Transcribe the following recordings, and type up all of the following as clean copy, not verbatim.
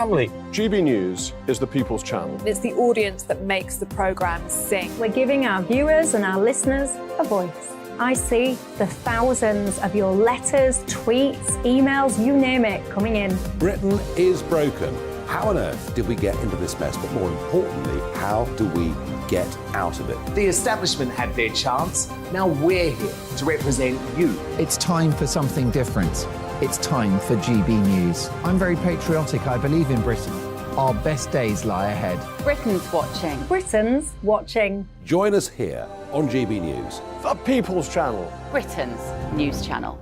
family. GB News is the people's channel. It's the audience that makes the programme sing. We're giving our viewers and our listeners a voice. I see the thousands of your letters, tweets, emails, you name it, coming in. Britain is broken. How on earth did we get into this mess? But more importantly, how do we get out of it? The establishment had their chance. Now we're here to represent you. It's time for something different. It's time for GB News. I'm very patriotic. I believe in Britain. Our best days lie ahead. Britain's watching. Britain's watching. Join us here on GB News. The people's channel. Britain's news channel.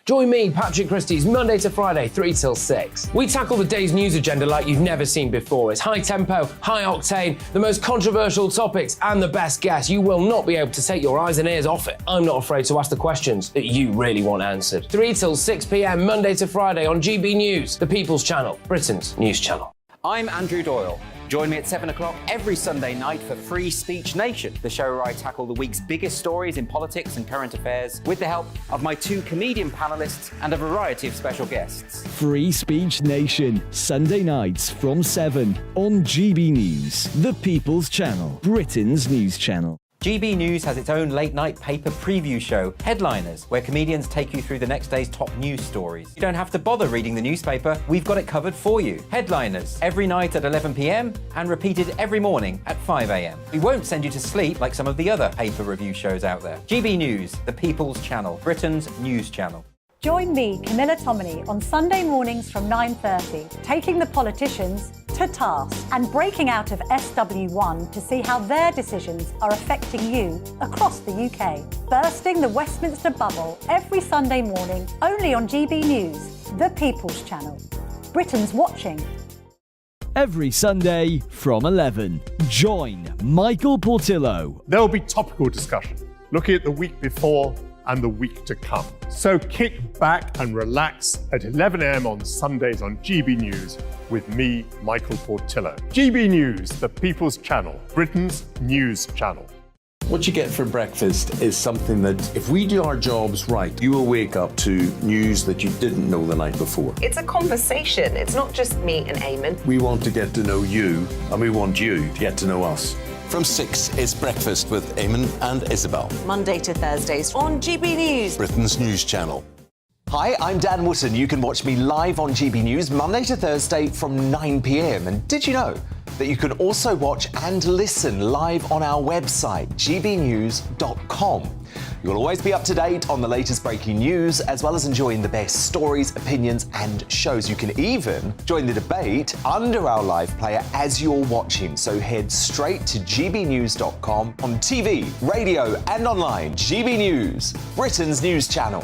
Join me, Patrick Christie's, Monday to Friday, 3 till 6. We tackle the day's news agenda like you've never seen before. It's high tempo, high octane, the most controversial topics, and the best guests. You will not be able to take your eyes and ears off it. I'm not afraid to ask the questions that you really want answered. 3 till 6 p.m, Monday to Friday on GB News, the People's Channel, Britain's news channel. I'm Andrew Doyle. Join me at 7 o'clock every Sunday night for Free Speech Nation, the show where I tackle the week's biggest stories in politics and current affairs with the help of my 2 comedian panellists and a variety of special guests. Free Speech Nation, Sunday nights from 7 on GB News, the People's Channel, Britain's news channel. GB News has its own late-night paper preview show, Headliners, where comedians take you through the next day's top news stories. You don't have to bother reading the newspaper, we've got it covered for you. Headliners, every night at 11 p.m, and repeated every morning at 5 a.m. We won't send you to sleep like some of the other paper review shows out there. GB News, the People's Channel, Britain's news channel. Join me, Camilla Tominey, on Sunday mornings from 9:30, taking the politicians to task and breaking out of SW1 to see how their decisions are affecting you across the UK. Bursting the Westminster bubble every Sunday morning, only on GB News, the People's Channel. Britain's watching. Every Sunday from 11, join Michael Portillo. There will be topical discussion, looking at the week before and the week to come. So kick back and relax at 11 a.m. on Sundays on GB News with me, Michael Portillo. GB News, the People's Channel, Britain's news channel. What you get for breakfast is something that, if we do our jobs right, you will wake up to news that you didn't know the night before. It's a conversation. It's not just me and Eamon. We want to get to know you, and we want you to get to know us. From 6, it's Breakfast with Eamon and Isabel. Monday to Thursdays on GB News, Britain's news channel. Hi, I'm Dan Wootton. You can watch me live on GB News Monday to Thursday from 9 p.m. And did you know that you can also watch and listen live on our website, gbnews.com. You'll always be up to date on the latest breaking news, as well as enjoying the best stories, opinions and shows. You can even join the debate under our live player as you're watching. So head straight to gbnews.com on TV, radio and online. GB News, Britain's news channel.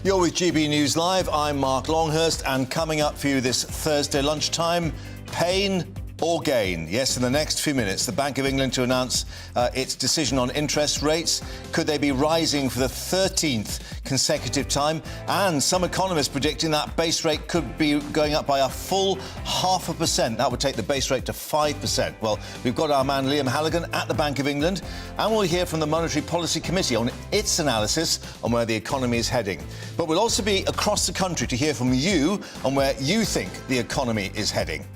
You're with GB News Live. I'm Mark Longhurst, and coming up for you this Thursday lunchtime, pain or gain? Yes, in the next few minutes, the Bank of England to announce its decision on interest rates. Could they be rising for the 13th consecutive time? And some economists predicting that base rate could be going up by a full 0.5%. That would take the base rate to 5%. Well, we've got our man Liam Halligan at the Bank of England, and we'll hear from the Monetary Policy Committee on its analysis on where the economy is heading. But we'll also be across the country to hear from you on where you think the economy is heading.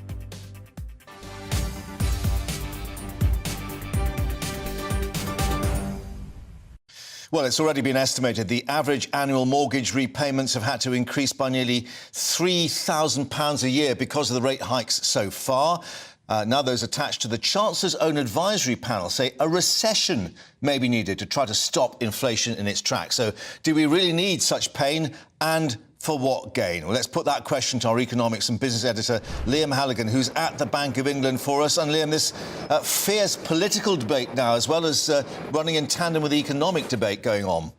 Well, it's already been estimated the average annual mortgage repayments have had to increase by nearly £3,000 a year because of the rate hikes so far. Now those attached to the Chancellor's own advisory panel say a recession may be needed to try to stop inflation in its tracks. So do we really need such pain, and for what gain? Well, let's put that question to our economics and business editor, Liam Halligan, who's at the Bank of England for us. And Liam, this fierce political debate now, as well as running in tandem with the economic debate going on.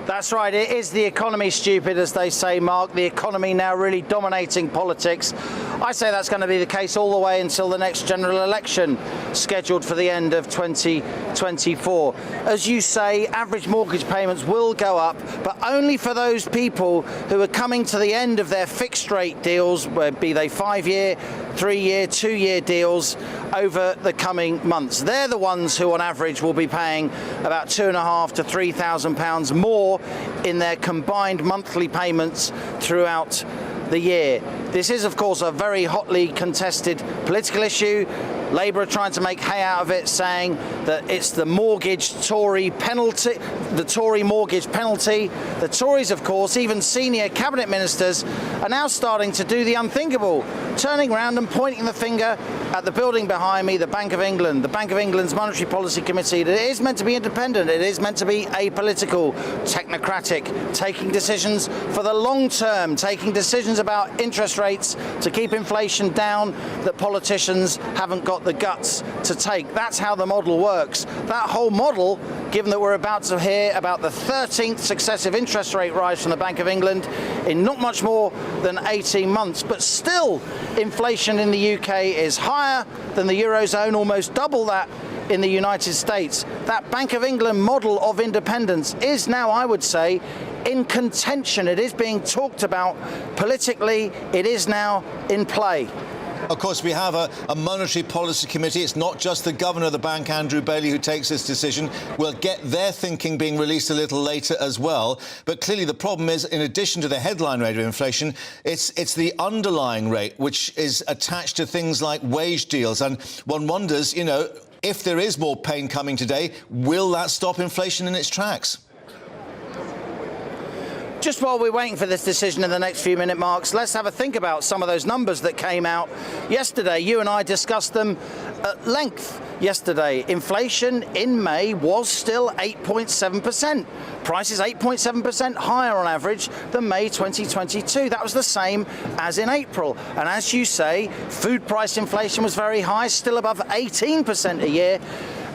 That's right, it is the economy stupid, as they say, Mark. The economy now really dominating politics. I say that's going to be the case all the way until the next general election, scheduled for the end of 2024. As you say, average mortgage payments will go up, but only for those people who are coming to the end of their fixed rate deals, be they 5-year, 3-year, 2-year deals over the coming months. They're the ones who on average will be paying about £2,500 to £3,000 more in their combined monthly payments throughout the year. This is, of course, a very hotly contested political issue. Labour are trying to make hay out of it, saying that it's the Tory penalty, the Tory mortgage penalty. The Tories, of course, even senior cabinet ministers, are now starting to do the unthinkable, turning around and pointing the finger at the building behind me, the Bank of England. The Bank of England's Monetary Policy Committee, that is meant to be independent, it is meant to be apolitical, technocratic, taking decisions for the long term, taking decisions about interest rates to keep inflation down that politicians haven't got the guts to take. That's how the model works. That whole model, given that we're about to hear about the 13th successive interest rate rise from the Bank of England in not much more than 18 months, but still inflation in the UK is higher than the Eurozone, almost double that in the United States. That Bank of England model of independence is now, I would say, in contention. It is being talked about politically. It is now in play. Of course, we have a monetary policy committee. It's not just the governor of the bank, Andrew Bailey, who takes this decision. We'll get their thinking being released a little later as well. But clearly the problem is, in addition to the headline rate of inflation, it's the underlying rate, which is attached to things like wage deals. And one wonders, you know, if there is more pain coming today, will that stop inflation in its tracks? Just while we're waiting for this decision in the next few minute marks, let's have a think about some of those numbers that came out yesterday. You and I discussed them at length yesterday. Inflation in May was still 8.7%. Prices 8.7% higher on average than May 2022. That was the same as in April. And as you say, food price inflation was very high, still above 18% a year.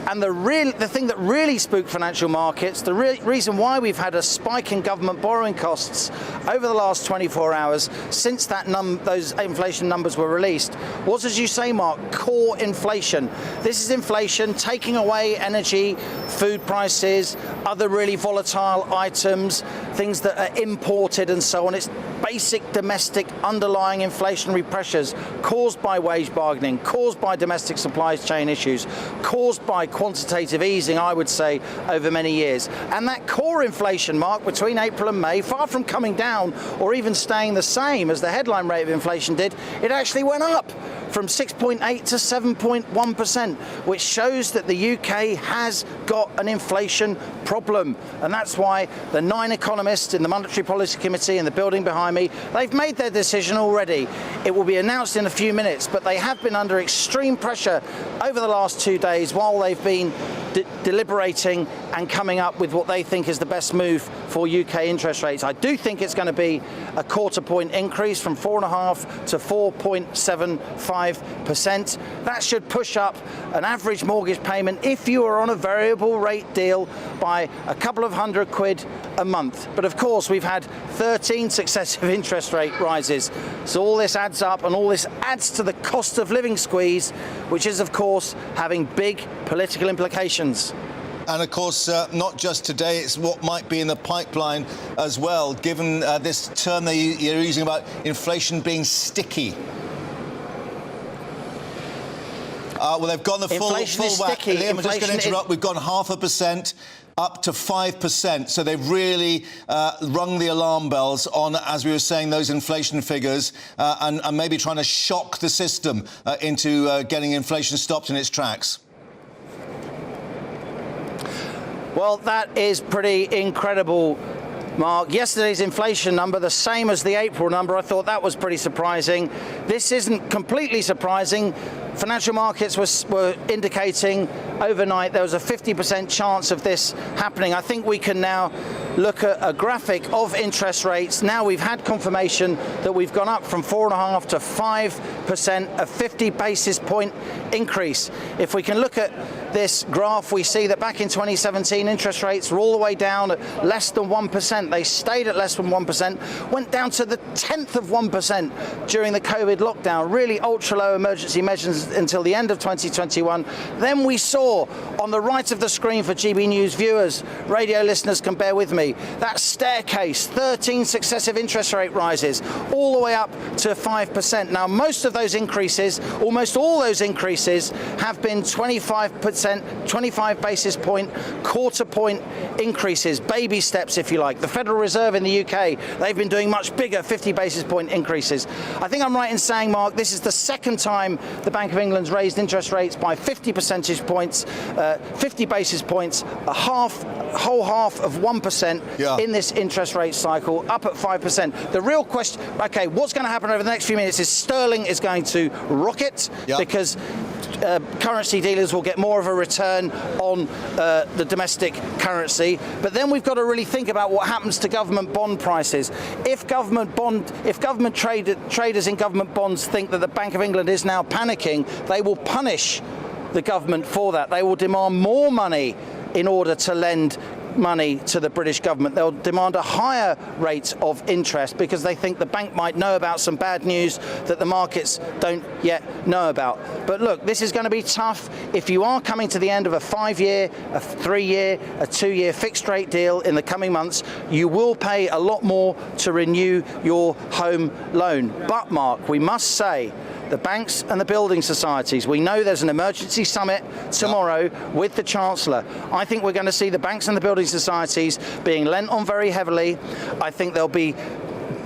And the thing that really spooked financial markets, the reason why we've had a spike in government borrowing costs over the last 24 hours since those inflation numbers were released, was, as you say, Mark, core inflation. This is inflation taking away energy, food prices, other really volatile items, things that are imported and so on. It's basic domestic underlying inflationary pressures caused by wage bargaining, caused by domestic supply chain issues, caused by quantitative easing, I would say, over many years. And that core inflation, Mark, between April and May, far from coming down or even staying the same as the headline rate of inflation did, it actually went up from 6.8 to 7.1%, which shows that the UK has got an inflation problem. And that's why the 9 economists in the Monetary Policy Committee and the building behind me, they've made their decision already. It will be announced in a few minutes, but they have been under extreme pressure over the last 2 days while they've been deliberating and coming up with what they think is the best move for UK interest rates. I do think it's going to be a quarter-point increase from 4.5% to 4.75%. That should push up an average mortgage payment, if you are on a variable rate deal, by a couple of £100 a month. But of course, we've had 13 successive interest rate rises. So all this adds up, and all this adds to the cost of living squeeze, which is, of course, having big political implications. And of course, not just today, it's what might be in the pipeline as well, given this term that you're using about inflation being sticky. Well, they've gone the full whack. Liam, I'm just going to interrupt. We've gone 0.5% up to 5%. So they've really rung the alarm bells on, as we were saying, those inflation figures and maybe trying to shock the system into getting inflation stopped in its tracks. Well, that is pretty incredible, Mark. Yesterday's inflation number, the same as the April number, I thought that was pretty surprising. This isn't completely surprising. Financial markets were indicating overnight there was a 50% chance of this happening. I think we can now look at a graphic of interest rates. Now we've had confirmation that we've gone up from 4.5% to 5%, a 50 basis point increase. If we can look at this graph, we see that back in 2017, interest rates were all the way down at less than 1%. They stayed at less than 1%, went down to the 10th of 1% during the COVID lockdown, really ultra low emergency measures until the end of 2021. Then we saw On the right of the screen for GB News viewers, radio listeners can bear with me. That staircase, 13 successive interest rate rises, all the way up to 5%. Now, most of those increases, almost all those increases, have been 25%, 25 basis point, quarter point increases, baby steps, if you like. The Federal Reserve in the UK, they've been doing much bigger 50 basis point increases. I think I'm right in saying, Mark, this is the second time the Bank of England's raised interest rates by 50 percentage points, 50 basis points, a whole half of 1% in this interest rate cycle, up at 5%. The real question, okay, what's going to happen over the next few minutes is sterling is going to rocket because currency dealers will get more of a return on the domestic currency. But then we've got to really think about what happens to government bond prices. If government traders in government bonds think that the Bank of England is now panicking, they will punish the government for that. They will demand more money in order to lend money to the British government. They'll demand a higher rate of interest because they think the bank might know about some bad news that the markets don't yet know about. But look, this is going to be tough. If you are coming to the end of a 5-year, a 3-year, a 2-year fixed rate deal in the coming months, you will pay a lot more to renew your home loan. But Mark, we must say, the banks and the building societies, we know there's an emergency summit tomorrow with the Chancellor. I think we're going to see the banks and the building societies being lent on very heavily. I think they'll be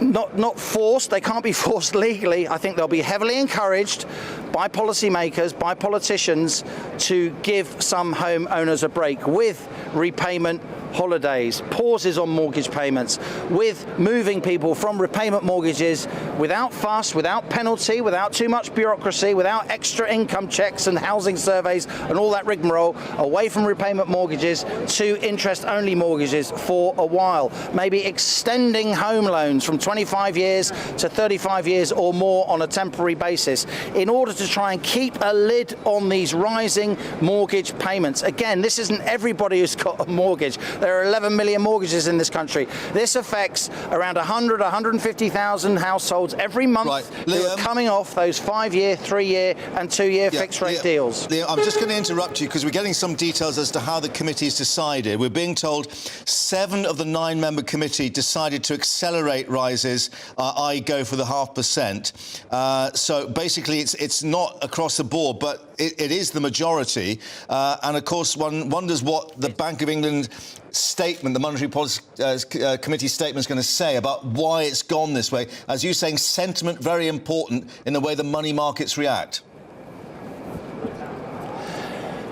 not forced, they can't be forced legally. I think they'll be heavily encouraged by policymakers, by politicians, to give some homeowners a break with repayment holidays, pauses on mortgage payments, with moving people from repayment mortgages without fuss, without penalty, without too much bureaucracy, without extra income checks and housing surveys and all that rigmarole, away from repayment mortgages to interest-only mortgages for a while. Maybe extending home loans from 25 years to 35 years or more on a temporary basis in order to try and keep a lid on these rising mortgage payments. Again, this isn't everybody who's got a mortgage. There are 11 million mortgages in this country. This affects around 150,000 households every month who are coming off those 5-year, 3-year and 2-year fixed rate deals. Liam, I'm just going to interrupt you because we're getting some details as to how the committee's decided. We're being told 7 of the 9-member committee decided to accelerate rises, i.e. go for the 0.5%. So basically it's not across the board, but it is the majority. And of course, one wonders what the Bank of England statement, the Monetary Policy Committee statement, is going to say about why it's gone this way. As you're saying, sentiment very important in the way the money markets react.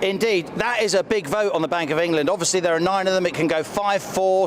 Indeed, that is a big vote on the Bank of England. Obviously, there are 9 of them. It can go 5-4,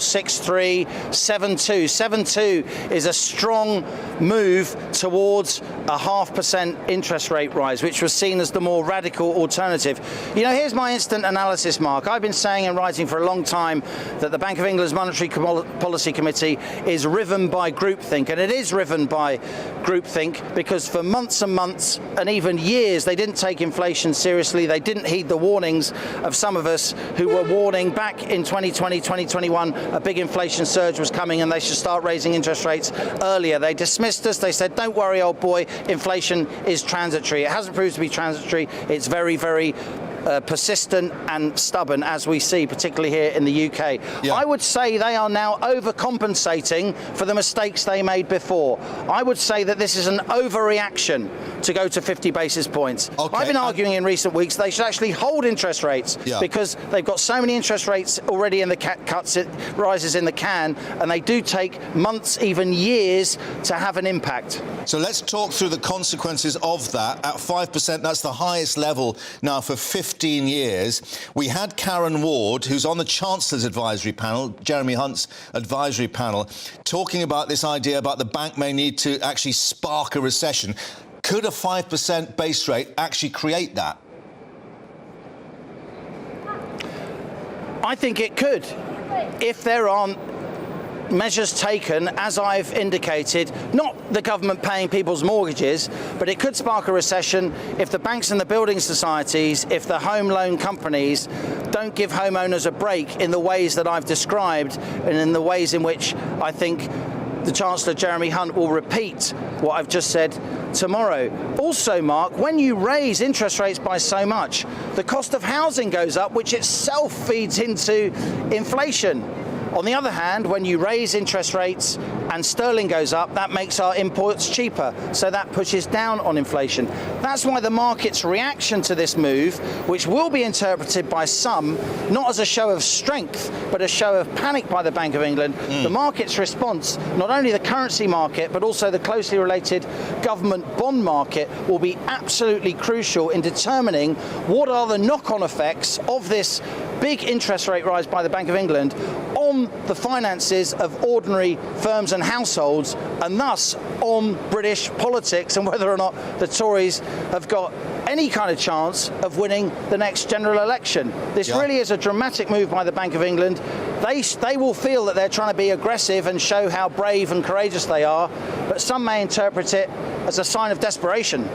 6-3, 7-2. 7-2 is a strong move towards a 0.5% interest rate rise, which was seen as the more radical alternative. You know, here's my instant analysis, Mark. I've been saying and writing for a long time that the Bank of England's Monetary Policy Committee is riven by groupthink, and it is riven by groupthink because for months and months and even years, they didn't take inflation seriously. They didn't heed the warnings of some of us who were warning back in 2020, 2021, a big inflation surge was coming and they should start raising interest rates earlier. They dismissed us. They said, don't worry, old boy, inflation is transitory. It hasn't proved to be transitory. It's very, very persistent and stubborn, as we see, particularly here in the UK. I would say they are now overcompensating for the mistakes they made before. I would say that this is an overreaction to go to 50 basis points. I've been arguing in recent weeks they should actually hold interest rates because they've got so many interest rates already in the rises in the can, and they do take months, even years, to have an impact. So let's talk through the consequences of that. At 5%, that's the highest level now for 15 years. We had Karen Ward, who's on the Chancellor's advisory panel, Jeremy Hunt's advisory panel, talking about this idea about the bank may need to actually spark a recession. Could a 5% base rate actually create that? I think it could, if there aren't measures taken, as I've indicated, not the government paying people's mortgages, but it could spark a recession if the banks and the building societies, if the home loan companies don't give homeowners a break in the ways that I've described and in the ways in which I think the Chancellor, Jeremy Hunt, will repeat what I've just said tomorrow. Also, Mark, when you raise interest rates by so much, the cost of housing goes up, which itself feeds into inflation. On the other hand, when you raise interest rates and sterling goes up, that makes our imports cheaper, so that pushes down on inflation. That's why the market's reaction to this move, which will be interpreted by some not as a show of strength, but a show of panic by the Bank of England, the market's response, not only the currency market, but also the closely related government bond market, will be absolutely crucial in determining what are the knock-on effects of this big interest rate rise by the Bank of England on the finances of ordinary firms and households, and thus on British politics and whether or not the Tories have got any kind of chance of winning the next general election. This really is a dramatic move by the Bank of England. They will feel that they're trying to be aggressive and show how brave and courageous they are, but some may interpret it as a sign of desperation.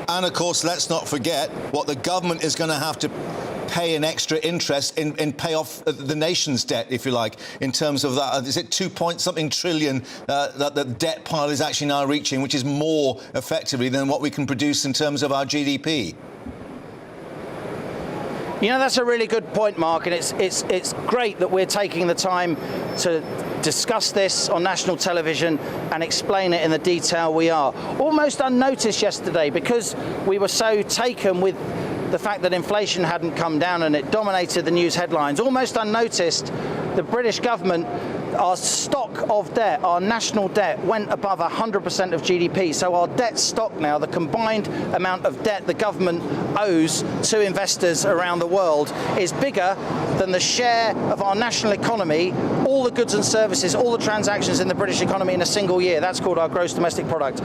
And of course, let's not forget what the government is going to have to pay an extra interest in pay off the nation's debt, if you like, in terms of that. Is it 2-point-something trillion that the debt pile is actually now reaching, which is more effectively than what we can produce in terms of our GDP? You know, that's a really good point, Mark, and it's great that we're taking the time to discuss this on national television and explain it in the detail we are. Almost unnoticed yesterday, because we were so taken with the fact that inflation hadn't come down and it dominated the news headlines. Almost unnoticed, the British government, our stock of debt, our national debt, went above 100% of GDP. So our debt stock now, the combined amount of debt the government owes to investors around the world, is bigger than the share of our national economy, all the goods and services, all the transactions in the British economy in a single year. That's called our gross domestic product.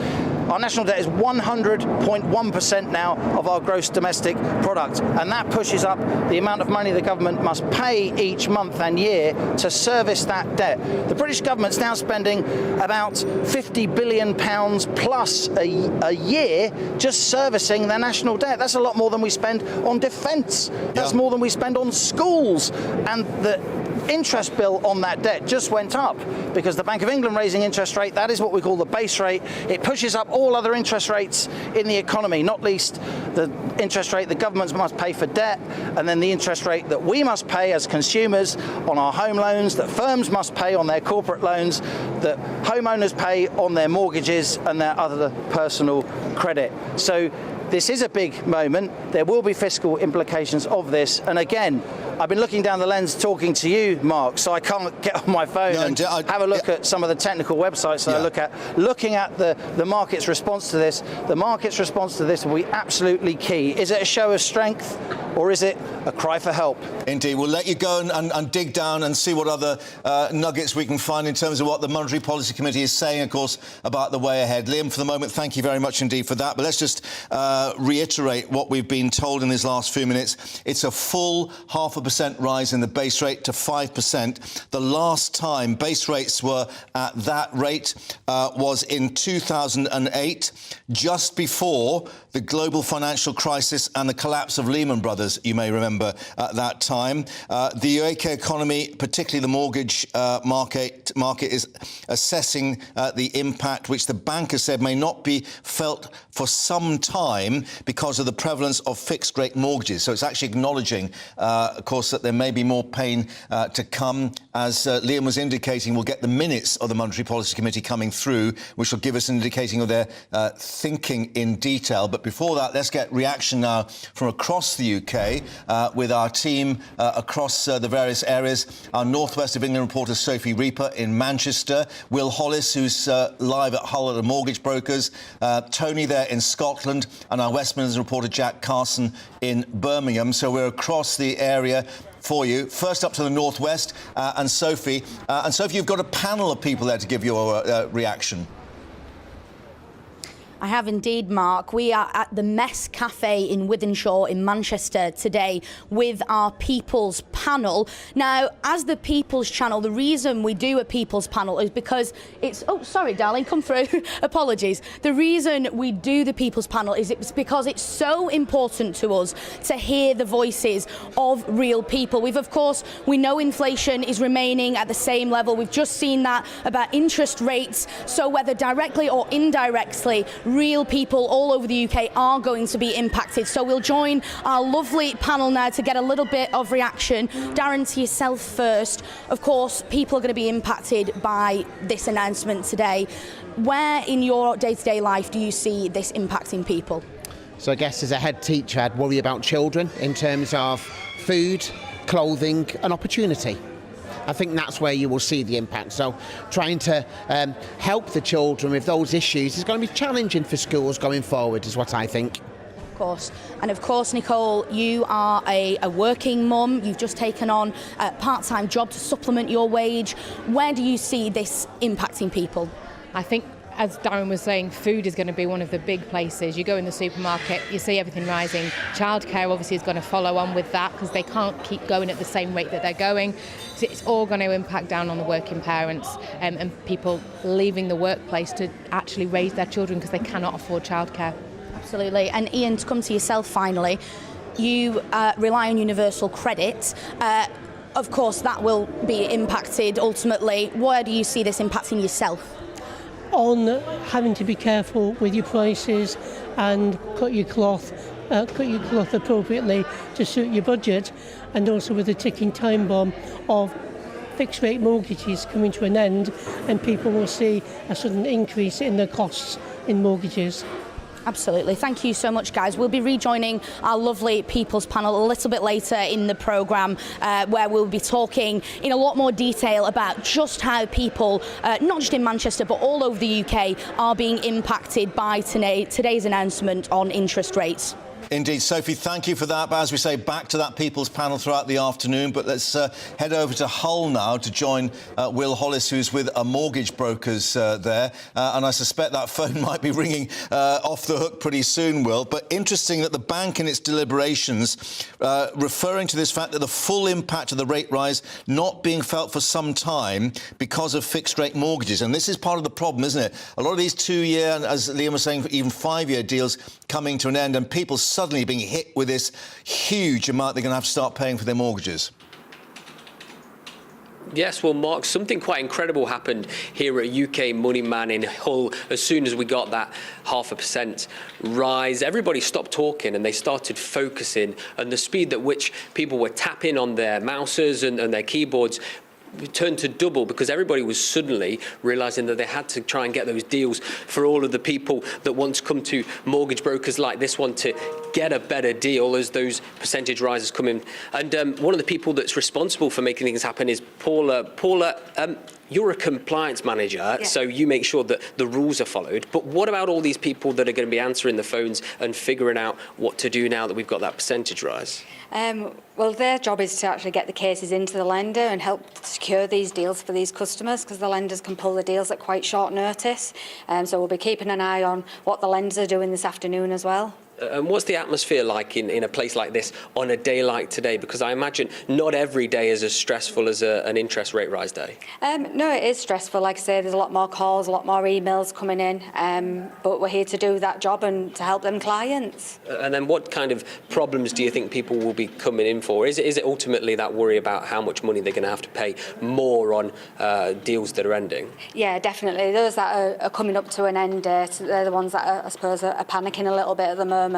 Our national debt is 100.1% now of our gross domestic product, and that pushes up the amount of money the government must pay each month and year to service that debt. The British government's now spending about £50 billion plus a year just servicing their national debt. That's a lot more than we spend on defence. That's more than we spend on schools. And the interest bill on that debt just went up because the Bank of England raising interest rate, that is what we call the base rate. It pushes up all other interest rates in the economy, not least the interest rate the governments must pay for debt, and then the interest rate that we must pay as consumers on our home loans, that firms must pay on their corporate loans, that homeowners pay on their mortgages and their other personal credit. So this is a big moment. There will be fiscal implications of this. And again, I've been looking down the lens talking to you, Mark, so I can't get on my phone and have a look at some of the technical websites that I look at. Looking at the market's response to this, the market's response to this will be absolutely key. Is it a show of strength or is it a cry for help? Indeed. We'll let you go and dig down and see what other nuggets we can find in terms of what the Monetary Policy Committee is saying, of course, about the way ahead. Liam, for the moment, thank you very much indeed for that. But let's just reiterate what we've been told in these last few minutes. It's a full 0.5% rise in the base rate to 5%. The last time base rates were at that rate was in 2008, just before the global financial crisis and the collapse of Lehman Brothers, you may remember at that time. The UK economy, particularly the mortgage market is assessing the impact, which the banker said may not be felt for some time because of the prevalence of fixed-rate mortgages. So it's actually acknowledging, of course, that there may be more pain to come. As Liam was indicating, we'll get the minutes of the Monetary Policy Committee coming through, which will give us an indicating of their thinking in detail. But before that, let's get reaction now from across the UK with our team across the various areas. Our North West of England reporter Sophie Reaper in Manchester, Will Hollis, who's live at Hull at the Mortgage Brokers, Tony there in Scotland, and our West Midlands reporter Jack Carson in Birmingham. So we're across the area for you. First up to the northwest, and Sophie. And Sophie, you've got a panel of people there to give your reaction. I have indeed, Mark. We are at the Mess Cafe in Wythenshawe in Manchester today with our People's Panel. Now, as the People's Channel, the reason we do a People's Panel is because it's... Oh, sorry, darling, come through. Apologies. The reason we do the People's Panel is it's because it's so important to us to hear the voices of real people. We know inflation is remaining at the same level. We've just seen that about interest rates. So whether directly or indirectly, real people all over the UK are going to be impacted. So we'll join our lovely panel now to get a little bit of reaction. Darren, to yourself first. Of course, people are going to be impacted by this announcement today. Where in your day-to-day life do you see this impacting people? So I guess as a head teacher, I'd worry about children in terms of food, clothing and opportunity. I think that's where you will see the impact. So trying to help the children with those issues is going to be challenging for schools going forward, is what I think. Of course. And of course, Nicole, you are a working mum. You've just taken on a part-time job to supplement your wage. Where do you see this impacting people? I think, as Darren was saying, food is going to be one of the big places. You go in the supermarket, you see everything rising. Childcare obviously is going to follow on with that because they can't keep going at the same rate that they're going. So it's all going to impact down on the working parents and people leaving the workplace to actually raise their children because they cannot afford childcare. Absolutely. And Ian, to come to yourself finally, you rely on universal credit. Of course, that will be impacted ultimately. Where do you see this impacting yourself? On having to be careful with your prices and cut your cloth appropriately to suit your budget, and also with the ticking time bomb of fixed rate mortgages coming to an end, and people will see a sudden increase in the costs in mortgages. Absolutely. Thank you so much, guys. We'll be rejoining our lovely People's Panel a little bit later in the programme where we'll be talking in a lot more detail about just how people, not just in Manchester, but all over the UK, are being impacted by today's announcement on interest rates. Indeed, Sophie, thank you for that. But as we say, back to that People's Panel throughout the afternoon. But let's head over to Hull now to join Will Hollis, who's with a mortgage brokers there. And I suspect that phone might be ringing off the hook pretty soon, Will. But interesting that the bank in its deliberations referring to this fact that the full impact of the rate rise not being felt for some time because of fixed rate mortgages. And this is part of the problem, isn't it? A lot of these 2-year, and as Liam was saying, even 5-year deals coming to an end, and people suddenly being hit with this huge amount they're going to have to start paying for their mortgages. Yes, well, Mark, something quite incredible happened here at UK Money Man in Hull. As soon as we got that 0.5% rise, everybody stopped talking and they started focusing, and the speed at which people were tapping on their mouses and their keyboards turned to double because everybody was suddenly realising that they had to try and get those deals for all of the people that want to come to mortgage brokers like this one to get a better deal as those percentage rises come in. And one of the people that's responsible for making things happen is Paula. Paula, you're a compliance manager, so you make sure that the rules are followed. But what about all these people that are going to be answering the phones and figuring out what to do now that we've got that percentage rise? Well, their job is to actually get the cases into the lender and help secure these deals for these customers, because the lenders can pull the deals at quite short notice. So we'll be keeping an eye on what the lenders are doing this afternoon as well. And what's the atmosphere like in a place like this on a day like today? Because I imagine not every day is as stressful as an interest rate rise day. No, it is stressful. Like I say, there's a lot more calls, a lot more emails coming in. But we're here to do that job and to help them clients. And then what kind of problems do you think people will be coming in for? Is it ultimately that worry about how much money they're going to have to pay more on deals that are ending? Yeah, definitely. Those that are coming up to an end date, they're the ones that I suppose are panicking a little bit at the moment.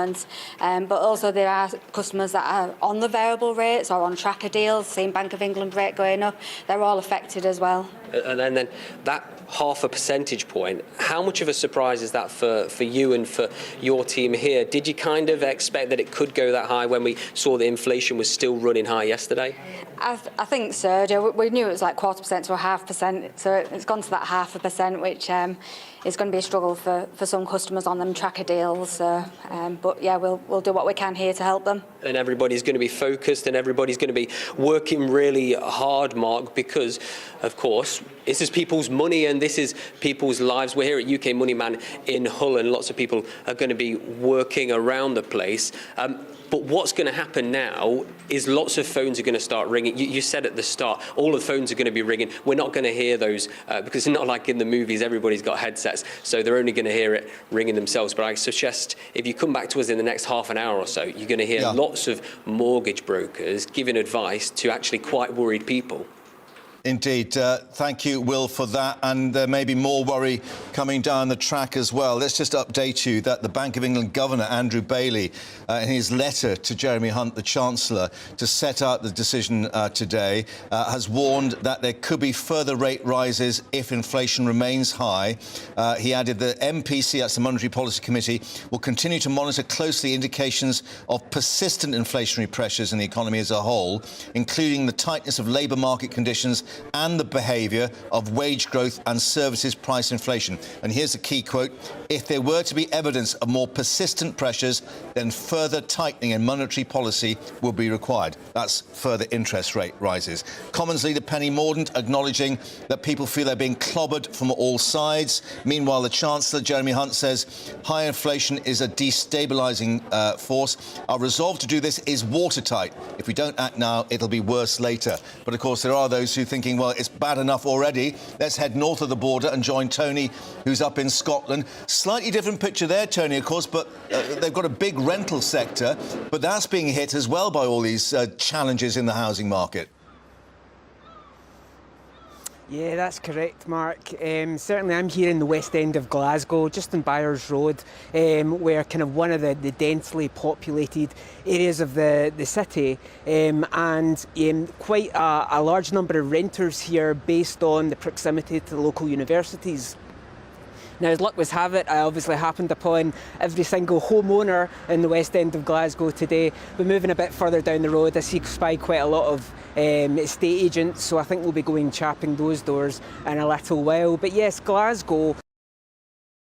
But also there are customers that are on the variable rates or on tracker deals, seeing Bank of England rate going up. They're all affected as well. And then that 0.5 percentage point, how much of a surprise is that for you and for your team here? Did you kind of expect that it could go that high when we saw the inflation was still running high yesterday? I think so. We knew it was like 0.25% to 0.5%, so it's gone to that 0.5%, which is going to be a struggle for some customers on them tracker deals. So But yeah, we'll do what we can here to help them. And everybody's going to be focused and everybody's going to be working really hard, Mark, because, of course, this is people's money and this is people's lives. We're here at UK Money Man in Hull and lots of people are going to be working around the place. But what's going to happen now is lots of phones are going to start ringing. You said at the start, all the phones are going to be ringing. We're not going to hear those because it's not like in the movies, everybody's got headsets, so they're only going to hear it ringing themselves. But I suggest if you come back to us in the next half an hour or so, you're going to hear lots of mortgage brokers giving advice to actually quite worried people. Indeed. Thank you, Will, for that. And there may be more worry coming down the track as well. Let's just update you that the Bank of England Governor, Andrew Bailey, in his letter to Jeremy Hunt, the Chancellor, to set out the decision today, has warned that there could be further rate rises if inflation remains high. He added the MPC, that's the Monetary Policy Committee, will continue to monitor closely indications of persistent inflationary pressures in the economy as a whole, including the tightness of labour market conditions and the behaviour of wage growth and services price inflation. And here's a key quote: if there were to be evidence of more persistent pressures, then further tightening in monetary policy will be required. That's further interest rate rises. Commons leader Penny Mordaunt acknowledging that people feel they're being clobbered from all sides. Meanwhile, the Chancellor, Jeremy Hunt, says high inflation is a destabilising force. Our resolve to do this is watertight. If we don't act now, it'll be worse later. But of course, there are those who think, well, it's bad enough already. Let's head north of the border and join Tony, who's up in Scotland. Slightly different picture there, Tony, of course, but they've got a big rental sector, but that's being hit as well by all these challenges in the housing market. Yeah, that's correct, Mark. Certainly I'm here in the west end of Glasgow, just on Byres Road, where kind of one of the densely populated areas of the city, and quite a large number of renters here based on the proximity to the local universities. Now, as luck would have it, I obviously happened upon every single homeowner in the west end of Glasgow today. But moving a bit further down the road, I see quite a lot of estate agents, so I think we'll be going chapping those doors in a little while. But yes, Glasgow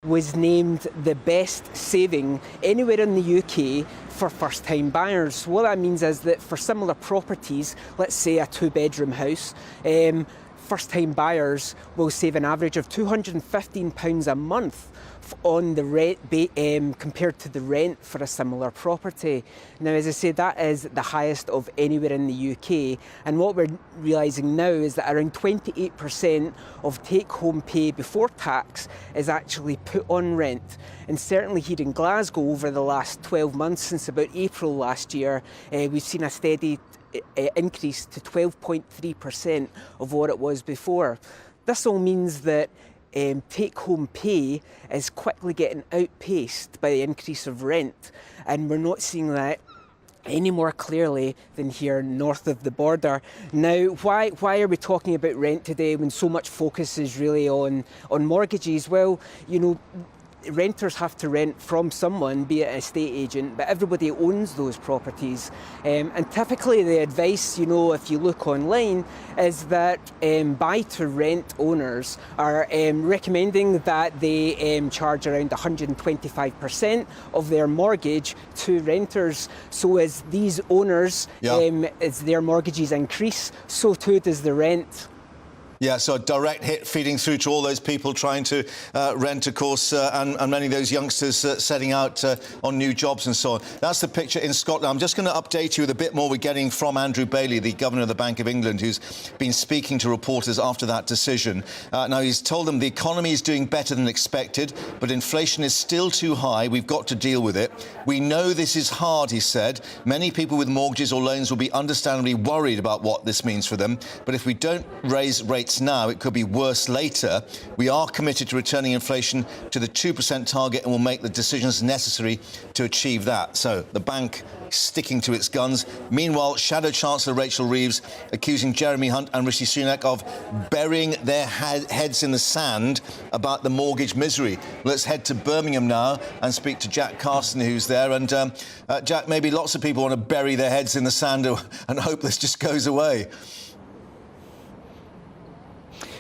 was named the best saving anywhere in the UK for first-time buyers. What that means is that for similar properties, let's say a two-bedroom house, first-time buyers will save an average of £215 a month on the rent compared to the rent for a similar property. Now, as I say, that is the highest of anywhere in the UK, and what we're realising now is that around 28% of take-home pay before tax is actually put on rent. And certainly here in Glasgow, over the last 12 months, since about April last year, we've seen a steady increase to 12.3% of what it was before. This all means that take-home pay is quickly getting outpaced by the increase of rent, and we're not seeing that any more clearly than here north of the border. Now, why are we talking about rent today when so much focus is really on mortgages? Well, you know, renters have to rent from someone, be it an estate agent, but everybody owns those properties. And typically the advice, you know, if you look online, is that buy-to-rent owners are recommending that they charge around 125% of their mortgage to renters. So as these owners, as their mortgages increase, so too does the rent. Yeah, so a direct hit feeding through to all those people trying to rent, of course, and many of those youngsters setting out on new jobs and so on. That's the picture in Scotland. I'm just going to update you with a bit more we're getting from Andrew Bailey, the Governor of the Bank of England, who's been speaking to reporters after that decision. Now, he's told them the economy is doing better than expected, but inflation is still too high. We've got to deal with it. We know this is hard, he said. Many people with mortgages or loans will be understandably worried about what this means for them. But if we don't raise rates now, it could be worse later. We are committed to returning inflation to the 2% target and will make the decisions necessary to achieve that. So the bank sticking to its guns. Meanwhile, Shadow Chancellor Rachel Reeves accusing Jeremy Hunt and Rishi Sunak of burying their heads in the sand about the mortgage misery. Let's head to Birmingham now and speak to Jack Carson, who's there. And Jack, maybe lots of people want to bury their heads in the sand and hope this just goes away.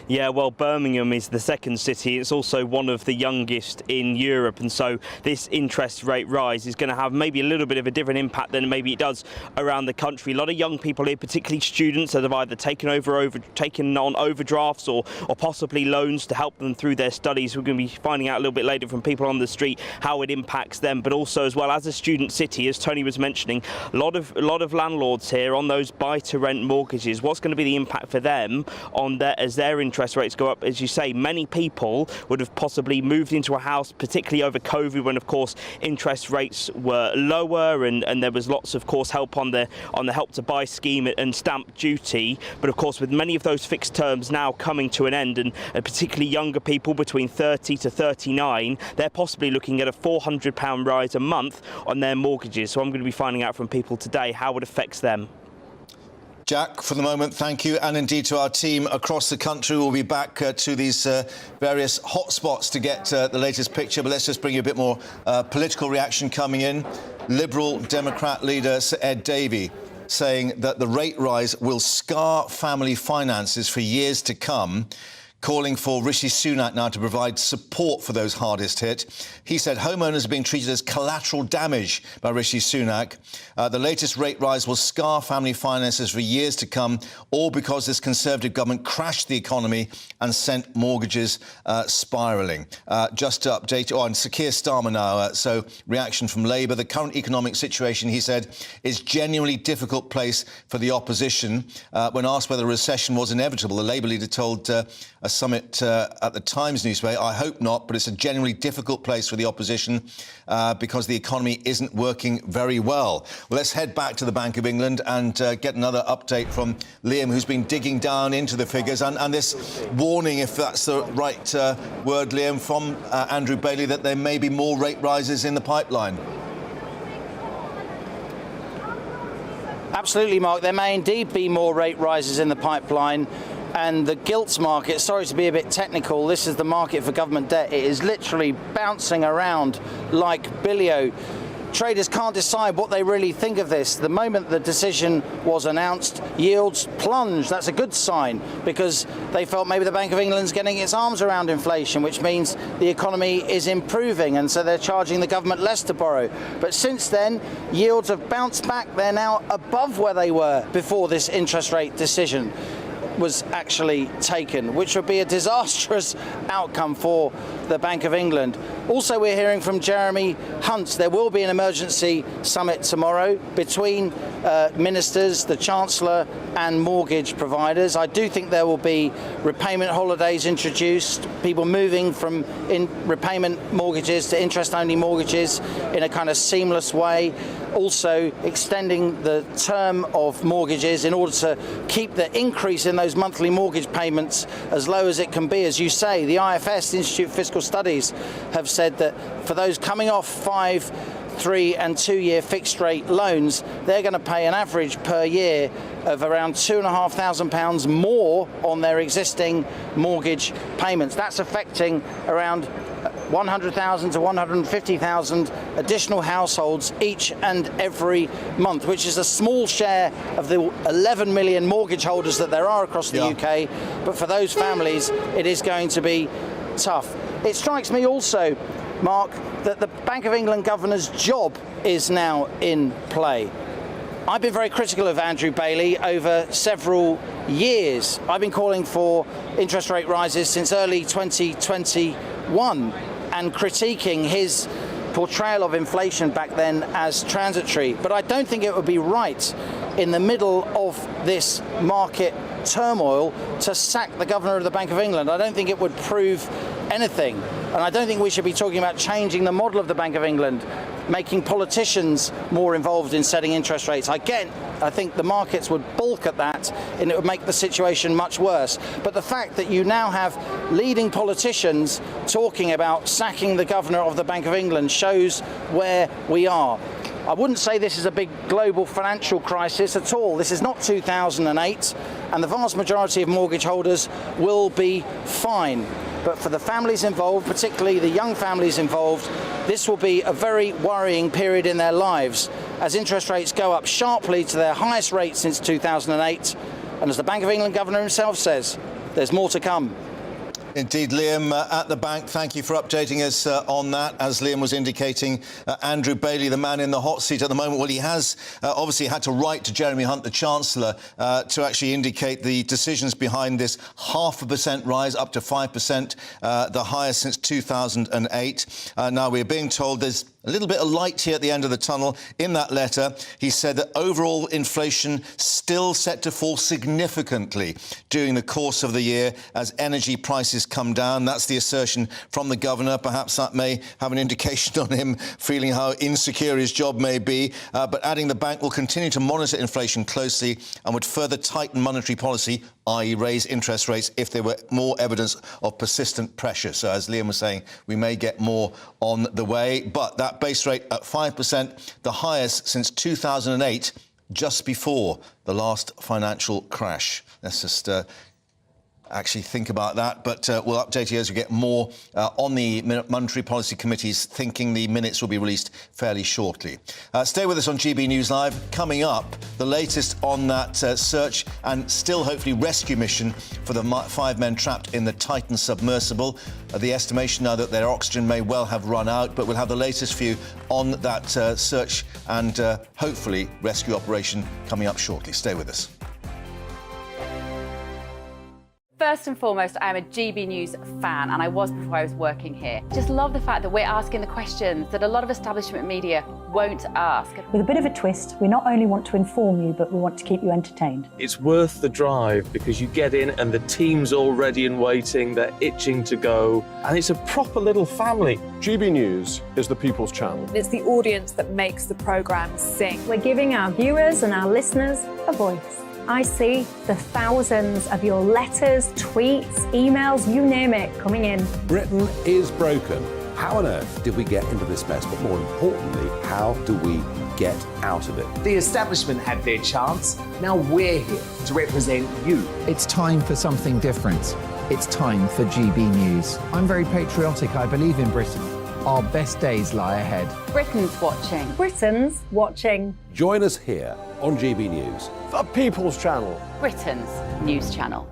Yeah, well, Birmingham is the second city. It's also one of the youngest in Europe, and so this interest rate rise is going to have maybe a little bit of a different impact than maybe it does around the country. A lot of young people here, particularly students, that have either taken on overdrafts or possibly loans to help them through their studies. We're going to be finding out a little bit later from people on the street how it impacts them, but also as well as a student city, as Tony was mentioning, a lot of landlords here on those buy-to-rent mortgages. What's going to be the impact for them on as their interest rates go up? As you say, many people would have possibly moved into a house, particularly over COVID, when of course interest rates were lower and there was lots of course help on the help to buy scheme and stamp duty. But of course, with many of those fixed terms now coming to an end, and particularly younger people between 30 to 39, they're possibly looking at a £400 rise a month on their mortgages. So I'm going to be finding out from people today how it affects them. Jack, for the moment, thank you, and indeed to our team across the country. We'll be back to these various hotspots to get the latest picture, but let's just bring you a bit more political reaction coming in. Liberal Democrat leader Sir Ed Davey saying that the rate rise will scar family finances for years to come, calling for Rishi Sunak now to provide support for those hardest hit. He said homeowners are being treated as collateral damage by Rishi Sunak. The latest rate rise will scar family finances for years to come, all because this Conservative government crashed the economy and sent mortgages spiralling. Just to update you on Sir Keir Starmer now, so reaction from Labour. The current economic situation, he said, is genuinely difficult place for the opposition. When asked whether a recession was inevitable, the Labour leader told a summit at the Times newspaper, I hope not, but it's a genuinely difficult place for the opposition because the economy isn't working very well. Well, let's head back to the Bank of England and get another update from Liam, who's been digging down into the figures, and this warning, if that's the right word, Liam, from Andrew Bailey, that there may be more rate rises in the pipeline. Absolutely, Mark. There may indeed be more rate rises in the pipeline. And the gilts market, sorry to be a bit technical, this is the market for government debt. It is literally bouncing around like bilio. Traders can't decide what they really think of this. The moment the decision was announced, yields plunged. That's a good sign because they felt maybe the Bank of England's getting its arms around inflation, which means the economy is improving, and so they're charging the government less to borrow. But since then, yields have bounced back. They're now above where they were before this interest rate decision was actually taken, which would be a disastrous outcome for the Bank of England. Also, we're hearing from Jeremy Hunt. There will be an emergency summit tomorrow between ministers, the Chancellor and mortgage providers. I do think there will be repayment holidays introduced, people moving from repayment mortgages to interest-only mortgages in a kind of seamless way. Also extending the term of mortgages in order to keep the increase in those monthly mortgage payments as low as it can be. As you say, the IFS, the Institute of Fiscal Studies, have said that for those coming off 5, 3 and 2 year fixed rate loans, they're going to pay an average per year of around £2,500 more on their existing mortgage payments. That's affecting around 100,000 to 150,000 additional households each and every month, which is a small share of the 11 million mortgage holders that there are across the UK. But for those families, it is going to be tough. It strikes me also, Mark, that the Bank of England governor's job is now in play. I've been very critical of Andrew Bailey over several years. I've been calling for interest rate rises since early 2021 and critiquing his portrayal of inflation back then as transitory. But I don't think it would be right in the middle of this market turmoil to sack the governor of the Bank of England. I don't think it would prove anything. And I don't think we should be talking about changing the model of the Bank of England, making politicians more involved in setting interest rates. Again, I think the markets would balk at that and it would make the situation much worse. But the fact that you now have leading politicians talking about sacking the governor of the Bank of England shows where we are. I wouldn't say this is a big global financial crisis at all. This is not 2008, and the vast majority of mortgage holders will be fine. But for the families involved, particularly the young families involved, this will be a very worrying period in their lives as interest rates go up sharply to their highest rate since 2008. And as the Bank of England governor himself says, There's more to come. Indeed, Liam, at the bank, thank you for updating us on that. As Liam was indicating, Andrew Bailey, the man in the hot seat at the moment, well, he has obviously had to write to Jeremy Hunt, the Chancellor, to actually indicate the decisions behind this 0.5% rise up to 5%, the highest since 2008. Now, we're being told there's a little bit of light here at the end of the tunnel. In that letter, he said that overall inflation still set to fall significantly during the course of the year as energy prices come down. That's the assertion from the governor. Perhaps that may have an indication on him feeling how insecure his job may be. But adding the bank will continue to monitor inflation closely and would further tighten monetary policy, i.e. raise interest rates if there were more evidence of persistent pressure. So as Liam was saying, we may get more on the way. But that base rate at 5%, the highest since 2008, just before the last financial crash. Let's just actually think about that, but we'll update you as we get more on the Monetary Policy Committee's thinking. The minutes will be released fairly shortly. Stay with us on GB News Live. Coming up, the latest on that search and still hopefully rescue mission for the 5 men trapped in the Titan submersible. The estimation now that their oxygen may well have run out, but we'll have the latest view on that search and hopefully rescue operation coming up shortly. Stay with us. First and foremost, I am a GB News fan, and I was before I was working here. Just love the fact that we're asking the questions that a lot of establishment media won't ask. With a bit of a twist, we not only want to inform you, but we want to keep you entertained. It's worth the drive because you get in and the team's all ready and waiting, they're itching to go, and it's a proper little family. GB News is the People's Channel. It's the audience that makes the programme sing. We're giving our viewers and our listeners a voice. I see the thousands of your letters, tweets, emails, you name it, coming in. Britain is broken. How on earth did we get into this mess? But more importantly, how do we get out of it? The establishment had their chance. Now we're here to represent you. It's time for something different. It's time for GB News. I'm very patriotic. I believe in Britain. Our best days lie ahead. Britain's watching. Britain's watching. Join us here on GB News. The People's Channel. Britain's news channel.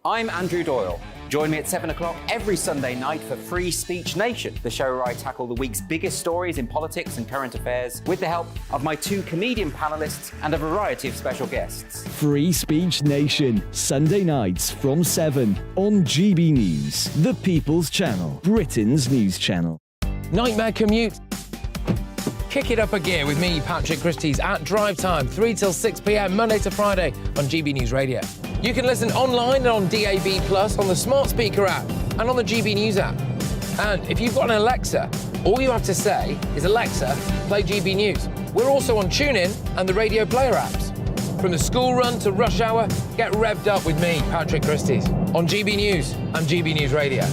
I'm Andrew Doyle. Join me at 7 o'clock every Sunday night for Free Speech Nation, the show where I tackle the week's biggest stories in politics and current affairs with the help of my 2 comedian panellists and a variety of special guests. Free Speech Nation, Sunday nights from 7 on GB News, the People's Channel, Britain's news channel. Nightmare commute. Kick it up a gear with me, Patrick Christie's, at drive time, 3 till 6 p.m, Monday to Friday on GB News Radio. You can listen online and on DAB+, on the smart speaker app, and on the GB News app. And if you've got an Alexa, all you have to say is, Alexa, play GB News. We're also on TuneIn and the Radio Player apps. From the school run to rush hour, get revved up with me, Patrick Christie's, on GB News and GB News Radio.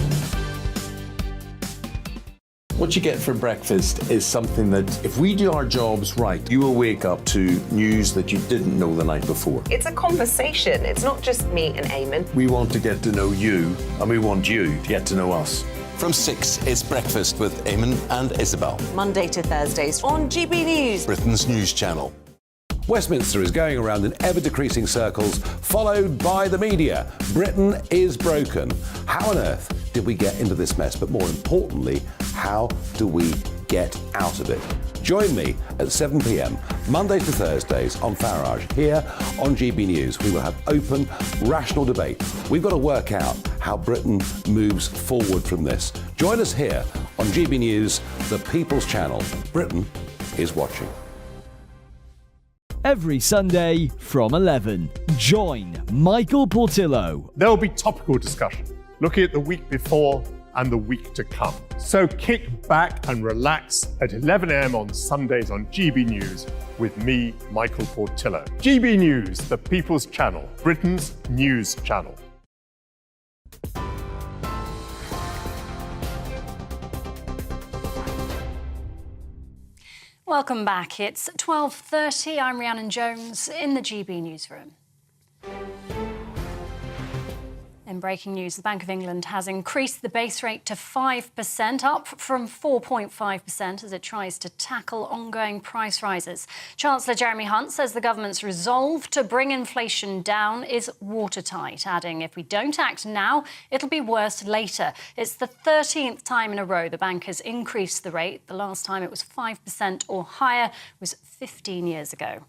What you get for breakfast is something that, if we do our jobs right, you will wake up to news that you didn't know the night before. It's a conversation. It's not just me and Eamon. We want to get to know you, and we want you to get to know us. From 6, it's Breakfast with Eamon and Isabel. Monday to Thursdays on GB News. Britain's news channel. Westminster is going around in ever-decreasing circles, followed by the media. Britain is broken. How on earth did we get into this mess? But more importantly, how do we get out of it? Join me at 7 p.m, Mondays to Thursdays on Farage, here on GB News. We will have open, rational debate. We've got to work out how Britain moves forward from this. Join us here on GB News, the People's Channel. Britain is watching. Every Sunday from 11, join Michael Portillo. There will be topical discussion, looking at the week before and the week to come. So kick back and relax at 11 a.m. on Sundays on GB News with me, Michael Portillo. GB News, the People's Channel, Britain's news channel. Welcome back. It's 12:30. I'm Rhiannon Jones in the GB newsroom. In breaking news, the Bank of England has increased the base rate to 5%, up from 4.5% as it tries to tackle ongoing price rises. Chancellor Jeremy Hunt says the government's resolve to bring inflation down is watertight, adding if we don't act now, it'll be worse later. It's the 13th time in a row the bank has increased the rate. The last time it was 5% or higher was 15 years ago.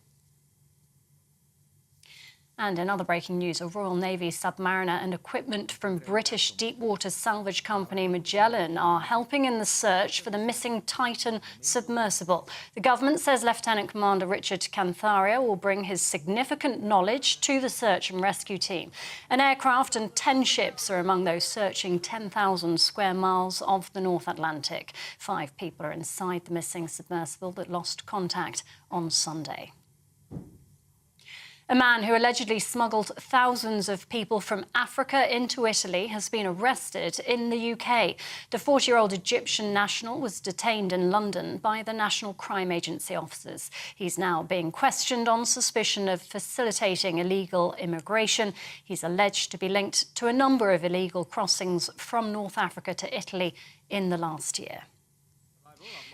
And in other breaking news, a Royal Navy submariner and equipment from British deepwater salvage company Magellan are helping in the search for the missing Titan submersible. The government says Lieutenant Commander Richard Cantharia will bring his significant knowledge to the search and rescue team. An aircraft and 10 ships are among those searching 10,000 square miles of the North Atlantic. 5 people are inside the missing submersible that lost contact on Sunday. A man who allegedly smuggled thousands of people from Africa into Italy has been arrested in the UK. The 40-year-old Egyptian national was detained in London by the National Crime Agency officers. He's now being questioned on suspicion of facilitating illegal immigration. He's alleged to be linked to a number of illegal crossings from North Africa to Italy in the last year.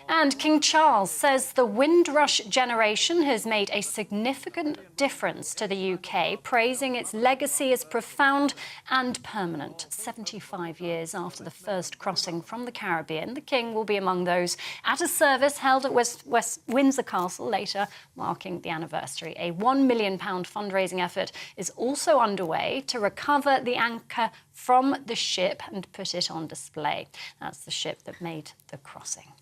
And King Charles says the Windrush generation has made a significant difference to the UK, praising its legacy as profound and permanent. 75 years after the first crossing from the Caribbean, the King will be among those at a service held at West Windsor Castle later, marking the anniversary. A £1 million fundraising effort is also underway to recover the anchor from the ship and put it on display. That's the ship that made the crossing.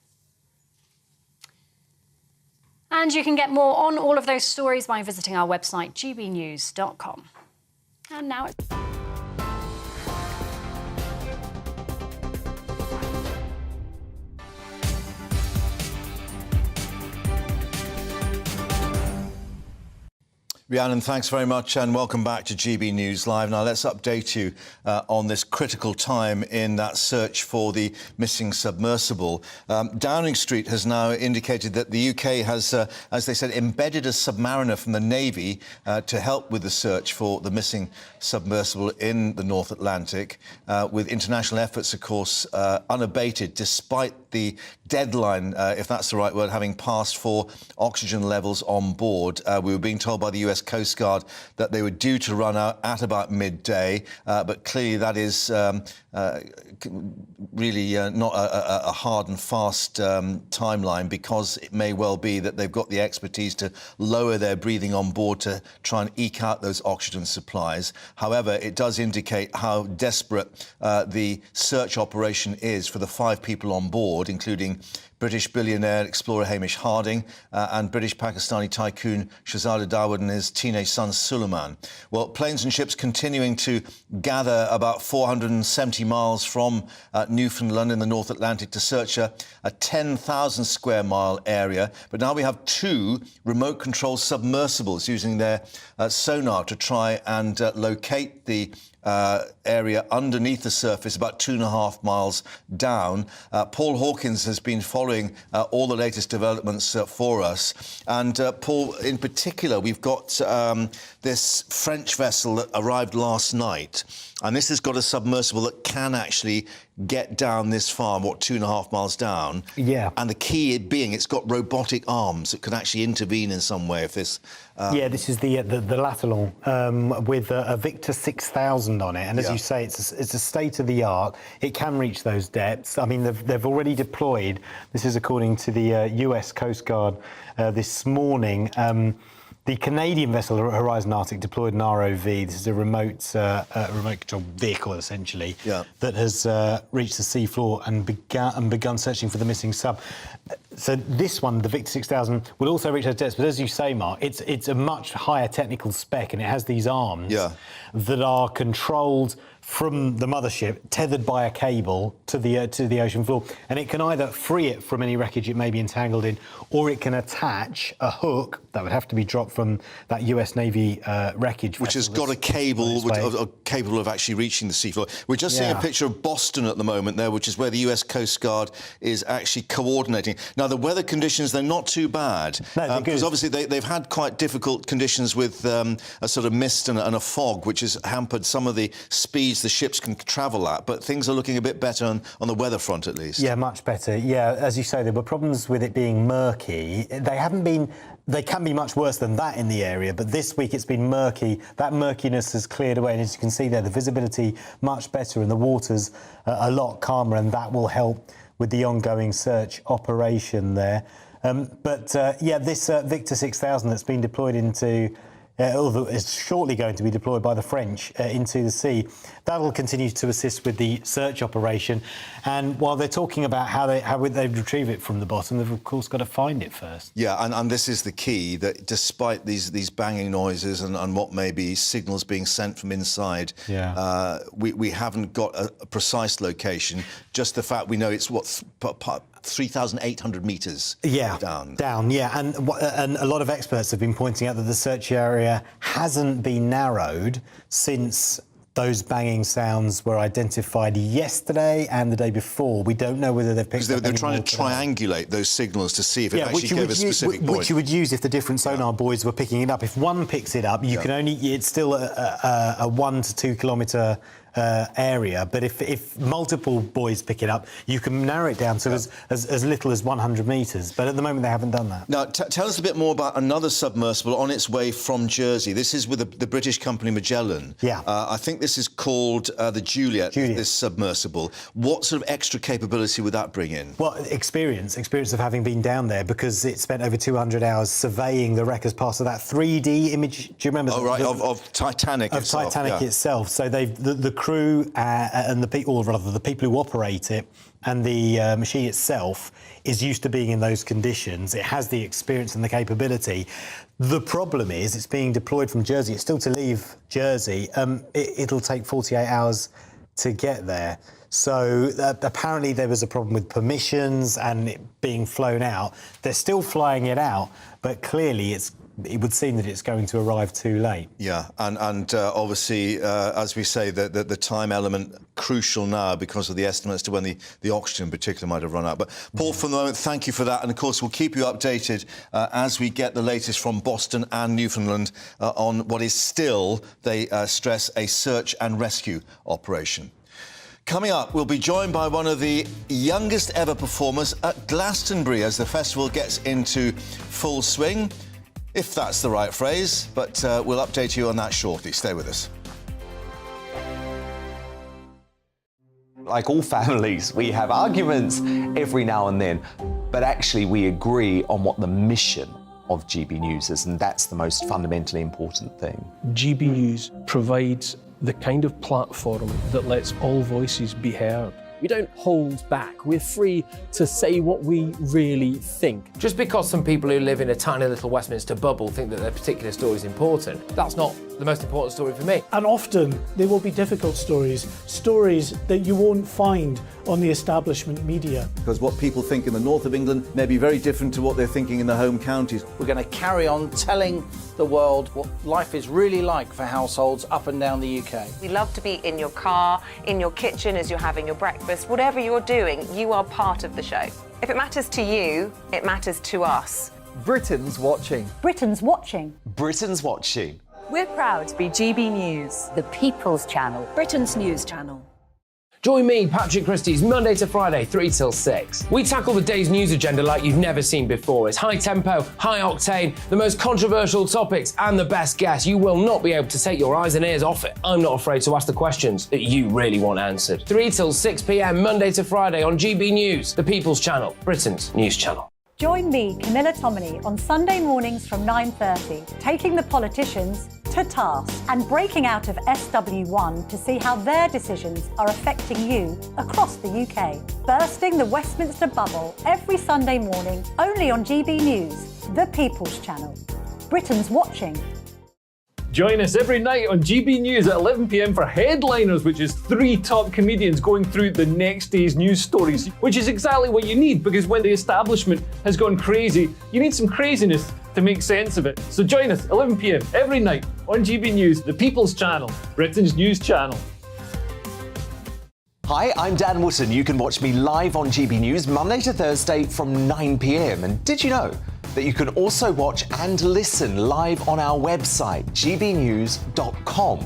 And you can get more on all of those stories by visiting our website, gbnews.com. And now it's... Rhiannon, thanks very much and welcome back to GB News Live. Now let's update you on this critical time in that search for the missing submersible. Downing Street has now indicated that the UK has, as they said, embedded a submariner from the Navy to help with the search for the missing submersible in the North Atlantic, with international efforts, of course, unabated despite the deadline, if that's the right word, having passed for oxygen levels on board. We were being told by the US Coast Guard that they were due to run out at about midday, but clearly that is really not a hard and fast timeline, because it may well be that they've got the expertise to lower their breathing on board to try and eke out those oxygen supplies. However, it does indicate how desperate the search operation is for the 5 people on board, including British billionaire explorer Hamish Harding and British-Pakistani tycoon Shahzada Dawood and his teenage son Suleiman. Well, planes and ships continuing to gather about 470 miles from Newfoundland in the North Atlantic to search a 10,000 square mile area. But now we have 2 remote-controlled submersibles using their sonar to try and locate the area underneath the surface, about 2.5 miles down. Paul Hawkins has been following all the latest developments for us. And Paul, in particular, we've got this French vessel that arrived last night. And this has got a submersible that can actually get down this far, 2.5 miles down? Yeah. And the key being it's got robotic arms that can actually intervene in some way if this... Yeah, this is the Latillon with a Victor 6000 on it. And as you say, it's a state-of-the-art. It can reach those depths. I mean, they've already deployed, this is according to the US Coast Guard this morning, the Canadian vessel Horizon Arctic deployed an ROV. This is a remote control vehicle, essentially, that has reached the seafloor and begun searching for the missing sub. So this one, the Victor 6000, will also reach those depths. But as you say, Mark, it's a much higher technical spec, and it has these arms that are controlled from the mothership, tethered by a cable to the ocean floor, and it can either free it from any wreckage it may be entangled in, or it can attach a hook that would have to be dropped from that US Navy wreckage, which has got a cable capable of actually reaching the seafloor. We're just seeing a picture of Boston at the moment there, which is where the US Coast Guard is actually coordinating. Now, the weather conditions, they're not too bad, because obviously they've had quite difficult conditions with a sort of mist and a fog, which has hampered some of the speeds speeds the ships can travel at, but things are looking a bit better on the weather front at least. Yeah, much better. Yeah, as you say, there were problems with it being murky. They can be much worse than that in the area, but this week it's been murky. That murkiness has cleared away, and as you can see there, the visibility much better and the water's a lot calmer, and that will help with the ongoing search operation there. This Victor 6000 that's been deployed into, although it's shortly going to be deployed by the French into the sea, that'll continue to assist with the search operation. And while they're talking about how they retrieve it from the bottom, they've of course got to find it first. Yeah, and this is the key, that despite these banging noises and what may be signals being sent from inside, we haven't got a precise location. Just the fact we know it's 3,800 metres down. And a lot of experts have been pointing out that the search area hasn't been narrowed since those banging sounds were identified yesterday and the day before. We don't know whether they've picked up. They're trying to triangulate those signals to see if it actually gave a specific point. Which you would use if the different sonar buoys were picking it up. If one picks it up, you can only. It's still a 1 to 2 kilometre area, but if multiple buoys pick it up, you can narrow it down to as little as 100 metres. But at the moment, they haven't done that. Now, tell us a bit more about another submersible on its way from Jersey. This is with the British company Magellan. Yeah. I think this is called the Juliet, this submersible. What sort of extra capability would that bring in? Well, experience of having been down there, because it spent over 200 hours surveying the wreck as part of that 3D image. Do you remember? Of Titanic itself. Of Titanic itself. So the crew and the people who operate it and the machine itself is used to being in those conditions. It has the experience and the capability. The problem is it's being deployed from Jersey. It's still to leave Jersey. It'll take 48 hours to get there. So apparently there was a problem with permissions and it being flown out. They're still flying it out, but clearly it would seem that it's going to arrive too late. Yeah, and obviously, as we say, the time element crucial now because of the estimates to when the oxygen in particular might have run out. But Paul, for the moment, thank you for that. And of course, we'll keep you updated as we get the latest from Boston and Newfoundland on what is still, they stress, a search and rescue operation. Coming up, we'll be joined by one of the youngest ever performers at Glastonbury as the festival gets into full swing. If that's the right phrase, but we'll update you on that shortly. Stay with us. Like all families, we have arguments every now and then, but actually we agree on what the mission of GB News is, and that's the most fundamentally important thing. GB News provides the kind of platform that lets all voices be heard. We don't hold back. We're free to say what we really think. Just because some people who live in a tiny little Westminster bubble think that their particular story is important, that's not the most important story for me. And often they will be difficult stories that you won't find on the establishment media. Because what people think in the north of England may be very different to what they're thinking in the home counties. We're going to carry on telling the world what life is really like for households up and down the UK. We love to be in your car, in your kitchen as you're having your breakfast. Whatever you're doing, you are part of the show. If it matters to you, it matters to us. Britain's watching. Britain's watching. Britain's watching. We're proud to be GB News, the People's Channel, Britain's news channel. Join me, Patrick Christys, Monday to Friday, 3 till 6. We tackle the day's news agenda like you've never seen before. It's high tempo, high octane, the most controversial topics and the best guests. You will not be able to take your eyes and ears off it. I'm not afraid to ask the questions that you really want answered. 3 till 6 p.m, Monday to Friday on GB News, the People's Channel, Britain's news channel. Join me, Camilla Tominey, on Sunday mornings from 9:30, taking the politicians to task and breaking out of SW1 to see how their decisions are affecting you across the UK. Bursting the Westminster bubble every Sunday morning, only on GB News, the People's Channel. Britain's watching. Join us every night on GB News at 11 p.m. for Headliners, which is 3 top comedians going through the next day's news stories, which is exactly what you need, because when the establishment has gone crazy, you need some craziness to make sense of it. So join us 11 p.m. every night on GB News, the People's Channel, Britain's news channel. Hi, I'm Dan Wootton. You can watch me live on GB News Monday to Thursday from 9 p.m. And did you know that you can also watch and listen live on our website, gbnews.com.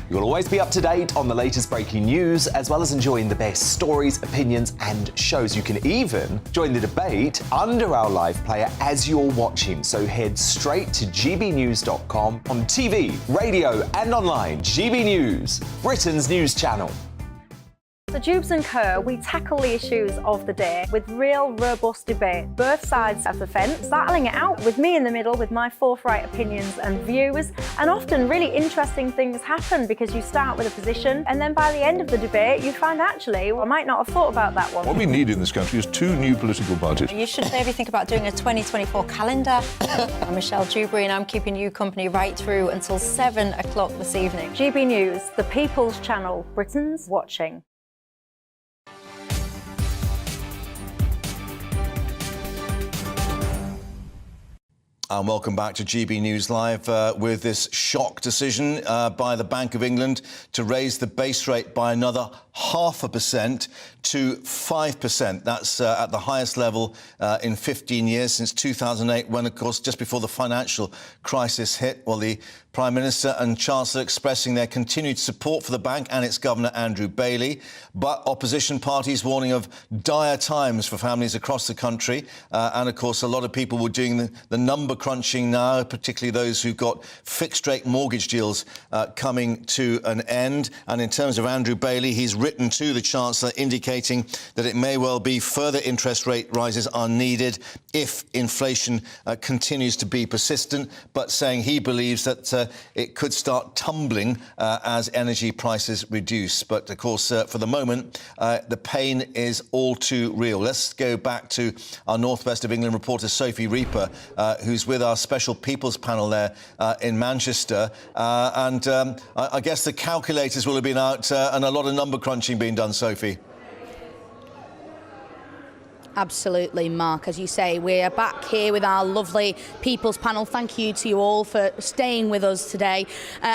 You'll always be up to date on the latest breaking news, as well as enjoying the best stories, opinions and shows. You can even join the debate under our live player as you're watching. So head straight to gbnews.com on TV, radio and online. GB News, Britain's news channel. So Jubes & Co, we tackle the issues of the day with real, robust debate. Both sides of the fence, battling it out with me in the middle with my forthright opinions and views. And often really interesting things happen because you start with a position and then by the end of the debate you find actually, well, I might not have thought about that one. What we need in this country is 2 new political parties. You should maybe think about doing a 2024 calendar. I'm Michelle Dewberry and I'm keeping you company right through until 7 o'clock this evening. GB News, the People's Channel, Britain's watching. And welcome back to GB News Live with this shock decision by the Bank of England to raise the base rate by another 0.5% to 5%. That's at the highest level in 15 years, since 2008, when, of course, just before the financial crisis hit. Well, the Prime Minister and Chancellor expressing their continued support for the bank and its Governor, Andrew Bailey. But opposition parties warning of dire times for families across the country. And, of course, a lot of people were doing the number crunching now, particularly those who've got fixed-rate mortgage deals coming to an end. And in terms of Andrew Bailey, he's written to the Chancellor indicating that it may well be further interest rate rises are needed if inflation continues to be persistent, but saying he believes that it could start tumbling as energy prices reduce. But, of course, for the moment, the pain is all too real. Let's go back to our North West of England reporter, Sophie Reaper, who's with our special People's panel there in Manchester. I guess the calculators will have been out and a lot of number crunching being done, Sophie. Absolutely, Mark. As you say, we're back here with our lovely People's panel. Thank you to you all for staying with us today.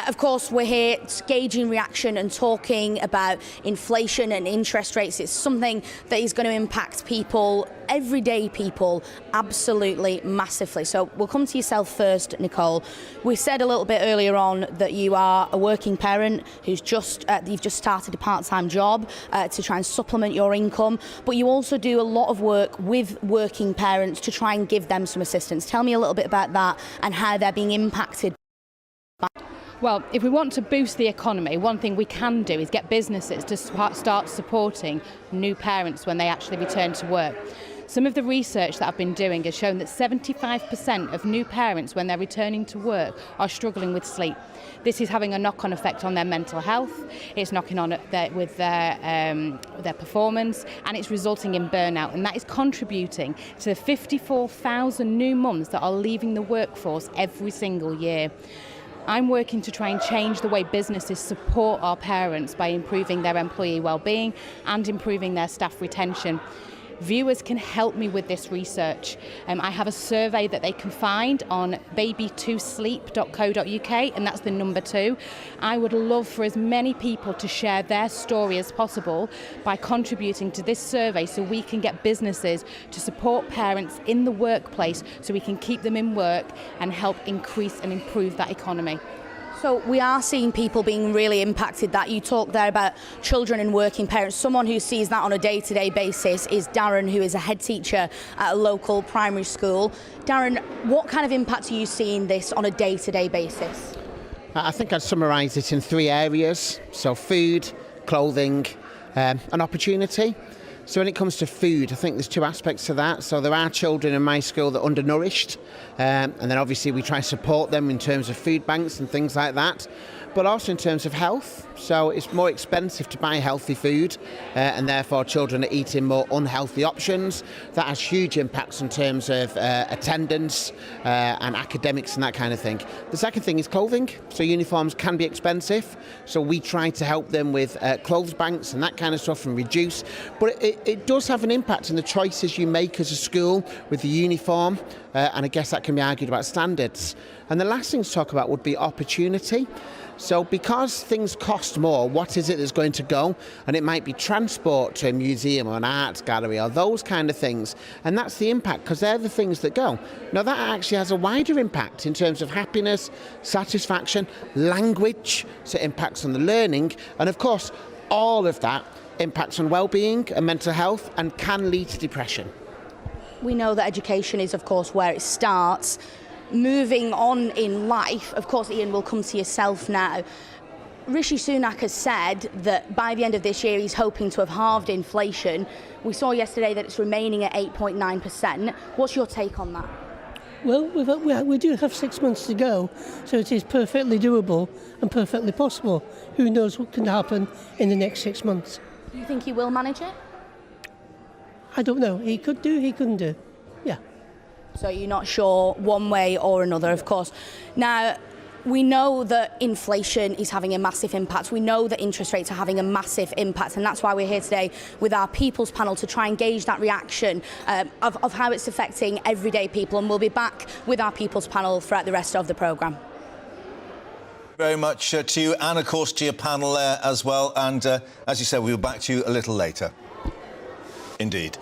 Of course, we're here gauging reaction and talking about inflation and interest rates. It's something that is going to impact people, everyday people, absolutely massively. So we'll come to yourself first, Nicole. We said a little bit earlier on that you are a working parent who's you've just started a part-time job to try and supplement your income, but you also do a lot of work with working parents to try and give them some assistance. Tell me a little bit about that and how they're being impacted. Well, if we want to boost the economy, one thing we can do is get businesses to start supporting new parents when they actually return to work. Some of the research that I've been doing has shown that 75% of new parents, when they're returning to work, are struggling with sleep. This is having a knock-on effect on their mental health, it's knocking on with their performance, and it's resulting in burnout. And that is contributing to the 54,000 new mums that are leaving the workforce every single year. I'm working to try and change the way businesses support our parents by improving their employee well-being and improving their staff retention. Viewers can help me with this research. I have a survey that they can find on baby2sleep.co.uk, and that's the number 2. I would love for as many people to share their story as possible by contributing to this survey so we can get businesses to support parents in the workplace so we can keep them in work and help increase and improve that economy. So we are seeing people being really impacted. That you talked there about children and working parents. Someone who sees that on a day-to-day basis is Darren, who is a head teacher at a local primary school. Darren, what kind of impact are you seeing this on a day-to-day basis? I think I'd summarise it in 3 areas. So food, clothing, and opportunity. So when it comes to food, I think there's 2 aspects to that. So there are children in my school that are undernourished, and then obviously we try to support them in terms of food banks and things like that, but also in terms of health. So it's more expensive to buy healthy food, and therefore children are eating more unhealthy options. That has huge impacts in terms of attendance and academics and that kind of thing. The second thing is clothing. So uniforms can be expensive, so we try to help them with clothes banks and that kind of stuff and reduce. But it does have an impact on the choices you make as a school with the uniform, and I guess that can be argued about standards. And the last thing to talk about would be opportunity. So because things cost more, what is it that's going to go? And it might be transport to a museum or an arts gallery or those kind of things. And that's the impact, because they're the things that go. Now that actually has a wider impact in terms of happiness, satisfaction, language, so it impacts on the learning. And of course, all of that impacts on well-being and mental health and can lead to depression. We know that education is, of course, where it starts. Moving on in life, of course, Ian, will come to yourself now. Rishi Sunak has said that by the end of this year he's hoping to have halved inflation. We saw yesterday that it's remaining at 8.9%. What's your take on that? Well, we do have 6 months to go, so it is perfectly doable and perfectly possible. Who knows what can happen in the next 6 months? Do you think he will manage it? I don't know. He could do, he couldn't do. Yeah. So you're not sure one way or another, of course. Now, we know that inflation is having a massive impact. We know that interest rates are having a massive impact, and that's why we're here today with our People's Panel to try and gauge that reaction of how it's affecting everyday people. And we'll be back with our People's Panel throughout the rest of the programme. Very much to you, and of course to your panel there as well. And as you said, we'll be back to you a little later. Indeed.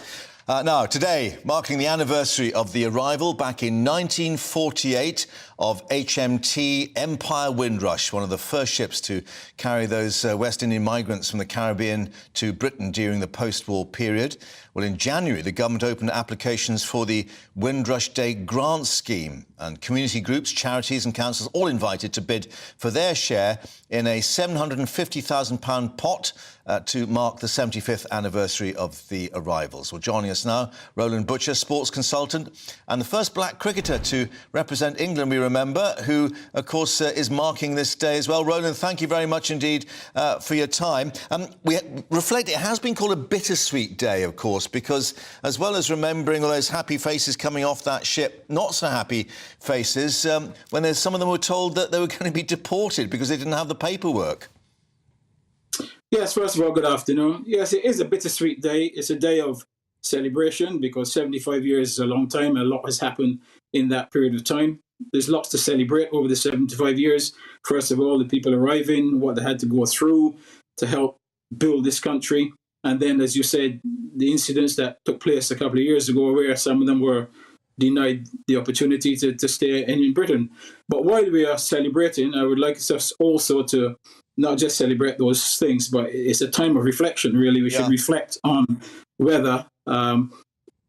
Now, today, marking the anniversary of the arrival back in 1948 of HMT Empire Windrush, one of the first ships to carry those West Indian migrants from the Caribbean to Britain during the post-war period. Well, in January, the government opened applications for the Windrush Day Grant Scheme, and community groups, charities and councils all invited to bid for their share in a £750,000 pot to mark the 75th anniversary of the arrivals. Well, joining us now, Roland Butcher, sports consultant, and the first black cricketer to represent England, we remember, who, of course, is marking this day as well. Roland, thank you very much indeed for your time. We reflect, it has been called a bittersweet day, of course, because as well as remembering all those happy faces coming off that ship, not so happy faces, when some of them were told that they were going to be deported because they didn't have the paperwork. Yes, first of all, good afternoon. Yes, it is a bittersweet day. It's a day of celebration because 75 years is a long time and a lot has happened in that period of time. There's lots to celebrate over the 75 years. First of all, the people arriving, what they had to go through to help build this country. And then, as you said, the incidents that took place a couple of years ago where some of them were denied the opportunity to stay in Britain. But while we are celebrating, I would like us also to not just celebrate those things, but it's a time of reflection, really. We should reflect on whether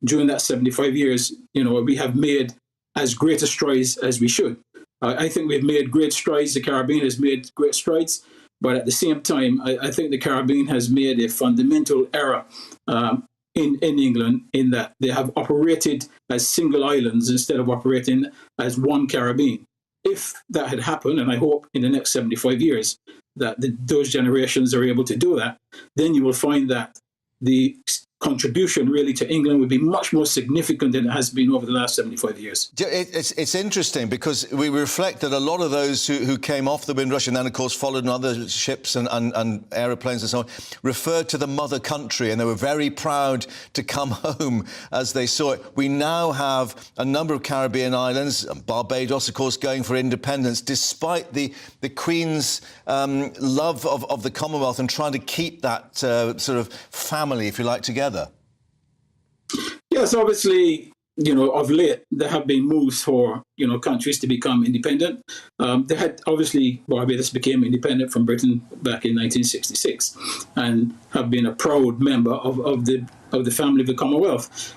during that 75 years, we have made as great a strides as we should. I think we've made great strides. The Caribbean has made great strides. But at the same time, I think the Caribbean has made a fundamental error in England in that they have operated as single islands instead of operating as one Caribbean. If that had happened, and I hope in the next 75 years that those generations are able to do that, then you will find that the contribution really to England would be much more significant than it has been over the last 75 years. It's interesting because we reflect that a lot of those who came off the Windrush and then, of course, followed in other ships and aeroplanes and so on, referred to the mother country, and they were very proud to come home as they saw it. We now have a number of Caribbean islands, Barbados, of course, going for independence, despite the Queen's love of the Commonwealth and trying to keep that sort of family, if you like, together. Yes, obviously, of late, there have been moves for, countries to become independent. They had, obviously, Barbados became independent from Britain back in 1966 and have been a proud member of the family of the Commonwealth.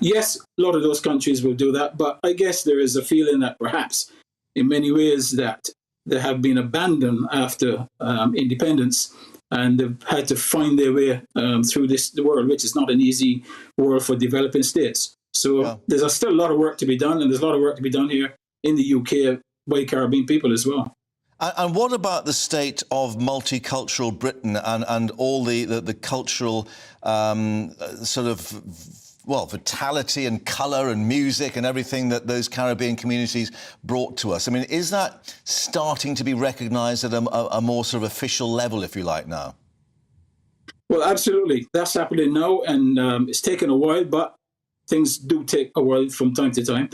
Yes, a lot of those countries will do that, but I guess there is a feeling that perhaps in many ways that they have been abandoned after independence, and they've had to find their way through the world, which is not an easy world for developing states. So there's still a lot of work to be done, and there's a lot of work to be done here in the UK by Caribbean people as well. And what about the state of multicultural Britain and all the cultural sort of, vitality and colour and music and everything that those Caribbean communities brought to us? I mean, is that starting to be recognised at a more sort of official level, if you like, now? Well, absolutely. That's happening now, and it's taken a while, but things do take a while from time to time.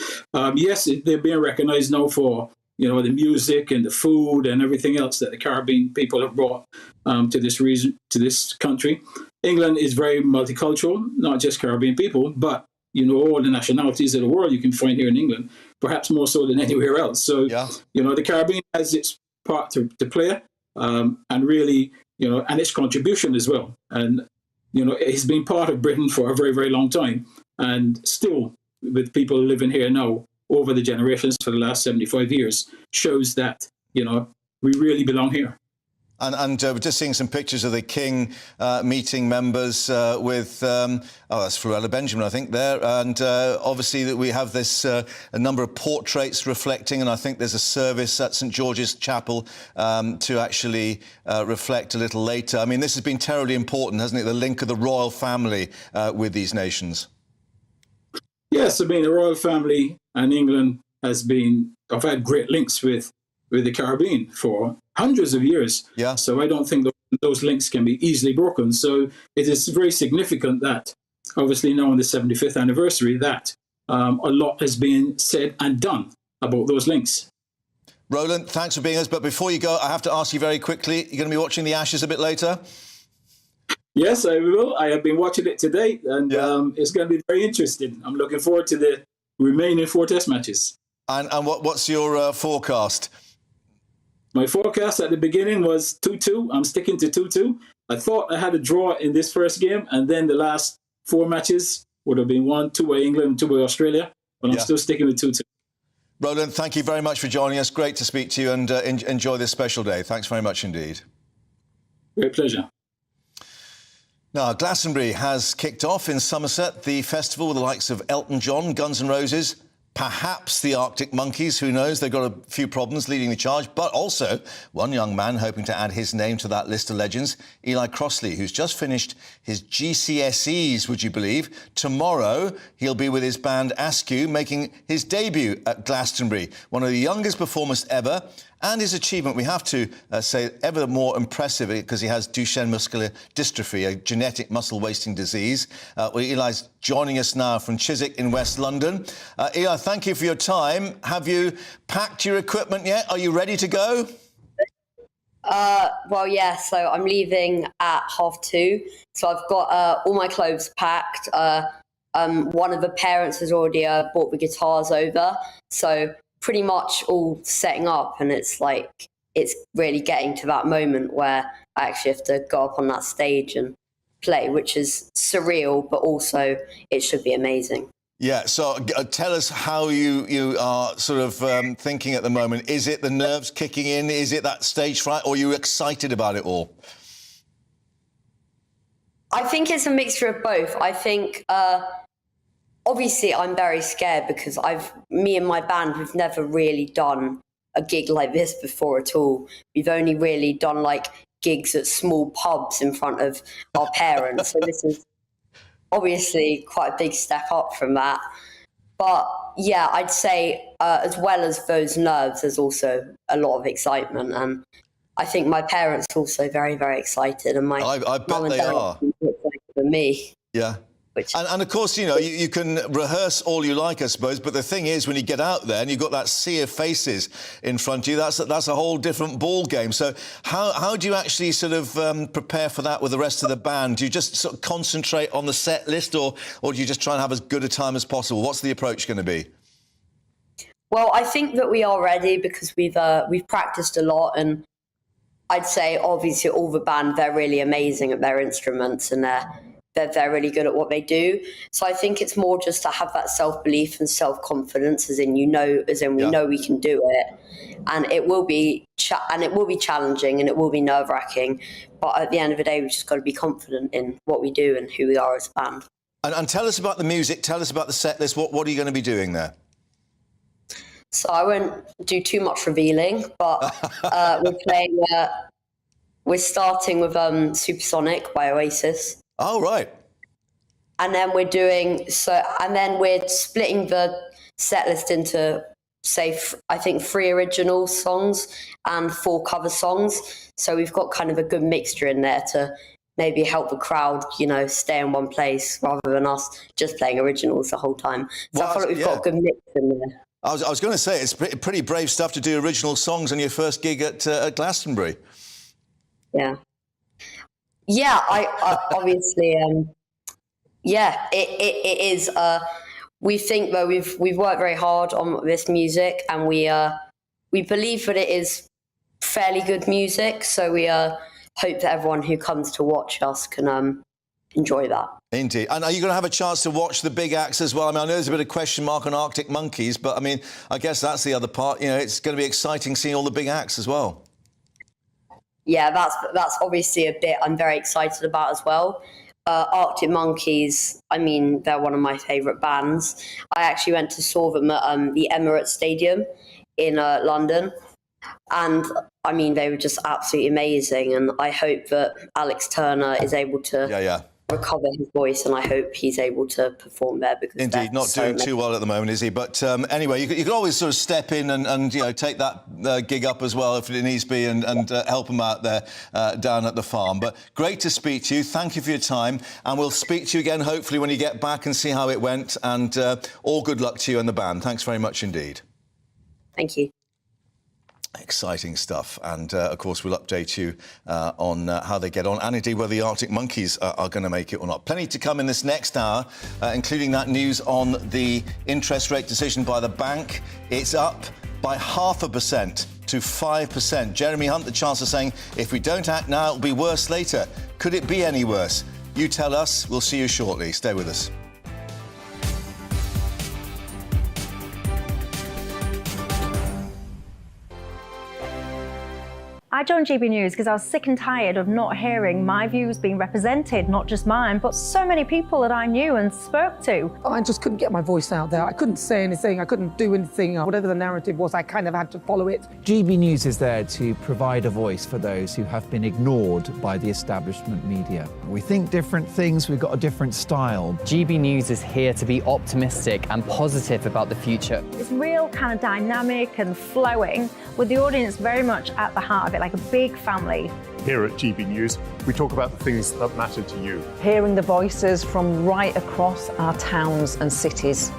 Yes, they're being recognized now for, the music and the food and everything else that the Caribbean people have brought to this region, to this country. England is very multicultural, not just Caribbean people, but, all the nationalities of the world you can find here in England, perhaps more so than anywhere else. So, the Caribbean has its part to play, and really, and its contribution as well. And, it's been part of Britain for a very, very long time. And still, with people living here now over the generations for the last 75 years, shows that, we really belong here. And we're just seeing some pictures of the King meeting members with, that's Fruella Benjamin, I think, there. And obviously that we have this a number of portraits reflecting, and I think there's a service at St George's Chapel to actually reflect a little later. I mean, this has been terribly important, hasn't it, the link of the royal family with these nations? Yes, I mean, the royal family and England have had great links with the Caribbean for hundreds of years. Yeah. So I don't think those links can be easily broken. So it is very significant that, obviously now on the 75th anniversary, that a lot has been said and done about those links. Roland, thanks for being with us. But before you go, I have to ask you very quickly, you're going to be watching the Ashes a bit later? Yes, I will. I have been watching it today, and it's going to be very interesting. I'm looking forward to the remaining 4 Test matches. And what's your forecast? My forecast at the beginning was 2-2. I'm sticking to 2-2. I thought I had a draw in this first game, and then the last 4 matches would have been 1-2 by England, 2 by Australia, but I'm still sticking with 2-2. Roland, thank you very much for joining us. Great to speak to you, and enjoy this special day. Thanks very much indeed. Great pleasure. Now, Glastonbury has kicked off in Somerset, the festival with the likes of Elton John, Guns N' Roses, perhaps the Arctic Monkeys, who knows? They've got a few problems leading the charge, but also one young man hoping to add his name to that list of legends, Eli Crossley, who's just finished his GCSEs, would you believe? Tomorrow, he'll be with his band Askew, making his debut at Glastonbury, one of the youngest performers ever, and his achievement, we have to say, ever more impressive because he has Duchenne muscular dystrophy, a genetic muscle-wasting disease. Eli's joining us now from Chiswick in West London. Eli, thank you for your time. Have you packed your equipment yet? Are you ready to go? Well, yeah, so I'm leaving at 2:30. So I've got all my clothes packed. One of the parents has already brought the guitars over. So pretty much all setting up, and it's really getting to that moment where I actually have to go up on that stage and play, which is surreal, but also it should be amazing. Yeah, so tell us how you are sort of thinking at the moment. Is it the nerves kicking in? Is it that stage fright? Or are you excited about it all? I think it's a mixture of both. I think obviously I'm very scared because me and my band, we've never really done a gig like this before at all. We've only really done gigs at small pubs in front of our parents. So this is obviously quite a big step up from that. But yeah, I'd say as well as those nerves, there's also a lot of excitement. And I think my parents are also very, very excited. And my I bet they are. Excited for me. Yeah. And of course, you can rehearse all you like, I suppose, but the thing is, when you get out there and you've got that sea of faces in front of you, that's a whole different ball game. So how do you actually sort of prepare for that with the rest of the band? Do you just sort of concentrate on the set list, or do you just try and have as good a time as possible? What's the approach going to be? Well, I think that we are ready because we've practiced a lot, and I'd say obviously all the band, they're really amazing at their instruments, and they're really good at what they do. So I think it's more just to have that self-belief and self-confidence, as in we know we can do it. And it will be challenging and it will be nerve-wracking. But at the end of the day, we've just got to be confident in what we do and who we are as a band. And tell us about the music, tell us about the set list. What are you going to be doing there? So I won't do too much revealing, but we're starting with Supersonic by Oasis. Oh, right. And then we're splitting the set list into, I think 3 original songs and 4 cover songs. So we've got kind of a good mixture in there to maybe help the crowd, stay in one place rather than us just playing originals the whole time. So I feel like we've got a good mix in there. I was going to say, it's pretty brave stuff to do original songs on your first gig at Glastonbury. Yeah. Yeah, I obviously, it is. We think though we've worked very hard on this music, and we believe that it is fairly good music. So we hope that everyone who comes to watch us can enjoy that. Indeed. And are you going to have a chance to watch the big acts as well? I mean, I know there's a bit of question mark on Arctic Monkeys, but I mean, I guess that's the other part. It's going to be exciting seeing all the big acts as well. Yeah, that's obviously a bit I'm very excited about as well. Arctic Monkeys, I mean, they're one of my favourite bands. I actually went to saw them at the Emirates Stadium in London. And, I mean, they were just absolutely amazing. And I hope that Alex Turner is able to recover his voice, and I hope he's able to perform there. Because indeed, not doing too well at the moment, is he? But anyway, you can always sort of step in and take that gig up as well if it needs be, and help him out there down at the farm. But great to speak to you. Thank you for your time, and we'll speak to you again hopefully when you get back and see how it went. And all good luck to you and the band. Thanks very much indeed. Thank you. Exciting stuff, and of course we'll update you on how they get on, and indeed whether the Arctic Monkeys are going to make it or not. Plenty to come in this next hour, including that news on the interest rate decision by the bank. It's up by 0.5% to 5%. Jeremy Hunt, the Chancellor, saying if we don't act now, it'll be worse later. Could it be any worse? You tell us. We'll see you shortly. Stay with us. I joined GB News because I was sick and tired of not hearing my views being represented, not just mine, but so many people that I knew and spoke to. I just couldn't get my voice out there. I couldn't say anything, I couldn't do anything. Whatever the narrative was, I kind of had to follow it. GB News is there to provide a voice for those who have been ignored by the establishment media. We think different things, we've got a different style. GB News is here to be optimistic and positive about the future. It's real kind of dynamic and flowing, with the audience very much at the heart of it, like a big family. Here at GB News, we talk about the things that matter to you. Hearing the voices from right across our towns and cities,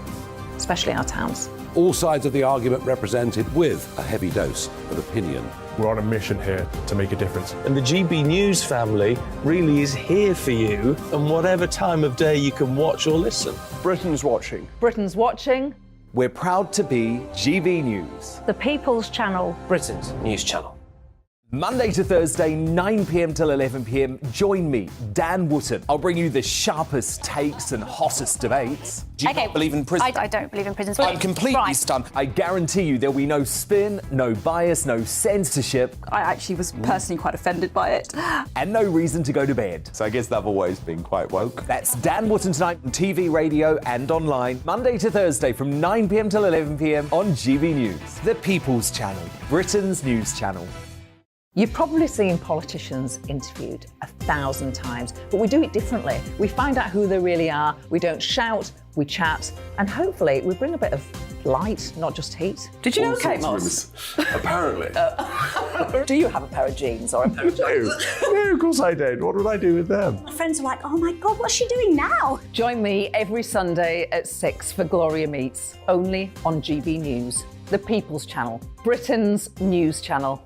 especially our towns. All sides of the argument represented with a heavy dose of opinion. We're on a mission here to make a difference. And the GB News family really is here for you, and whatever time of day you can watch or listen. Britain's watching. Britain's watching. We're proud to be GB News. The People's Channel. Britain's news channel. Monday to Thursday, 9 p.m. till 11 p.m. Join me, Dan Wootton. I'll bring you the sharpest takes and hottest debates. Do you not believe in prison? I don't believe in prison. I'm completely stunned. I guarantee you there'll be no spin, no bias, no censorship. I actually was personally quite offended by it. And no reason to go to bed. So I guess they've always been quite woke. That's Dan Wootton tonight on TV, radio and online. Monday to Thursday from 9 p.m. till 11 p.m. on GB News. The People's Channel, Britain's news channel. You've probably seen politicians interviewed 1,000 times, but we do it differently. We find out who they really are, we don't shout, we chat, and hopefully we bring a bit of light, not just heat. Did you know Kate Moss? Apparently. Do you have a pair of jeans or a pair of jeans? No, of course I don't. What would I do with them? My friends are like, oh my God, what's she doing now? Join me every Sunday at 6 for Gloria Meets, only on GB News, the People's Channel, Britain's news channel.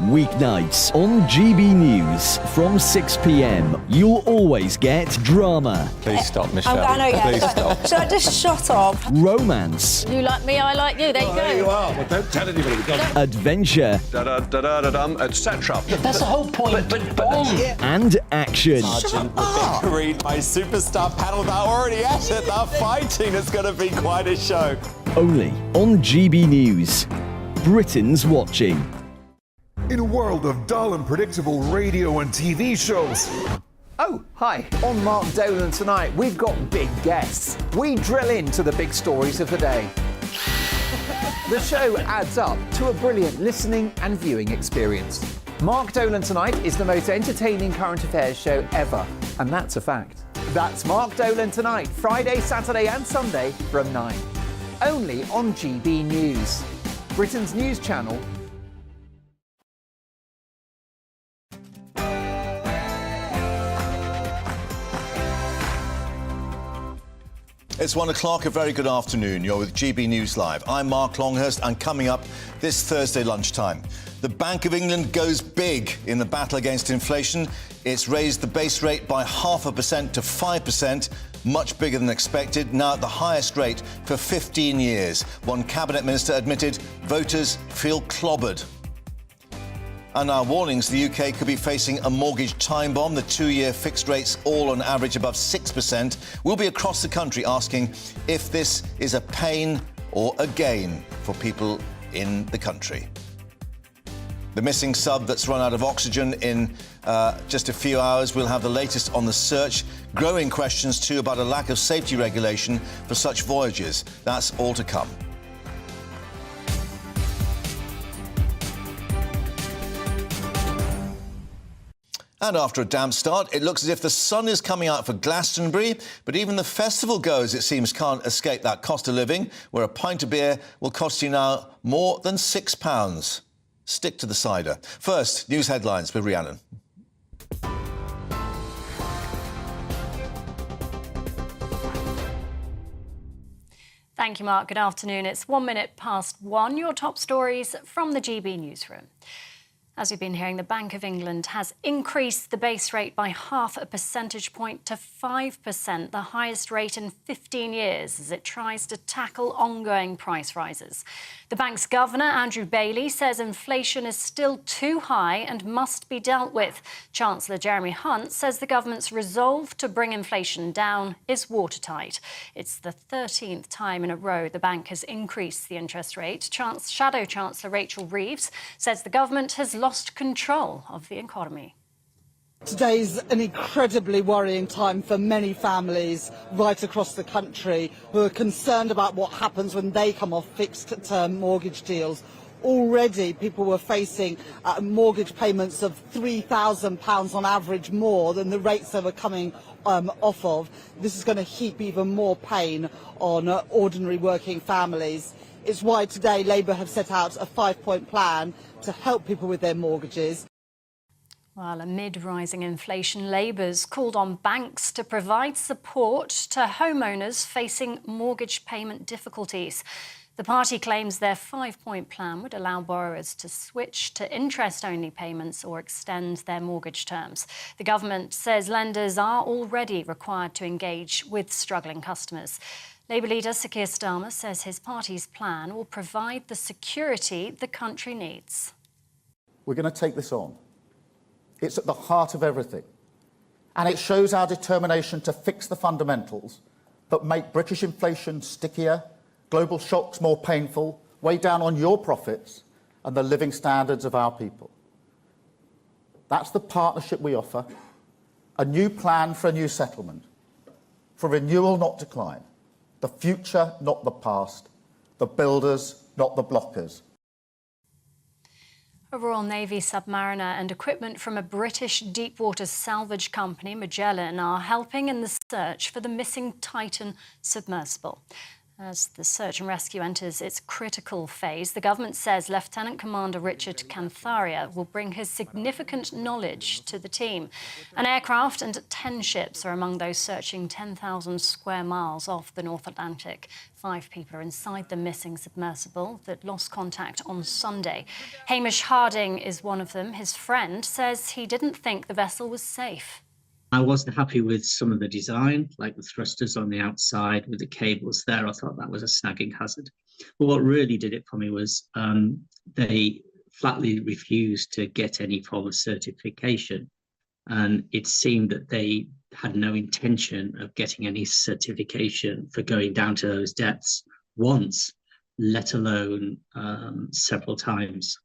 Weeknights on GB News from 6 p.m. You'll always get drama. Please stop, Michelle. I know, yeah. Please stop. Should I just shut up? Romance. You like me, I like you. There you go. There you are. Well, don't tell anybody. Adventure. Etc. That's the whole point. And action. Sergeant, the big read, my superstar panel that are already at it. They're fighting. It's going to be quite a show. Only on GB News. Britain's watching. In a world of dull and predictable radio and TV shows. Oh, hi. On Mark Dolan tonight, we've got big guests. We drill into the big stories of the day. The show adds up to a brilliant listening and viewing experience. Mark Dolan Tonight is the most entertaining current affairs show ever, and that's a fact. That's Mark Dolan Tonight, Friday, Saturday and Sunday from 9. Only on GB News, Britain's news channel. It's 1 o'clock. A very good afternoon. You're with GB News Live. I'm Mark Longhurst, and coming up this Thursday lunchtime, the Bank of England goes big in the battle against inflation. It's raised the base rate by 0.5% to 5%, much bigger than expected, now at the highest rate for 15 years. One cabinet minister admitted voters feel clobbered. And our warnings, the UK could be facing a mortgage time bomb. The 2-year fixed rates, all on average above 6%. We'll be across the country asking if this is a pain or a gain for people in the country. The missing sub that's run out of oxygen in just a few hours. We'll have the latest on the search. Growing questions, too, about a lack of safety regulation for such voyages. That's all to come. And after a damp start, it looks as if the sun is coming out for Glastonbury, but even the festival goers, it seems, can't escape that cost of living, where a pint of beer will cost you now more than £6. Stick to the cider. First, news headlines with Rhiannon. Thank you, Mark. Good afternoon. It's 1 minute past 1. Your top stories from the GB newsroom. As we've been hearing, the Bank of England has increased the base rate by 0.5 percentage point to 5%, the highest rate in 15 years, as it tries to tackle ongoing price rises. The bank's governor, Andrew Bailey, says inflation is still too high and must be dealt with. Chancellor Jeremy Hunt says the government's resolve to bring inflation down is watertight. It's the 13th time in a row the bank has increased the interest rate. Shadow Chancellor Rachel Reeves says the government has lost control of the economy. Today's an incredibly worrying time for many families right across the country who are concerned about what happens when they come off fixed-term mortgage deals. Already, people were facing mortgage payments of £3,000 on average more than the rates they were coming off of. This is going to heap even more pain on ordinary working families. It's why today Labour have set out a 5-point plan to help people with their mortgages. Well, amid rising inflation, Labour's called on banks to provide support to homeowners facing mortgage payment difficulties. The party claims their 5-point plan would allow borrowers to switch to interest-only payments or extend their mortgage terms. The government says lenders are already required to engage with struggling customers. Labour leader Sir Keir Starmer says his party's plan will provide the security the country needs. We're going to take this on. It's at the heart of everything. And it shows our determination to fix the fundamentals that make British inflation stickier, global shocks more painful, weigh down on your profits and the living standards of our people. That's the partnership we offer. A new plan for a new settlement. For renewal, not decline. The future, not the past. The builders, not the blockers. A Royal Navy submariner and equipment from a British deepwater salvage company, Magellan, are helping in the search for the missing Titan submersible. As the search and rescue enters its critical phase, the government says Lieutenant Commander Richard Cantharia will bring his significant knowledge to the team. An aircraft and 10 ships are among those searching 10,000 square miles off the North Atlantic. 5 people are inside the missing submersible that lost contact on Sunday. Hamish Harding is one of them. His friend says he didn't think the vessel was safe. I wasn't happy with some of the design, like the thrusters on the outside with the cables there. I thought that was a snagging hazard. But what really did it for me was they flatly refused to get any form of certification. And it seemed that they had no intention of getting any certification for going down to those depths once, let alone several times.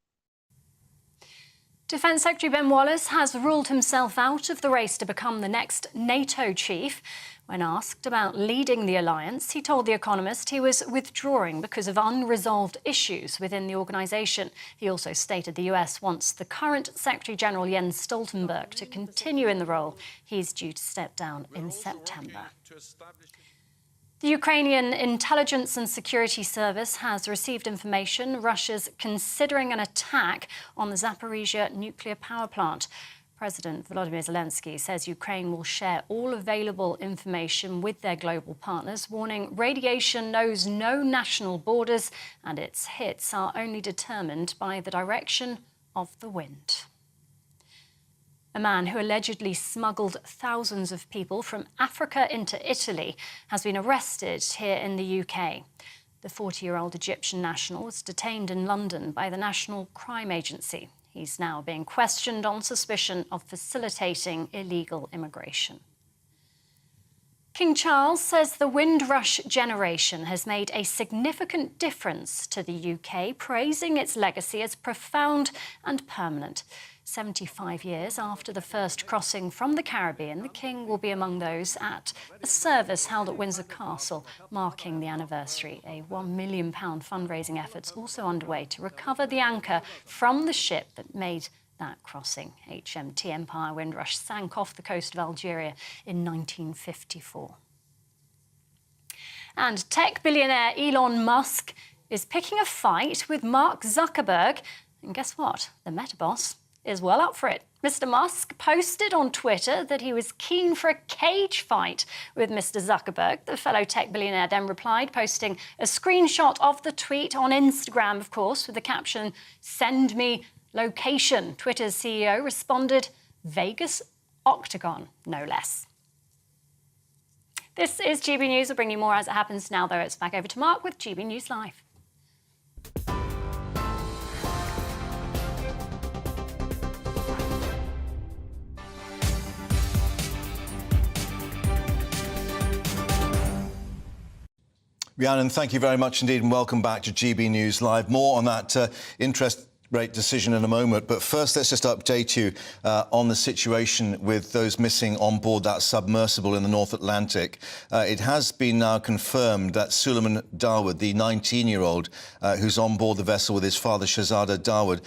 Defence Secretary Ben Wallace has ruled himself out of the race to become the next NATO chief. When asked about leading the alliance, he told The Economist he was withdrawing because of unresolved issues within the organisation. He also stated the US wants the current Secretary-General Jens Stoltenberg to continue in the role. He's due to step down in September. The Ukrainian Intelligence and Security Service has received information Russia's considering an attack on the Zaporizhzhia nuclear power plant. President Volodymyr Zelensky says Ukraine will share all available information with their global partners, warning radiation knows no national borders and its hits are only determined by the direction of the wind. A man who allegedly smuggled thousands of people from Africa into Italy has been arrested here in the UK. The 40-year-old Egyptian national was detained in London by the National Crime Agency. He's now being questioned on suspicion of facilitating illegal immigration. King Charles says the Windrush generation has made a significant difference to the UK, praising its legacy as profound and permanent. 75 years after the first crossing from the Caribbean, the King will be among those at a service held at Windsor Castle, marking the anniversary. A £1 million fundraising effort's also underway to recover the anchor from the ship that made that crossing. HMT Empire Windrush sank off the coast of Algeria in 1954. And tech billionaire Elon Musk is picking a fight with Mark Zuckerberg. And guess what? The Meta boss is well up for it. Mr. Musk posted on Twitter that he was keen for a cage fight with Mr. Zuckerberg. The fellow tech billionaire then replied, posting a screenshot of the tweet on Instagram, of course, with the caption, "Send me location." Twitter's CEO responded, "Vegas Octagon, no less." This is GB News. I'll bring you more as it happens. Now, though, it's back over to Mark with GB News Live. Rhiannon, thank you very much indeed and welcome back to GB News Live. More on that interest rate decision in a moment, but first let's just update you on the situation with those missing on board that submersible in the North Atlantic. It has been now confirmed that Suleiman Dawood, the 19-year-old who's on board the vessel with his father Shahzada Dawood,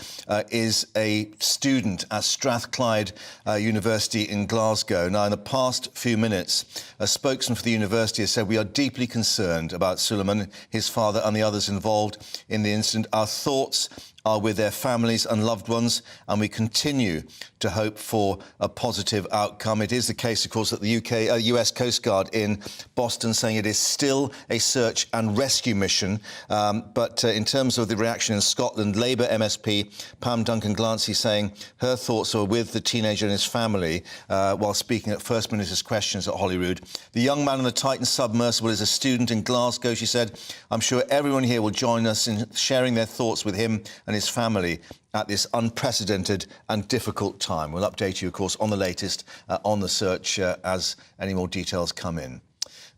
is a student at Strathclyde University in Glasgow. Now, in the past few minutes, a spokesman for the university has said, "We are deeply concerned about Suleiman, his father and the others involved in the incident. Our thoughts are with their families and loved ones, and we continue to hope for a positive outcome." It is the case, of course, that the US Coast Guard in Boston saying it is still a search and rescue mission. But in terms of the reaction in Scotland, Labour MSP Pam Duncan-Glancy saying her thoughts are with the teenager and his family while speaking at First Minister's Questions at Holyrood. The young man on the Titan submersible is a student in Glasgow, she said. "I'm sure everyone here will join us in sharing their thoughts with him and his family at this unprecedented and difficult time." We'll update you, of course, on the latest on the search as any more details come in.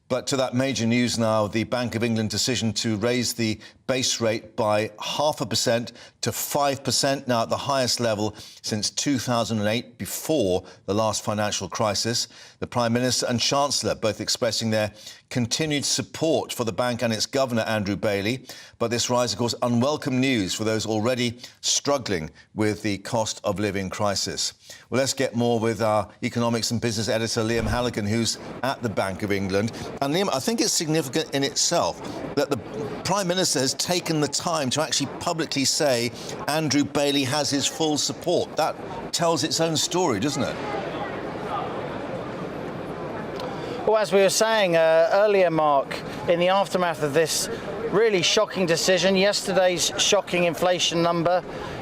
But to that major news now, the Bank of England decision to raise the base rate by 0.5% to 5%, now at the highest level since 2008, before the last financial crisis. The Prime Minister and Chancellor both expressing their continued support for the bank and its governor, Andrew Bailey. But this rise, of course, unwelcome news for those already struggling with the cost of living crisis. Well, let's get more with our economics and business editor, Liam Halligan, who's at the Bank of England. And Liam, I think it's significant in itself that the Prime Minister has taken the time to actually publicly say Andrew Bailey has his full support. That tells its own story, doesn't it? Well, as we were saying earlier, Mark, in the aftermath of this really shocking decision, yesterday's shocking inflation number,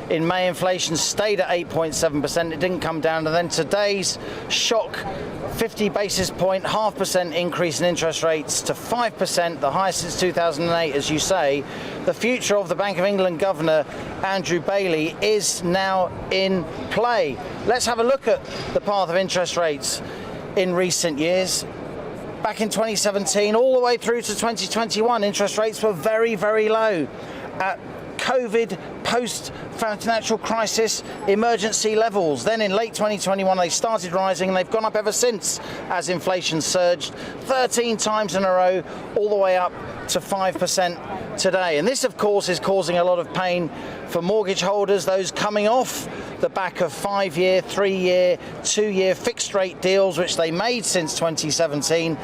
in May inflation stayed at 8.7%, it didn't come down, and then today's shock 50 basis point, 0.5% increase in interest rates to 5%, the highest since 2008, as you say. The future of the Bank of England Governor, Andrew Bailey, is now in play. Let's have a look at the path of interest rates in recent years. Back in 2017, all the way through to 2021, interest rates were very, very low. At COVID, post-financial crisis, emergency levels. Then in late 2021, they started rising, and they've gone up ever since as inflation surged 13 times in a row, all the way up to 5% today. And this, of course, is causing a lot of pain for mortgage holders, those coming off the back of 5-year, 3-year, 2-year fixed rate deals, which they made since 2017.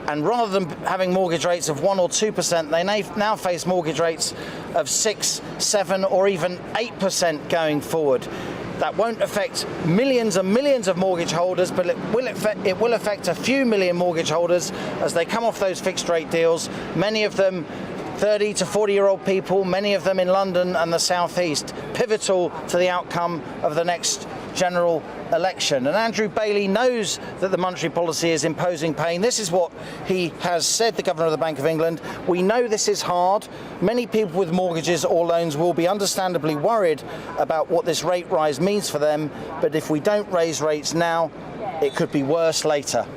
And rather than having mortgage rates of 1 or 2%, they now face mortgage rates of 6, 7 or even 8% going forward. That won't affect millions and millions of mortgage holders, but it will affect a few million mortgage holders as they come off those fixed rate deals, many of them 30 to 40-year-old people, many of them in London and the South East, pivotal to the outcome of the next general election. And Andrew Bailey knows that the monetary policy is imposing pain. This is what he has said, the Governor of the Bank of England. We know this is hard. Many people with mortgages or loans will be understandably worried about what this rate rise means for them. But if we don't raise rates now, it could be worse later.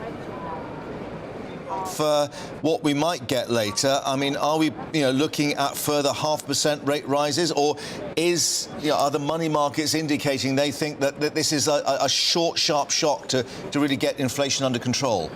For what we might get later, I mean, are we, looking at further 0.5% rate rises, or are the money markets indicating they think that this is a short, sharp shock to really get inflation under control?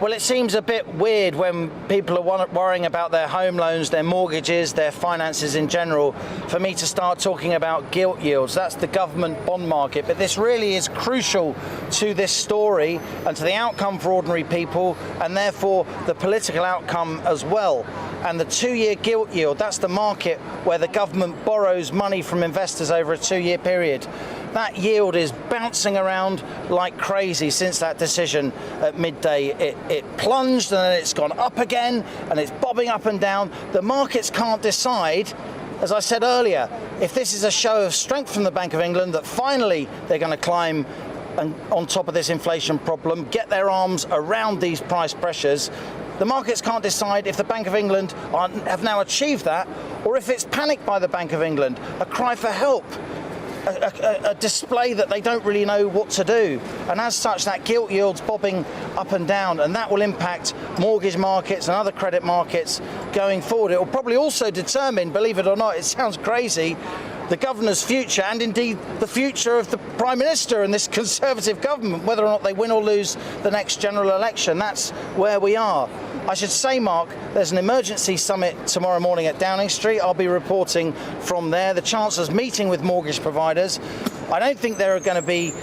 Well, it seems a bit weird when people are worrying about their home loans, their mortgages, their finances in general, for me to start talking about gilt yields. That's the government bond market. But this really is crucial to this story and to the outcome for ordinary people, and therefore the political outcome as well. And the 2-year gilt yield, that's the market where the government borrows money from investors over a 2-year period. That yield is bouncing around like crazy since that decision at midday. It plunged and then it's gone up again and it's bobbing up and down. The markets can't decide, as I said earlier, if this is a show of strength from the Bank of England, that finally they're going to climb on top of this inflation problem, get their arms around these price pressures. The markets can't decide if the Bank of England have now achieved that, or if it's panic by the Bank of England, a cry for help. A display that they don't really know what to do, and as such that gilt yield's bobbing up and down, and that will impact mortgage markets and other credit markets going forward. It will probably also determine, believe it or not, it sounds crazy, the governor's future, and indeed the future of the Prime Minister and this Conservative government, whether or not they win or lose the next general election. That's where we are. I should say, Mark, there's an emergency summit tomorrow morning at Downing Street. I'll be reporting from there. The Chancellor's meeting with mortgage providers. I don't think there are going to be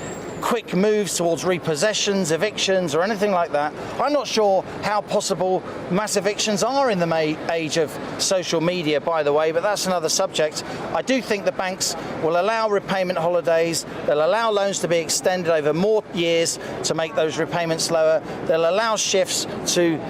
quick moves towards repossessions, evictions, or anything like that. I'm not sure how possible mass evictions are in the age of social media, by the way, but that's another subject. I do think the banks will allow repayment holidays. They'll allow loans to be extended over more years to make those repayments lower. They'll allow shifts to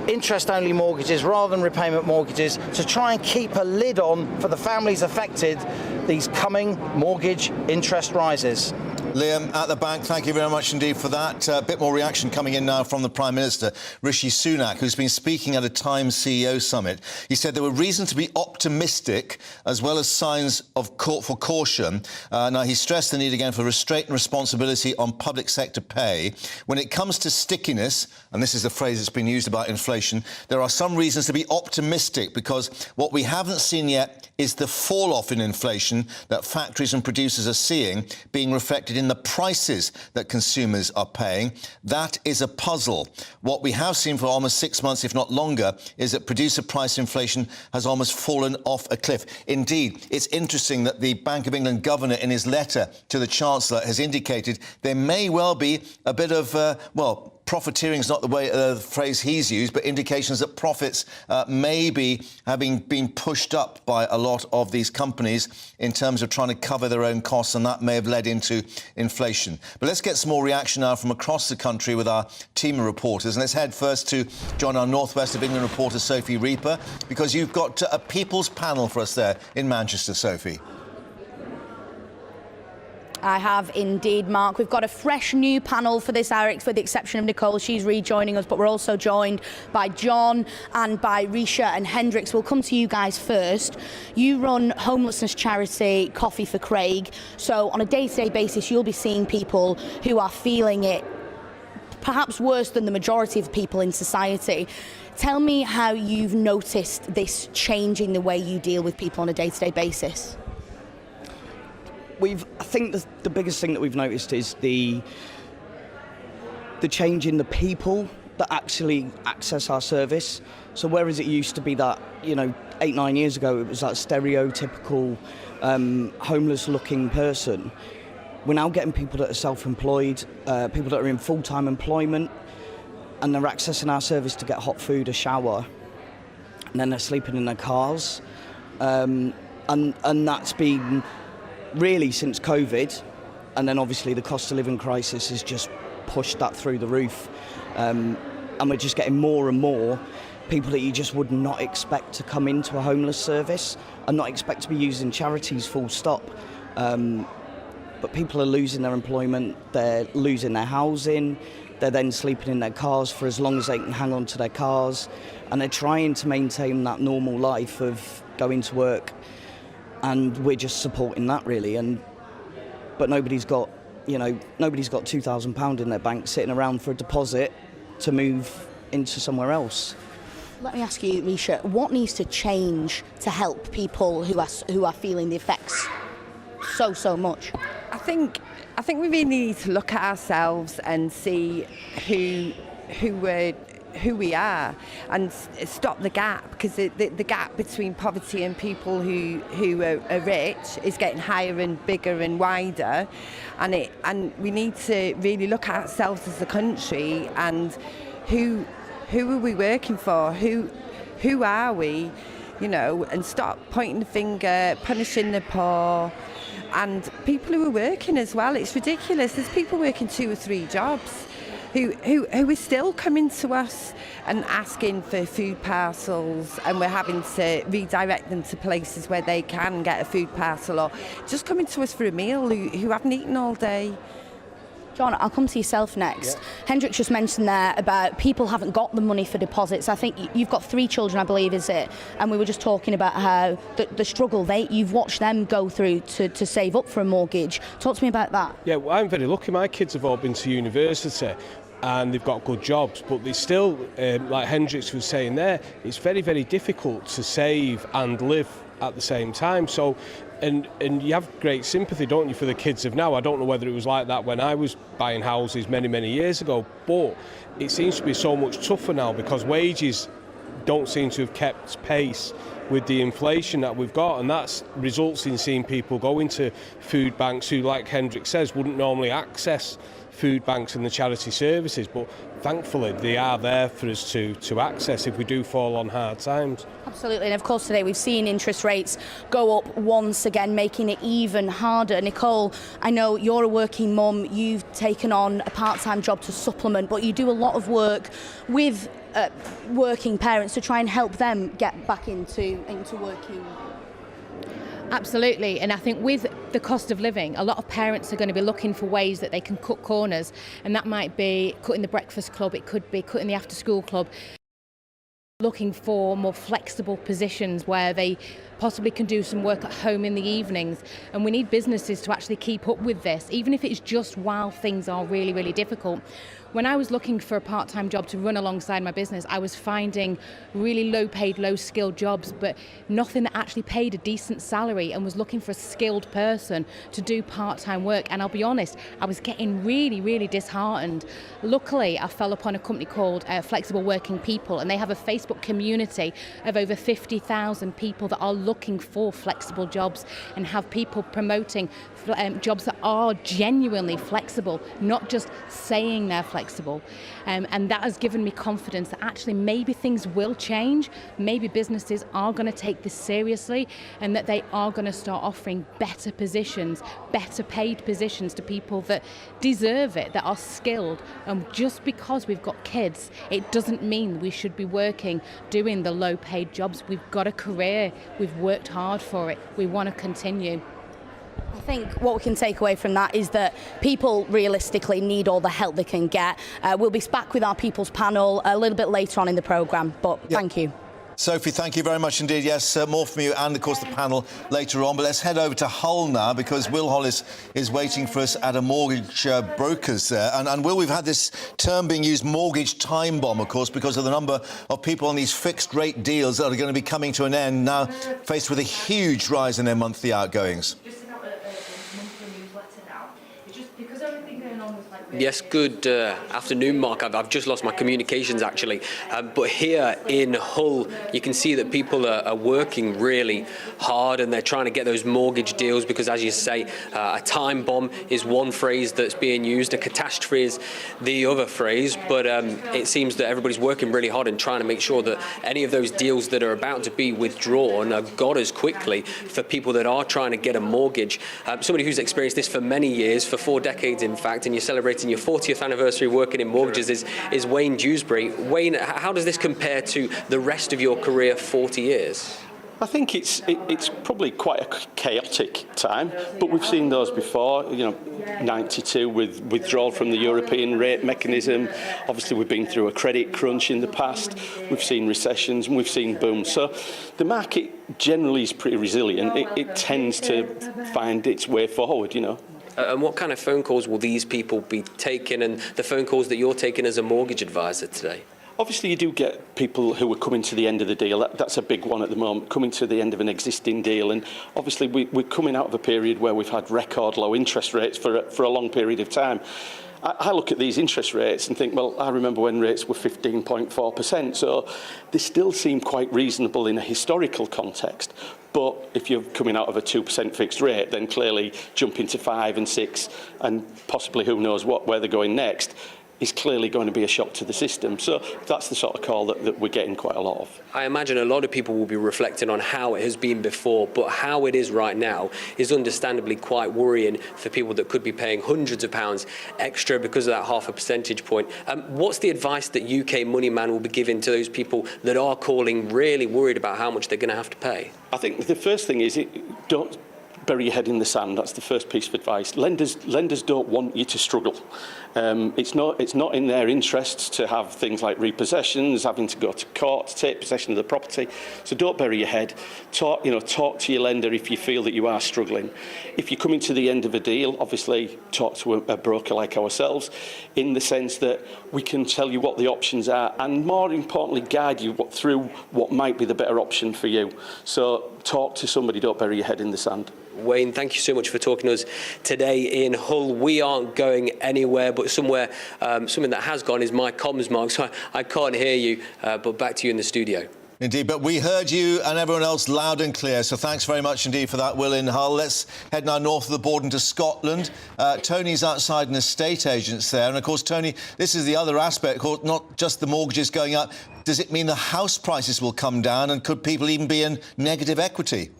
interest-only mortgages rather than repayment mortgages to try and keep a lid on, for the families affected, these coming mortgage interest rises. Liam, at the bank, thank you very much indeed for that. A bit more reaction coming in now from the Prime Minister, Rishi Sunak, who's been speaking at a Times CEO summit. He said there were reasons to be optimistic as well as signs of for caution. Now, he stressed the need again for restraint and responsibility on public sector pay. When it comes to stickiness, and this is the phrase that's been used about inflation, there are some reasons to be optimistic, because what we haven't seen yet is the fall-off in inflation that factories and producers are seeing being reflected in the prices that consumers are paying. That is a puzzle. What we have seen for almost 6 months, if not longer, is that producer price inflation has almost fallen off a cliff. Indeed, it's interesting that the Bank of England governor, in his letter to the Chancellor, has indicated there may well be a bit of, profiteering is not the phrase he's used, but indications that profits may be having been pushed up by a lot of these companies in terms of trying to cover their own costs, and that may have led into inflation. But let's get some more reaction now from across the country with our team of reporters. And let's head first to join our North West of England reporter, Sophie Reaper, because you've got a People's Panel for us there in Manchester, Sophie. I have indeed, Mark. We've got a fresh new panel for this hour, with the exception of Nicole. She's rejoining us, but we're also joined by John and by Rishi and Hendrix. We'll come to you guys first. You run homelessness charity Coffee for Craig. So on a day-to-day basis, you'll be seeing people who are feeling it perhaps worse than the majority of people in society. Tell me how you've noticed this changing the way you deal with people on a day-to-day basis. I think the biggest thing that we've noticed is the change in the people that actually access our service. So whereas it used to be that, 8-9 years ago, it was that stereotypical homeless-looking person, we're now getting people that are self-employed, people that are in full-time employment, and they're accessing our service to get hot food, a shower, and then they're sleeping in their cars. and that's been really since COVID, and then obviously the cost of living crisis has just pushed that through the roof, and we're just getting more and more people that you just would not expect to come into a homeless service and not expect to be using charities, full stop. But people are losing their employment, they're losing their housing, they're then sleeping in their cars for as long as they can hang on to their cars, and they're trying to maintain that normal life of going to work, and we're just supporting that really. But nobody's got £2,000 in their bank sitting around for a deposit to move into somewhere else. Let me ask you, Rishi, what needs to change to help people who are feeling the effects so much? I think we really need to look at ourselves and see who we are, and stop the gap, because the gap between poverty and people who are rich is getting higher and bigger and wider, and we need to really look at ourselves as a country and who are we working for, who are we, and stop pointing the finger, punishing the poor and people who are working as well. It's ridiculous. There's people working 2 or 3 jobs who are still coming to us and asking for food parcels, and we're having to redirect them to places where they can get a food parcel, or just coming to us for a meal who haven't eaten all day. John, I'll come to yourself next. Yeah. Hendrik just mentioned there about people haven't got the money for deposits. I think you've got 3 children, I believe, is it? And we were just talking about how the struggle you've watched them go through to save up for a mortgage. Talk to me about that. Yeah, well, I'm very lucky. My kids have all been to university and they've got good jobs, but they still, like Hendrik was saying there, it's very, very difficult to save and live at the same time. So, and you have great sympathy, don't you, for the kids of now. I don't know whether it was like that when I was buying houses many years ago, but it seems to be so much tougher now because wages don't seem to have kept pace with the inflation that we've got, and that results in seeing people go into food banks who, like Hendrik says, wouldn't normally access food banks and the charity services, but thankfully they are there for us to access if we do fall on hard times. Absolutely, and of course today we've seen interest rates go up once again, making it even harder. Nicole, I know you're a working mum, you've taken on a part-time job to supplement, but you do a lot of work with working parents to try and help them get back into working. Absolutely, and I think with the cost of living, a lot of parents are going to be looking for ways that they can cut corners, and that might be cutting the breakfast club, it could be cutting the after school club, looking for more flexible positions where they possibly can do some work at home in the evenings. And we need businesses to actually keep up with this, even if it's just while things are really difficult. When I was looking for a part-time job to run alongside my business, I was finding really low-paid, low-skilled jobs, but nothing that actually paid a decent salary, and was looking for a skilled person to do part-time work. And I'll be honest, I was getting really disheartened. Luckily, I fell upon a company called Flexible Working People, and they have a Facebook community of over 50,000 people that are looking for flexible jobs, and have people promoting jobs that are genuinely flexible, not just saying they're flexible. And that has given me confidence that actually maybe things will change, maybe businesses are going to take this seriously, and that they are going to start offering better positions, better paid positions to people that deserve it, that are skilled. And just because we've got kids, it doesn't mean we should be working, doing the low paid jobs. We've got a career, we've worked hard for it, we want to continue. I think what we can take away from that is that people realistically need all the help they can get. We'll be back with our People's Panel a little bit later on in the programme, but thank you. Sophie, thank you very much indeed. Yes, more from you and, of course, the panel later on. But let's head over to Hull now, because Will Hollis is waiting for us at a mortgage broker's there. And Will, we've had this term being used, mortgage time bomb, of course, because of the number of people on these fixed-rate deals that are going to be coming to an end now, faced with a huge rise in their monthly outgoings. better now. It's just because everything going on was like... Yes, good afternoon, Mark. I've just lost my communications, actually. But here in Hull, you can see that people are working really hard and they're trying to get those mortgage deals because, as you say, a time bomb is one phrase that's being used, a catastrophe is the other phrase. But it seems that everybody's working really hard and trying to make sure that any of those deals that are about to be withdrawn are got as quickly for people that are trying to get a mortgage. Somebody who's experienced this for many years, for 4 decades in fact, and you're celebrating your 40th anniversary working in mortgages is Wayne Dewsbury. Wayne, how does this compare to the rest of your career, 40 years? I think it's probably quite a chaotic time, but we've seen those before. 92 with withdrawal from the European rate mechanism. Obviously, we've been through a credit crunch in the past. We've seen recessions and we've seen booms. So the market generally is pretty resilient. It tends to find its way forward, And what kind of phone calls will these people be taking, and the phone calls that you're taking as a mortgage advisor today? Obviously, you do get people who are coming to the end of the deal. That's a big one at the moment, coming to the end of an existing deal. And obviously, we're coming out of a period where we've had record low interest rates for a long period of time. I look at these interest rates and think, well, I remember when rates were 15.4%, so they still seem quite reasonable in a historical context. But if you're coming out of a 2% fixed rate, then clearly jumping to 5 and 6 and possibly who knows where they're going next is clearly going to be a shock to the system. So that's the sort of call that we're getting quite a lot of. I imagine a lot of people will be reflecting on how it has been before, but how it is right now is understandably quite worrying for people that could be paying hundreds of pounds extra because of that half a percentage point. What's the advice that UK Moneyman will be giving to those people that are calling really worried about how much they're going to have to pay? I think the first thing is don't bury your head in the sand. That's the first piece of advice. Lenders don't want you to struggle. It's not in their interests to have things like repossessions, having to go to court to take possession of the property. So don't bury your head. Talk to your lender if you feel that you are struggling. If you're coming to the end of a deal, obviously talk to a broker like ourselves, in the sense that we can tell you what the options are, and more importantly, guide you through what might be the better option for you. So talk to somebody. Don't bury your head in the sand. Wayne, thank you so much for talking to us today in Hull. We aren't going anywhere, but somewhere, something that has gone is my comms, Mark, so I can't hear you, but back to you in the studio. Indeed, but we heard you and everyone else loud and clear, so thanks very much indeed for that, Will, in Hull. Let's head now north of the border into Scotland. Tony's outside an estate agent's there, and of course, Tony, this is the other aspect, not just the mortgages going up. Does it mean the house prices will come down, and could people even be in negative equity?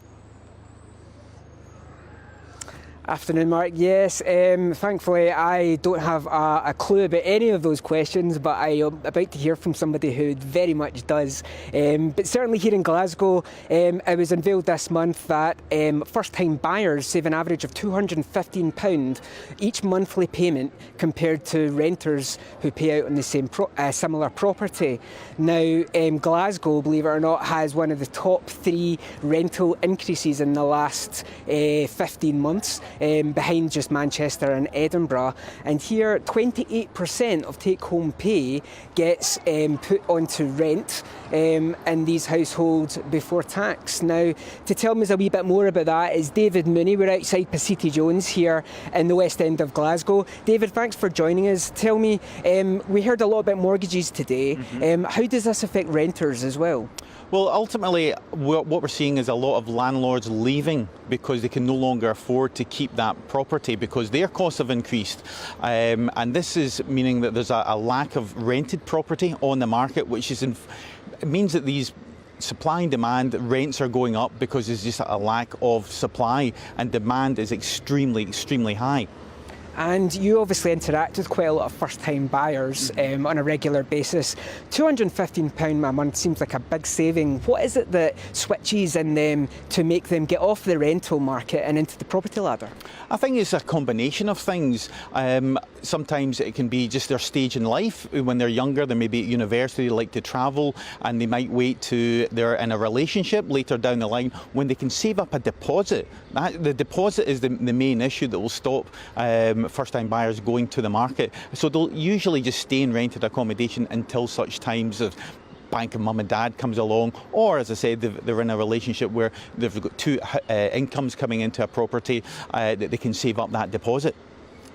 Afternoon, Mark. Yes, thankfully I don't have a clue about any of those questions, but I am about to hear from somebody who very much does. But certainly here in Glasgow, it was unveiled this month that first-time buyers save an average of £215 each monthly payment compared to renters who pay out on the same similar property. Now, Glasgow, believe it or not, has one of the top 3 rental increases in the last 15 months. Behind just Manchester and Edinburgh. And here, 28% of take-home pay gets put onto rent in these households before tax. Now, to tell me a wee bit more about that is David Mooney. We're outside Pacey Jones here in the West End of Glasgow. David, thanks for joining us. Tell me, we heard a lot about mortgages today. How does this affect renters as well? Well, ultimately, what we're seeing is a lot of landlords leaving because they can no longer afford to keep that property because their costs have increased. And this is meaning that there's a lack of rented property on the market, which is it means that these supply and demand rents are going up because there's just a lack of supply and demand is extremely, extremely high. And you obviously interact with quite a lot of first-time buyers on a regular basis. £215 a month seems like a big saving. What is it that switches in them to make them get off the rental market and into the property ladder? I think it's a combination of things. Sometimes it can be just their stage in life. When they're younger, they may be at university, they like to travel, and they might wait till they're in a relationship later down the line when they can save up a deposit. The deposit is the main issue that will stop first-time buyers going to the market. So they'll usually just stay in rented accommodation until such times of bank of mum and dad comes along, or as I said, they're in a relationship where they've got two incomes coming into a property, that they can save up that deposit.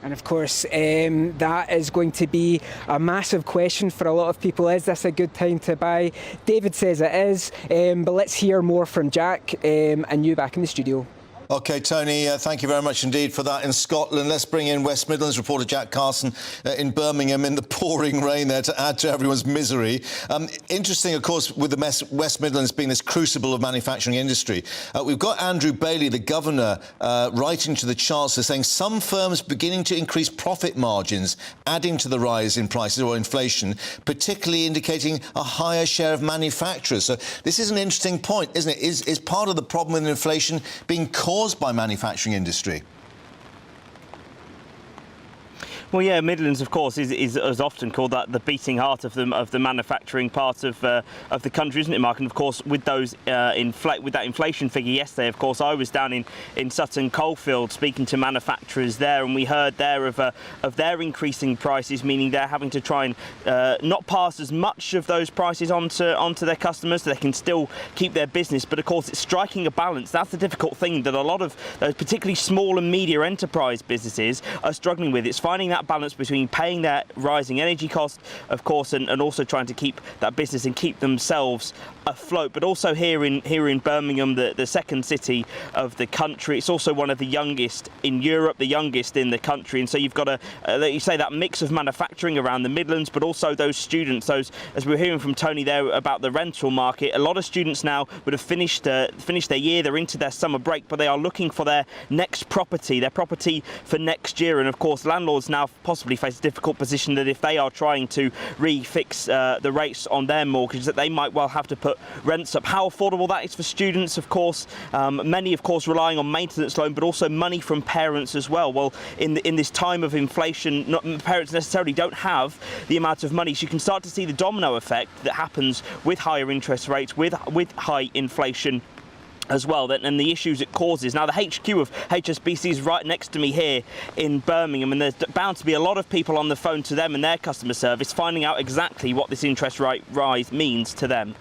And of course, that is going to be a massive question for a lot of people. Is this a good time to buy? David says it is, but let's hear more from Jack and you back in the studio. OK, Tony, thank you very much indeed for that. In Scotland, let's bring in West Midlands reporter Jack Carson in Birmingham in the pouring rain there to add to everyone's misery. Interesting, of course, with the West Midlands being this crucible of manufacturing industry. We've got Andrew Bailey, the governor, writing to the Chancellor saying some firms beginning to increase profit margins, adding to the rise in prices or inflation, particularly indicating a higher share of manufacturers. So this is an interesting point, isn't it? Is part of the problem with inflation being caused by manufacturing industry? Well, yeah, Midlands, of course, is often called that the beating heart of the manufacturing part of the country, isn't it, Mark? And of course, with those with that inflation figure yesterday, of course, I was down in Sutton Coldfield speaking to manufacturers there, and we heard there of their increasing prices, meaning they're having to try and not pass as much of those prices onto their customers, so they can still keep their business. But of course, it's striking a balance. That's the difficult thing that a lot of those, particularly small and medium enterprise businesses, are struggling with. It's finding that balance between paying their rising energy costs, of course, and also trying to keep that business and keep themselves afloat. But also here in Birmingham, the second city of the country, it's also one of the youngest in Europe, the youngest in the country, and so you've got you say that mix of manufacturing around the Midlands, but also those students, as we were hearing from Tony there about the rental market. A lot of students now would have finished their year, they're into their summer break, but they are looking for their next property, for next year. And of course, landlords now possibly face a difficult position that if they are trying to refix the rates on their mortgage, that they might well have to put rents up. How affordable that is for students, of course, many of course relying on maintenance loan, but also money from parents as well. Well, in this time of inflation, parents necessarily don't have the amount of money, so you can start to see the domino effect that happens with higher interest rates, with high inflation as well, and the issues it causes. Now, the HQ of HSBC is right next to me here in Birmingham, and there's bound to be a lot of people on the phone to them and their customer service finding out exactly what this interest rate rise means to them.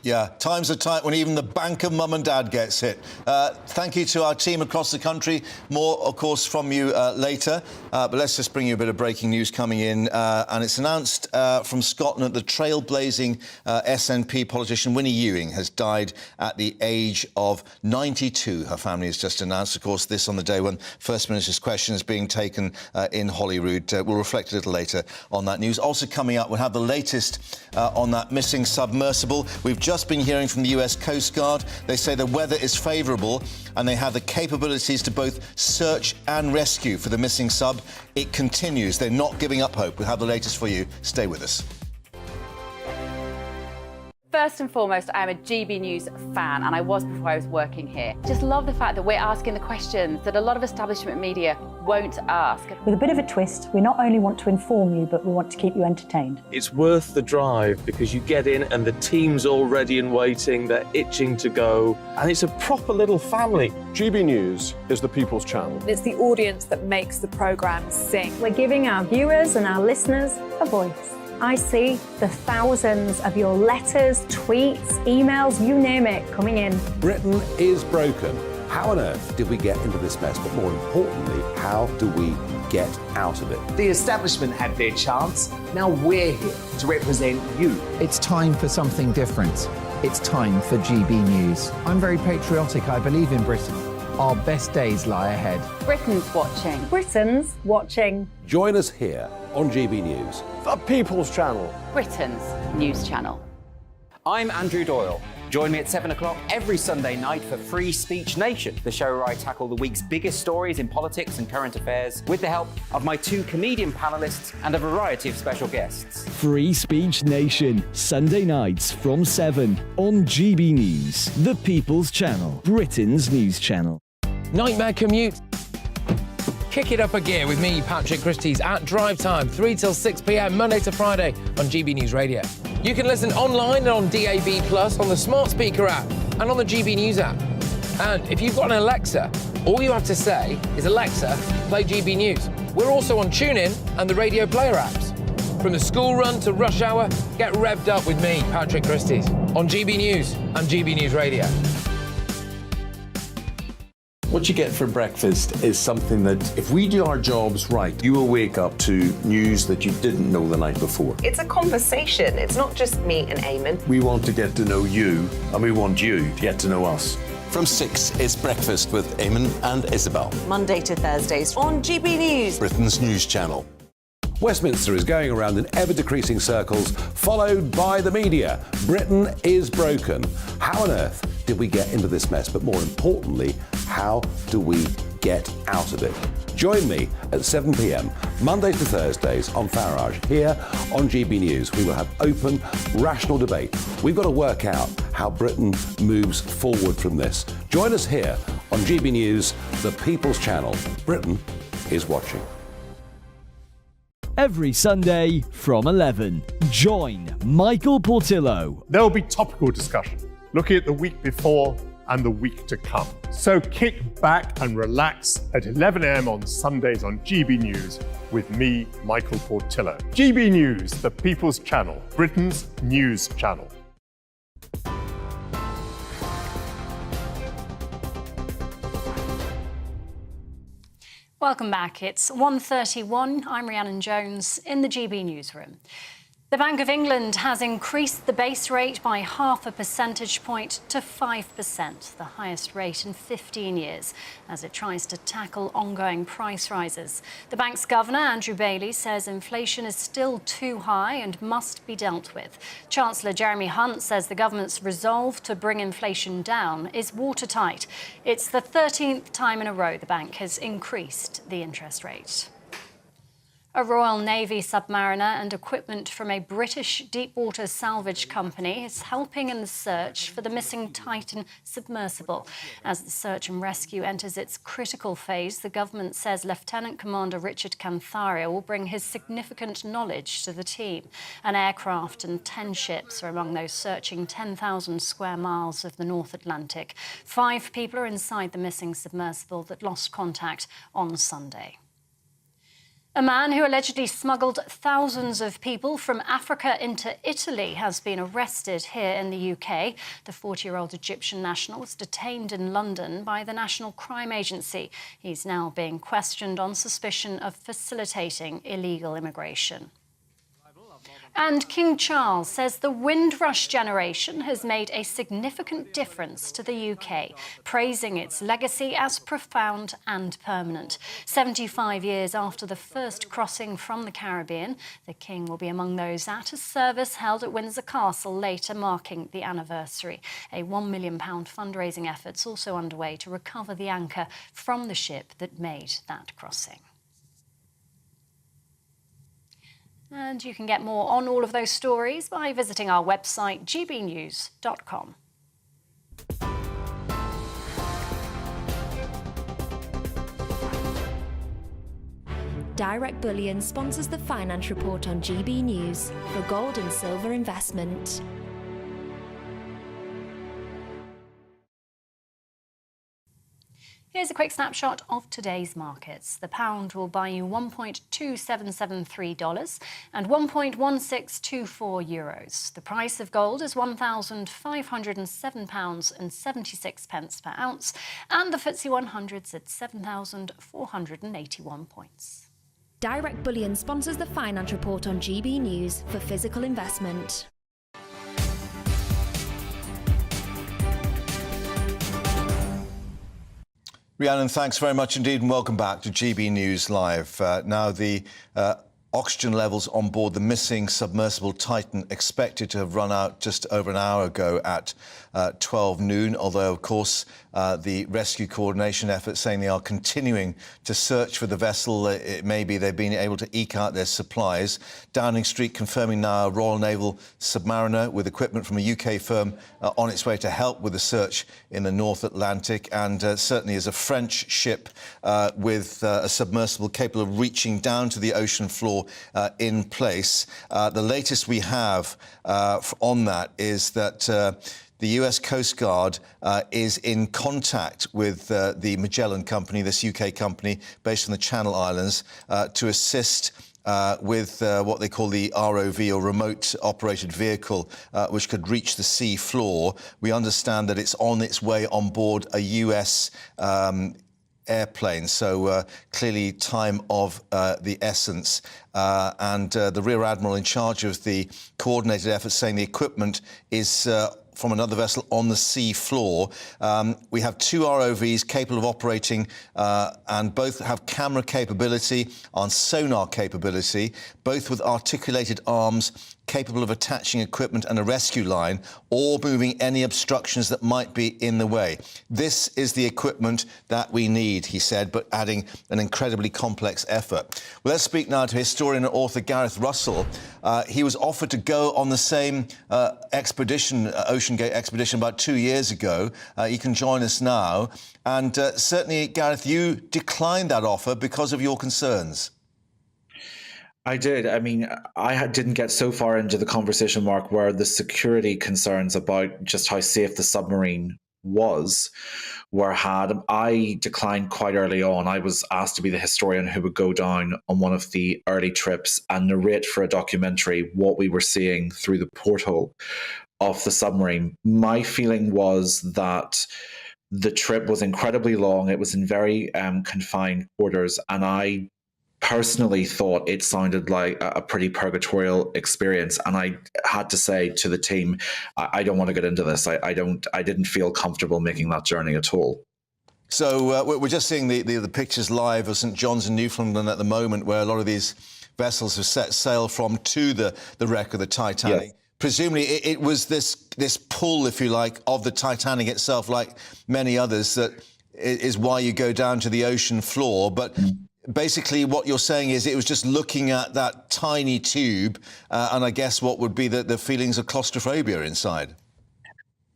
Yeah, times are tight when even the bank of mum and dad gets hit. Thank you to our team across the country. More, of course, from you later. But let's just bring you a bit of breaking news coming in. And it's announced from Scotland that the trailblazing SNP politician Winnie Ewing has died at the age of 92. Her family has just announced, of course, this on the day when First Minister's question is being taken in Holyrood. We'll reflect a little later on that news. Also coming up, we'll have the latest on that missing submersible. We've just been hearing from the US Coast Guard. They say the weather is favourable and they have the capabilities to both search and rescue for the missing sub. It continues. They're not giving up hope. We'll have the latest for you. Stay with us. First and foremost, I am a GB News fan, and I was before I was working here. Just love the fact that we're asking the questions that a lot of establishment media won't ask. With a bit of a twist, we not only want to inform you, but we want to keep you entertained. It's worth the drive because you get in and the team's all ready and waiting, they're itching to go, and it's a proper little family. GB News is the people's channel. It's the audience that makes the programme sing. We're giving our viewers and our listeners a voice. I see the thousands of your letters, tweets, emails, you name it, coming in. Britain is broken. How on earth did we get into this mess? But more importantly, how do we get out of it? The establishment had their chance. Now we're here to represent you. It's time for something different. It's time for GB News. I'm very patriotic. I believe in Britain. Our best days lie ahead. Britain's watching. Britain's watching. Join us here on GB News, the people's channel. Britain's news channel. I'm Andrew Doyle. Join me at 7 o'clock every Sunday night for Free Speech Nation, the show where I tackle the week's biggest stories in politics and current affairs with the help of my two comedian panellists and a variety of special guests. Free Speech Nation, Sunday nights from 7 on GB News, the people's channel, Britain's news channel. Nightmare commute. Kick it up a gear with me, Patrick Christie's at Drive Time, 3 till 6 p.m, Monday to Friday on GB News Radio. You can listen online and on DAB+, on the smart speaker app and on the GB News app. And if you've got an Alexa, all you have to say is, Alexa, play GB News. We're also on TuneIn and the Radio Player apps. From the school run to rush hour, get revved up with me, Patrick Christys, on GB News and GB News Radio. What you get for breakfast is something that, if we do our jobs right, you will wake up to news that you didn't know the night before. It's a conversation. It's not just me and Eamon. We want to get to know you, and we want you to get to know us. From 6, it's Breakfast with Eamon and Isabel. Monday to Thursdays on GB News, Britain's news channel. Westminster is going around in ever-decreasing circles, followed by the media. Britain is broken. How on earth did we get into this mess? But more importantly, how do we get out of it? Join me at 7 p.m, Mondays to Thursdays on Farage, here on GB News. We will have open, rational debate. We've got to work out how Britain moves forward from this. Join us here on GB News, the People's Channel. Britain is watching. Every Sunday from 11, join Michael Portillo. There will be topical discussion, looking at the week before and the week to come. So kick back and relax at 11 a.m. on Sundays on GB News with me, Michael Portillo. GB News, the People's Channel, Britain's news channel. Welcome back. It's 1:31. I'm Rhiannon Jones in the GB newsroom. The Bank of England has increased the base rate by 0.5 percentage point to 5%, the highest rate in 15 years, as it tries to tackle ongoing price rises. The bank's governor, Andrew Bailey, says inflation is still too high and must be dealt with. Chancellor Jeremy Hunt says the government's resolve to bring inflation down is watertight. It's the 13th time in a row the bank has increased the interest rate. A Royal Navy submariner and equipment from a British deepwater salvage company is helping in the search for the missing Titan submersible. As the search and rescue enters its critical phase, the government says Lieutenant Commander Richard Cantharia will bring his significant knowledge to the team. An aircraft and 10 ships are among those searching 10,000 square miles of the North Atlantic. 5 people are inside the missing submersible that lost contact on Sunday. A man who allegedly smuggled thousands of people from Africa into Italy has been arrested here in the UK. The 40-year-old Egyptian national was detained in London by the National Crime Agency. He's now being questioned on suspicion of facilitating illegal immigration. And King Charles says the Windrush generation has made a significant difference to the UK, praising its legacy as profound and permanent. 75 years after the first crossing from the Caribbean, the King will be among those at a service held at Windsor Castle later, marking the anniversary. A £1 million fundraising effort's also underway to recover the anchor from the ship that made that crossing. And you can get more on all of those stories by visiting our website, gbnews.com. Direct Bullion sponsors the Finance Report on GB News for gold and silver investment. Here's a quick snapshot of today's markets. The pound will buy you $1.2773 and 1.1624 euros. The price of gold is £1,507.76 per ounce, and the FTSE 100's at 7,481 points. Direct Bullion sponsors the Finance Report on GB News for physical investment. Rhiannon, thanks very much indeed, and welcome back to GB News Live. Now, the oxygen levels on board the missing submersible Titan expected to have run out just over an hour ago at 12 noon, although, of course, the rescue coordination efforts saying they are continuing to search for the vessel. It may be they've been able to eke out their supplies. Downing Street confirming now a Royal Naval submariner with equipment from a UK firm on its way to help with the search in the North Atlantic, and certainly is a French ship with a submersible capable of reaching down to the ocean floor in place. The latest we have on that is that the US Coast Guard is in contact with the Magellan Company, this UK company based in the Channel Islands, to assist with what they call the ROV, or remote operated vehicle, which could reach the sea floor. We understand that it's on its way on board a US airplane, so clearly time of the essence. And the Rear Admiral in charge of the coordinated effort saying the equipment is from another vessel on the sea floor. We have 2 ROVs capable of operating, and both have camera capability and sonar capability, both with articulated arms capable of attaching equipment and a rescue line, or moving any obstructions that might be in the way. This is the equipment that we need, he said, but adding an incredibly complex effort. Well, let's speak now to historian and author Gareth Russell. He was offered to go on the same expedition, Ocean Gate expedition, about 2 years ago. He can join us now. And certainly, Gareth, you declined that offer because of your concerns. I did. I mean, didn't get so far into the conversation, Mark, where the security concerns about just how safe the submarine were had. I declined quite early on. I was asked to be the historian who would go down on one of the early trips and narrate for a documentary what we were seeing through the porthole of the submarine. My feeling was that the trip was incredibly long. It was in very confined quarters, and I personally thought it sounded like a pretty purgatorial experience, and I had to say to the team, I don't want to get into this. I didn't feel comfortable making that journey at all. So we're just seeing the pictures live of St John's in Newfoundland at the moment, where a lot of these vessels have set sail from to the wreck of the Titanic. Yes. Presumably it was this pull, if you like, of the Titanic itself, like many others, that is why you go down to the ocean floor. But basically what you're saying is it was just looking at that tiny tube and I guess what would be the feelings of claustrophobia inside.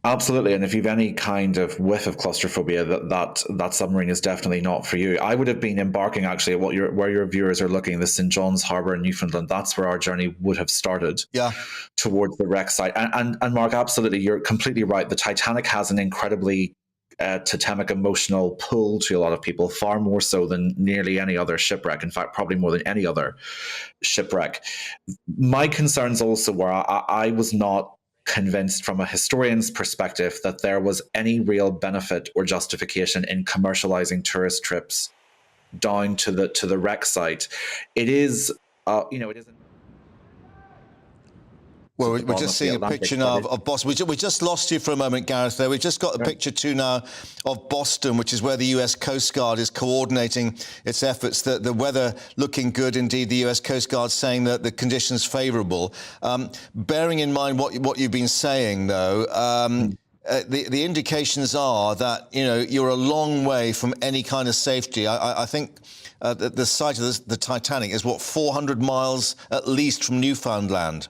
Absolutely, and if you've any kind of whiff of claustrophobia, that submarine is definitely not for you. I would have been embarking actually at where your viewers are looking, the St John's Harbour in Newfoundland. That's where our journey would have started. Yeah, towards the wreck site. And Mark, absolutely, you're completely right. The Titanic has an incredibly totemic emotional pull to a lot of people, far more so than nearly any other shipwreck. In fact, probably more than any other shipwreck. My concerns also were I was not convinced from a historian's perspective that there was any real benefit or justification in commercializing tourist trips down to the wreck site. It is, it isn't. Well, we're just seeing a picture now of Boston. We just lost you for a moment, Gareth, there. We've just got a picture too now of Boston, which is where the US Coast Guard is coordinating its efforts. The weather looking good. Indeed, the US Coast Guard saying that the conditions favourable. Bearing in mind what you've been saying, though, the indications are that, you're a long way from any kind of safety. I think the site of the Titanic is, 400 miles at least from Newfoundland?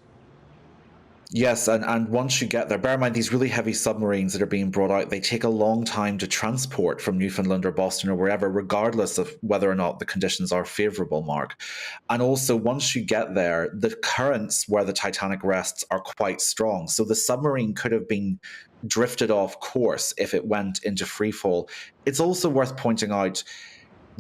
Yes, and once you get there, bear in mind these really heavy submarines that are being brought out, they take a long time to transport from Newfoundland or Boston or wherever, regardless of whether or not the conditions are favourable, Mark. And also, once you get there, the currents where the Titanic rests are quite strong. So the submarine could have been drifted off course if it went into freefall. It's also worth pointing out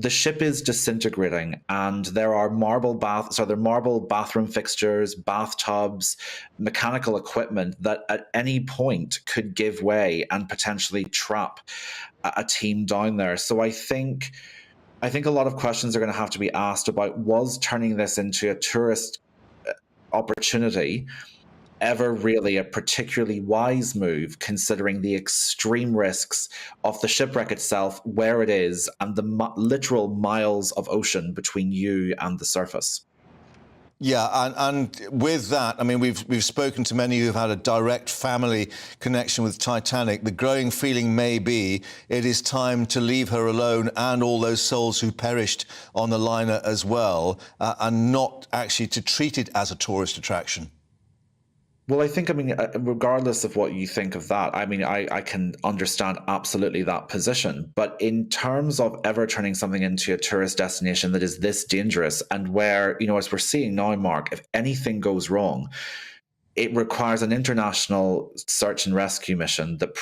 the ship is disintegrating, and there are marble bathroom fixtures, bathtubs, mechanical equipment that at any point could give way and potentially trap a team down there. So I think a lot of questions are going to have to be asked about, was turning this into a tourist opportunity ever really a particularly wise move, considering the extreme risks of the shipwreck itself, where it is, and the literal miles of ocean between you and the surface? Yeah, and with that, I mean, we've spoken to many who've had a direct family connection with Titanic. The growing feeling may be it is time to leave her alone and all those souls who perished on the liner as well, and not actually to treat it as a tourist attraction. Well, regardless of what you think of that, I can understand absolutely that position. But in terms of ever turning something into a tourist destination that is this dangerous, and where, as we're seeing now, Mark, if anything goes wrong, it requires an international search and rescue mission that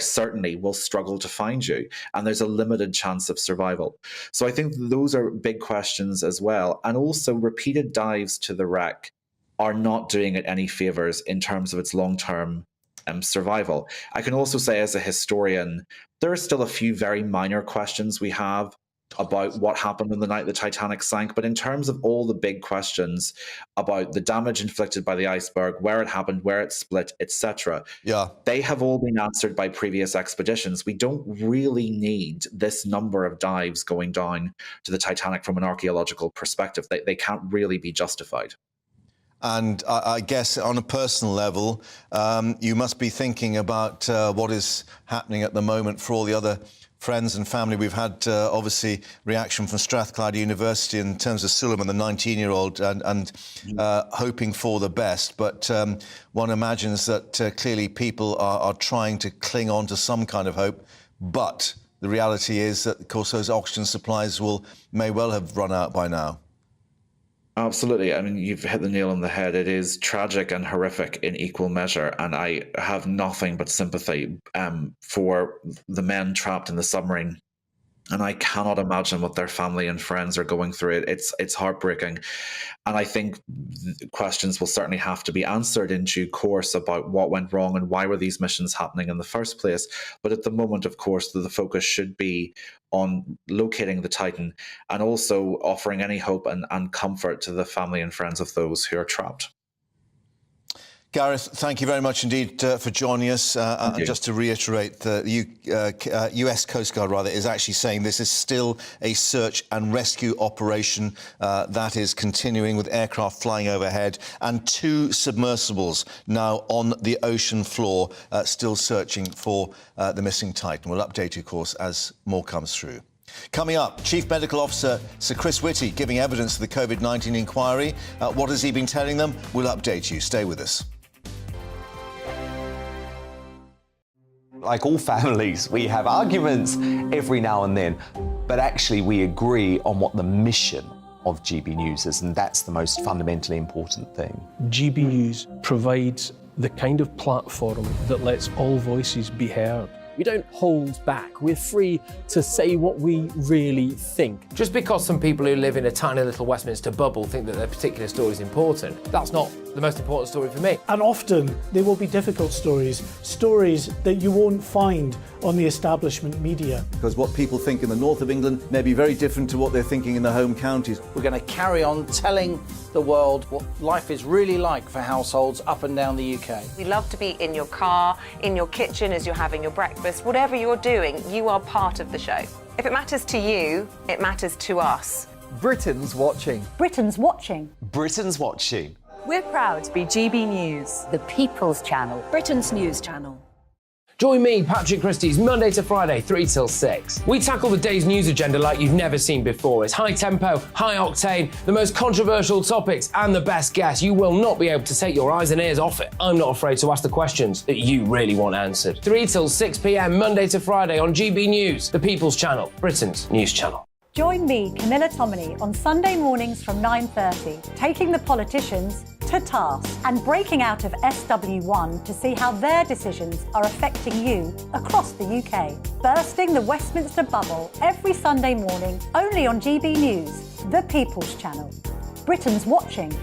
certainly will struggle to find you. And there's a limited chance of survival. So I think those are big questions as well. And also repeated dives to the wreck are not doing it any favors in terms of its long-term survival. I can also say as a historian, there are still a few very minor questions we have about what happened on the night the Titanic sank. But in terms of all the big questions about the damage inflicted by the iceberg, where it happened, where it split, etc., they have all been answered by previous expeditions. We don't really need this number of dives going down to the Titanic from an archaeological perspective. They can't really be justified. And I guess on a personal level, you must be thinking about what is happening at the moment for all the other friends and family. We've had, obviously, reaction from Strathclyde University in terms of Suleiman, the 19-year-old, and hoping for the best. But one imagines that clearly people are trying to cling on to some kind of hope. But the reality is that, of course, those oxygen supplies may well have run out by now. Absolutely. I mean, you've hit the nail on the head. It is tragic and horrific in equal measure. And I have nothing but sympathy for the men trapped in the submarine. And I cannot imagine what their family and friends are going through. It's heartbreaking. And I think questions will certainly have to be answered in due course about what went wrong and why were these missions happening in the first place. But at the moment, of course, the focus should be on locating the Titan and also offering any hope and comfort to the family and friends of those who are trapped. Gareth, thank you very much indeed for joining us. And just to reiterate, the US Coast Guard is actually saying this is still a search and rescue operation that is continuing with aircraft flying overhead and 2 submersibles now on the ocean floor, still searching for the missing Titan. We'll update you, of course, as more comes through. Coming up, Chief Medical Officer Sir Chris Whitty giving evidence to the COVID-19 inquiry. What has he been telling them? We'll update you. Stay with us. Like all families, we have arguments every now and then, but actually we agree on what the mission of GB News is, and that's the most fundamentally important thing. GB News provides the kind of platform that lets all voices be heard. We don't hold back. We're free to say what we really think. Just because some people who live in a tiny little Westminster bubble think that their particular story is important, that's not the most important story for me. And often there will be difficult stories that you won't find on the establishment media. Because what people think in the north of England may be very different to what they're thinking in their home counties. We're going to carry on telling the world what life is really like for households up and down the UK. We love to be in your car, in your kitchen as you're having your breakfast. Whatever you're doing, you are part of the show. If it matters to you, it matters to us. Britain's watching. Britain's watching. Britain's watching. We're proud to be GB News, the People's Channel, Britain's news channel. Join me, Patrick Christys, Monday to Friday, 3 till 6. We tackle the day's news agenda like you've never seen before. It's high tempo, high octane, the most controversial topics and the best guests. You will not be able to take your eyes and ears off it. I'm not afraid to ask the questions that you really want answered. 3 till 6 p.m, Monday to Friday on GB News, the People's Channel, Britain's news channel. Join me, Camilla Tominey, on Sunday mornings from 9:30, taking the politicians to task and breaking out of SW1 to see how their decisions are affecting you across the UK. Bursting the Westminster bubble every Sunday morning, only on GB News, the People's Channel. Britain's watching.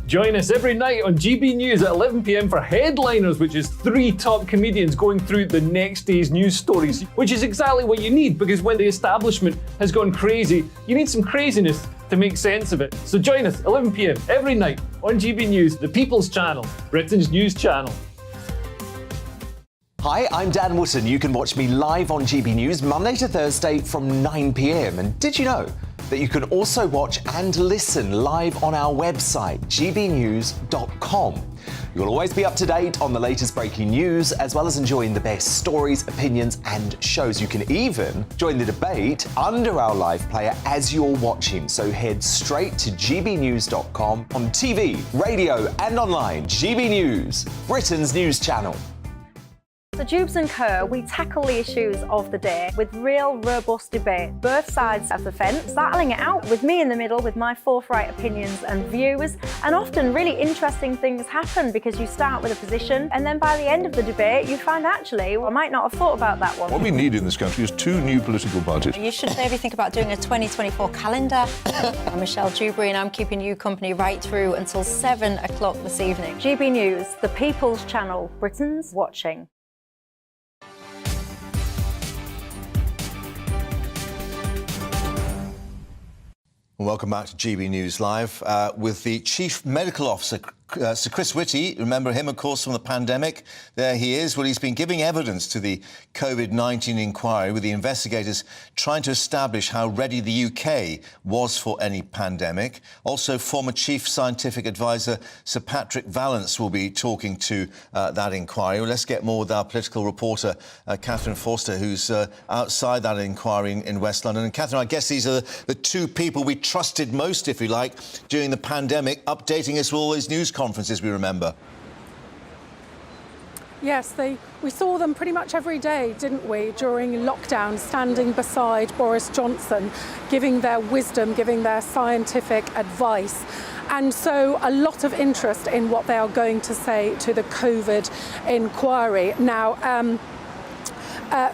Join us every night on GB News at 11 p.m. for Headliners, which is 3 top comedians going through the next day's news stories, which is exactly what you need, because when the establishment has gone crazy, you need some craziness to make sense of it. So join us 11 p.m. every night on GB News, the People's Channel, Britain's news channel. Hi, I'm Dan Wootton. You can watch me live on GB News Monday to Thursday from 9 p.m. And did you know that you can also watch and listen live on our website, gbnews.com. You'll always be up to date on the latest breaking news, as well as enjoying the best stories, opinions and shows. You can even join the debate under our live player as you're watching. So head straight to gbnews.com on TV, radio and online. GB News, Britain's news channel. So Jubes & Co, we tackle the issues of the day with real, robust debate, both sides of the fence, battling it out with me in the middle with my forthright opinions and views. And often really interesting things happen because you start with a position and then by the end of the debate you find actually, well, I might not have thought about that one. What we need in this country is 2 new political parties. You should maybe think about doing a 2024 calendar. I'm Michelle Dewberry and I'm keeping you company right through until 7 o'clock this evening. GB News, the People's Channel, Britain's watching. Welcome back to GB News Live with the Chief Medical Officer, Sir Chris Whitty. Remember him, of course, from the pandemic. There he is. Well, he's been giving evidence to the COVID-19 inquiry with the investigators trying to establish how ready the UK was for any pandemic. Also, former Chief Scientific Advisor Sir Patrick Vallance will be talking to that inquiry. Well, let's get more with our political reporter, Catherine Forster, who's outside that inquiry in West London. And Catherine, I guess these are the 2 people we trusted most, if you like, during the pandemic, updating us with all these news conferences we remember. Yes, we saw them pretty much every day, didn't we, during lockdown, standing beside Boris Johnson, giving their wisdom, giving their scientific advice. And so a lot of interest in what they are going to say to the COVID inquiry. Now,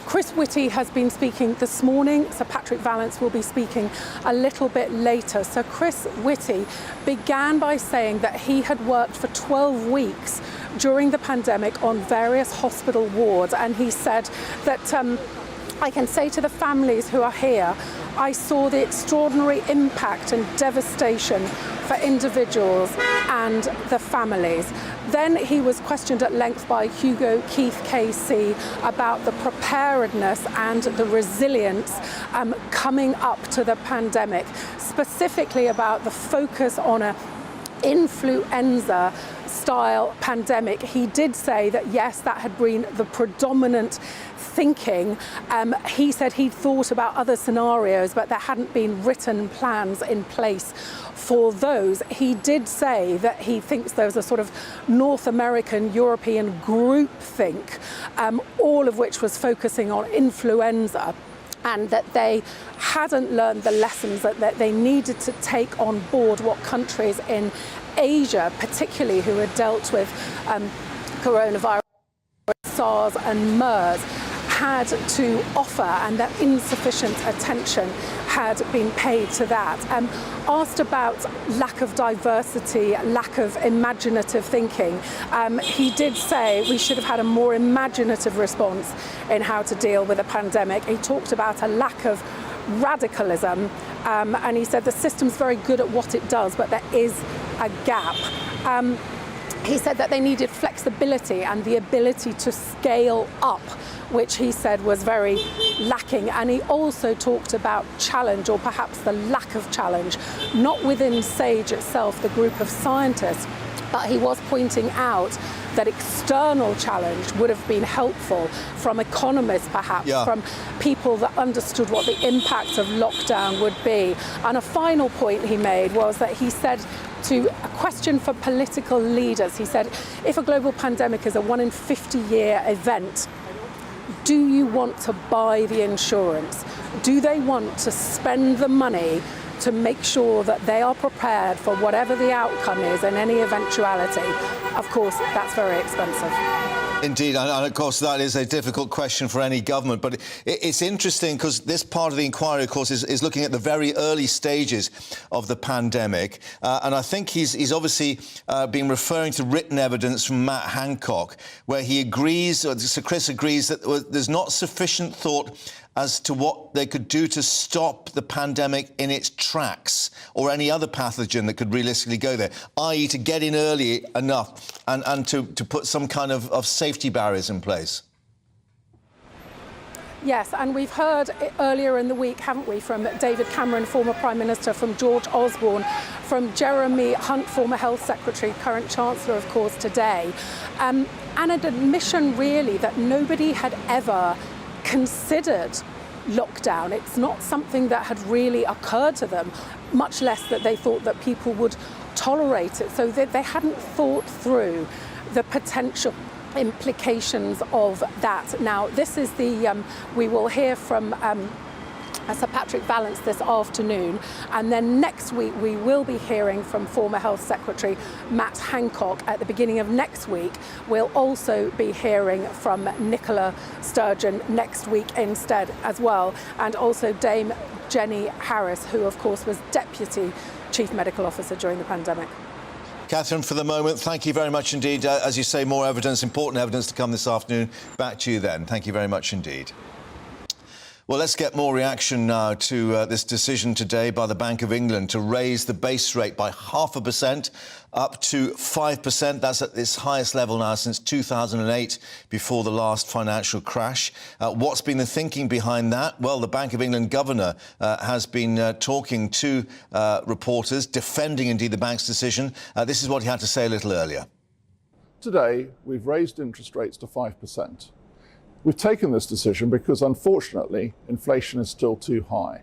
Chris Whitty has been speaking this morning. Sir Patrick Vallance will be speaking a little bit later. So Chris Whitty began by saying that he had worked for 12 weeks during the pandemic on various hospital wards. And he said that I can say to the families who are here, I saw the extraordinary impact and devastation for individuals and the families. Then he was questioned at length by Hugo Keith KC about the preparedness and the resilience coming up to the pandemic, specifically about the focus on a influenza-style pandemic. He did say that, yes, that had been the predominant thinking. He said he'd thought about other scenarios, but there hadn't been written plans in place for those. He did say that he thinks there's a sort of North American, European groupthink, all of which was focusing on influenza, and that they hadn't learned the lessons, that they needed to take on board what countries in Asia, particularly who had dealt with coronavirus, SARS and MERS, had to offer, and that insufficient attention had been paid to that. Asked about lack of diversity, lack of imaginative thinking, he did say we should have had a more imaginative response in how to deal with a pandemic. He talked about a lack of radicalism, and he said the system's very good at what it does, but there is a gap. He said that they needed flexibility and the ability to scale up, which he said was very lacking. And he also talked about challenge, or perhaps the lack of challenge, not within SAGE itself, the group of scientists, but he was pointing out that external challenge would have been helpful from economists, perhaps, from people that understood what the impact of lockdown would be. And a final point he made was that he said, to a question for political leaders, he said, if a global pandemic is a 1 in 50-year event, do you want to buy the insurance? Do they want to spend the money to make sure that they are prepared for whatever the outcome is in any eventuality? Of course, that's very expensive. Indeed, and of course that is a difficult question for any government, but it's interesting because this part of the inquiry, of course, is looking at the very early stages of the pandemic, and I think he's obviously been referring to written evidence from Matt Hancock, where he agrees, or Sir Chris agrees, that there's not sufficient thought as to what they could do to stop the pandemic in its tracks, or any other pathogen that could realistically go there, i.e. to get in early enough and to put some kind of safety barriers in place. Yes, and we've heard earlier in the week, haven't we, from David Cameron, former Prime Minister, from George Osborne, from Jeremy Hunt, former Health Secretary, current Chancellor, of course, today, and an admission, really, that nobody had ever considered lockdown. It's not something that had really occurred to them, much less that they thought that people would tolerate it. So they hadn't thought through the potential implications of that. Now, this is the, we will hear from Sir Patrick Vallance this afternoon, and then next week we will be hearing from former Health Secretary Matt Hancock. At the beginning of next week, we'll also be hearing from Nicola Sturgeon next week instead as well, and also Dame Jenny Harris, who of course was Deputy Chief Medical Officer during the pandemic. Catherine, for the moment, thank you very much indeed. As you say, more evidence, important evidence to come this afternoon. Back to you then. Thank you very much indeed. Well, let's get more reaction now to this decision today by the Bank of England to raise the base rate by 0.5% up to 5%. That's at its highest level now since 2008, before the last financial crash. What's been the thinking behind that? Well, the Bank of England governor has been talking to reporters, defending indeed the bank's decision. This is what he had to say a little earlier. Today, we've raised interest rates to 5%. We've taken this decision because, unfortunately, inflation is still too high.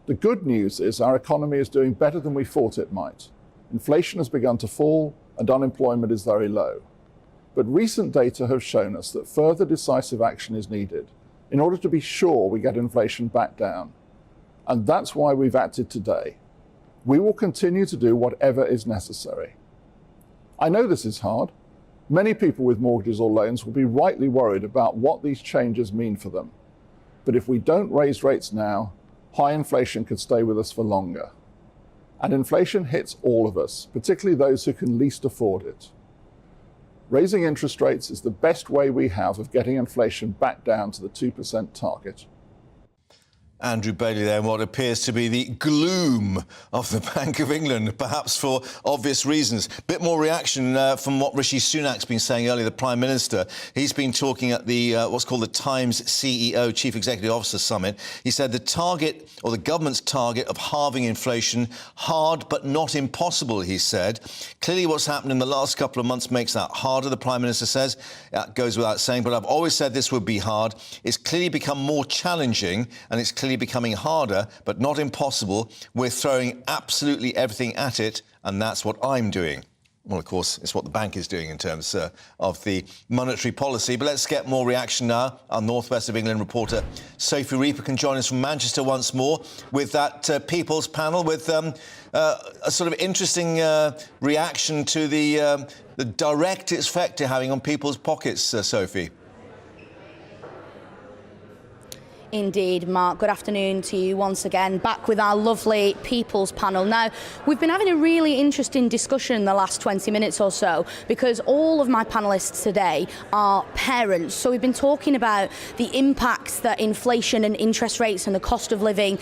The good news is our economy is doing better than we thought it might. Inflation has begun to fall and unemployment is very low. But recent data have shown us that further decisive action is needed in order to be sure we get inflation back down. And that's why we've acted today. We will continue to do whatever is necessary. I know this is hard. Many people with mortgages or loans will be rightly worried about what these changes mean for them. But if we don't raise rates now, high inflation could stay with us for longer. And inflation hits all of us, particularly those who can least afford it. Raising interest rates is the best way we have of getting inflation back down to the 2% target. Andrew Bailey there, in what appears to be the gloom of the Bank of England, perhaps for obvious reasons. Bit more reaction from what Rishi Sunak's been saying earlier, the Prime Minister. He's been talking at the what's called the Times CEO Chief Executive Officer Summit. He said the target, or the government's target, of halving inflation, hard but not impossible, he said. Clearly what's happened in the last couple of months makes that harder, the Prime Minister says. That goes without saying, but I've always said this would be hard. It's clearly become more challenging, and it's clearly becoming harder, but not impossible. We're throwing absolutely everything at it, and that's what I'm doing. Well, of course, it's what the bank is doing in terms of the monetary policy. But let's get more reaction now. Our North West of England reporter Sophie Reaper can join us from Manchester once more with that People's panel, with a sort of interesting reaction to the direct effect you're having on people's pockets, Sophie. Indeed, Mark. Good afternoon to you once again, back with our lovely People's panel. Now, we've been having a really interesting discussion in the last 20 minutes or so, because all of my panellists today are parents. So we've been talking about the impacts that inflation and interest rates and the cost of living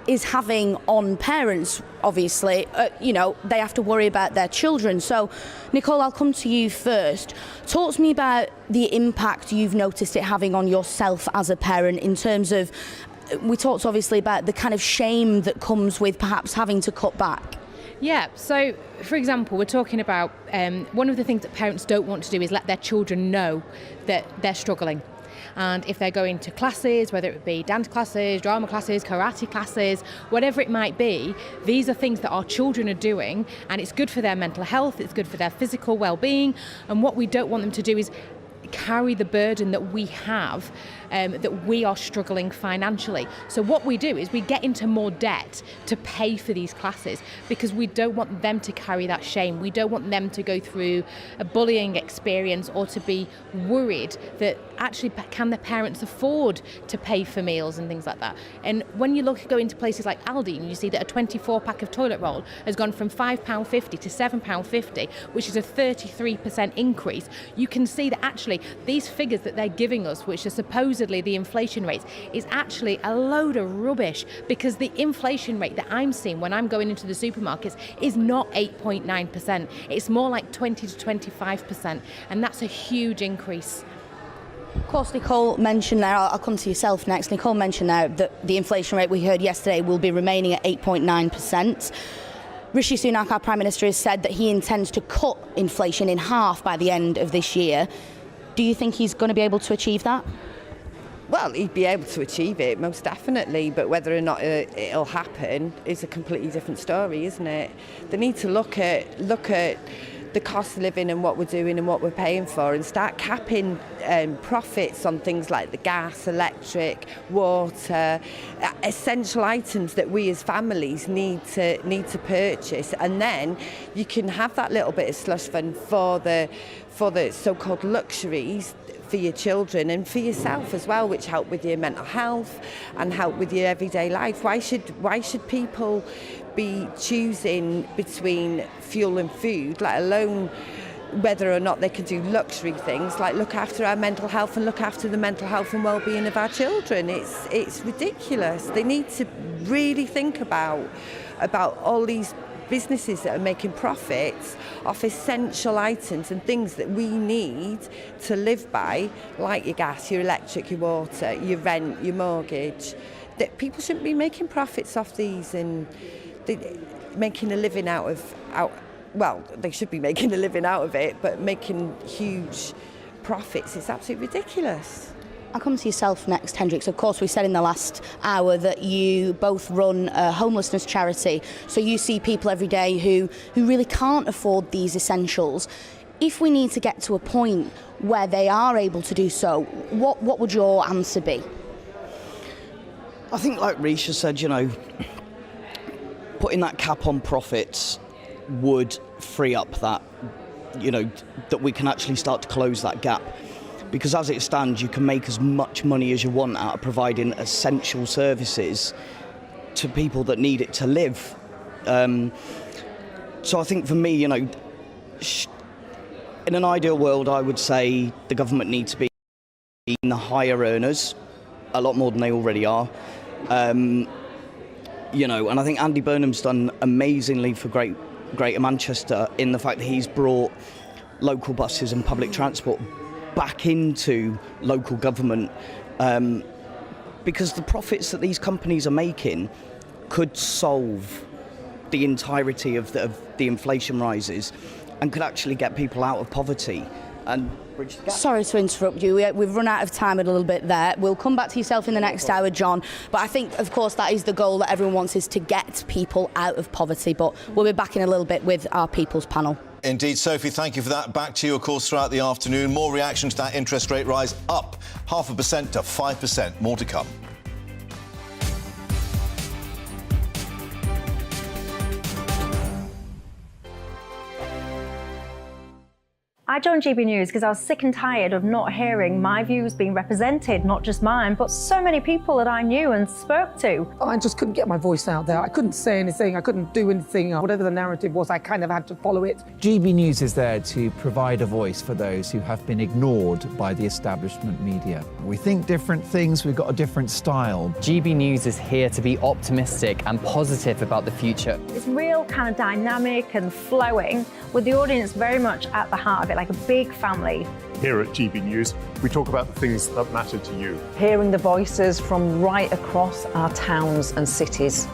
is having on parents. Obviously, you know, they have to worry about their children. So, Nicole, I'll come to you first. Talk to me about the impact you've noticed it having on yourself as a parent, in terms of, we talked obviously about the kind of shame that comes with perhaps having to cut back. Yeah, so for example, we're talking about one of the things that parents don't want to do is let their children know that they're struggling. And if they're going to classes, whether it be dance classes, drama classes, karate classes, whatever it might be, these are things that our children are doing, and it's good for their mental health, it's good for their physical well-being, and what we don't want them to do is carry the burden that we have, that we are struggling financially. So what we do is we get into more debt to pay for these classes, because we don't want them to carry that shame. We don't want them to go through a bullying experience, or to be worried that actually can their parents afford to pay for meals and things like that. And when you go into places like Aldi, and you see that a 24 pack of toilet roll has gone from £5.50 to £7.50, which is a 33% increase, you can see that actually these figures that they're giving us, which are supposedly the inflation rates, is actually a load of rubbish, because the inflation rate that I'm seeing when I'm going into the supermarkets is not 8.9%. It's more like 20 to 25%, and that's a huge increase. Of course, Nicole mentioned there, I'll come to yourself next, Nicole mentioned there that the inflation rate we heard yesterday will be remaining at 8.9%. Rishi Sunak, our Prime Minister, has said that he intends to cut inflation in half by the end of this year. Do you think he's going to be able to achieve that? Well, he'd be able to achieve it, most definitely, but whether or not it'll happen is a completely different story, isn't it? They need to look at the cost of living and what we're doing and what we're paying for, and start capping profits on things like the gas, electric, water, essential items that we as families need to purchase, and then you can have that little bit of slush fund for the so-called luxuries for your children and for yourself as well, which help with your mental health and help with your everyday life. Why should people be choosing between fuel and food, let alone whether or not they can do luxury things like look after our mental health and look after the mental health and well-being of our children? It's ridiculous. They need to really think about all these businesses that are making profits off essential items and things that we need to live by, like your gas, your electric, your water, your rent, your mortgage. That people shouldn't be making profits off these and making a living out of well, they should be making a living out of it, but making huge profits is absolutely ridiculous. I'll come to yourself next, Hendrix. Of course, we said in the last hour that you both run a homelessness charity, so you see people every day who really can't afford these essentials. If we need to get to a point where they are able to do so, what would your answer be? I think, like Rishi said, putting that cap on profits would free up that, that we can actually start to close that gap. Because as it stands, you can make as much money as you want out of providing essential services to people that need it to live. So I think for me, in an ideal world, I would say the government needs to be in the higher earners, a lot more than they already are. And I think Andy Burnham's done amazingly for Greater Manchester in the fact that he's brought local buses and public transport back into local government, because the profits that these companies are making could solve the entirety of the inflation rises and could actually get people out of poverty and bridge the gap. Sorry to interrupt you. We've run out of time a little bit there. We'll come back to yourself in the next hour, John. But I think, of course, that is the goal that everyone wants, is to get people out of poverty. But we'll be back in a little bit with our People's Panel. Indeed, Sophie, thank you for that. Back to you, of course, throughout the afternoon. More reaction to that interest rate rise, up 0.5% to 5%. More to come. I joined GB News because I was sick and tired of not hearing my views being represented, not just mine, but so many people that I knew and spoke to. I just couldn't get my voice out there. I couldn't say anything. I couldn't do anything. Whatever the narrative was, I kind of had to follow it. GB News is there to provide a voice for those who have been ignored by the establishment media. We think different things, we've got a different style. GB News is here to be optimistic and positive about the future. It's real kind of dynamic and flowing, with the audience very much at the heart of it, like a big family. Here at GB News, we talk about the things that matter to you. Hearing the voices from right across our towns and cities,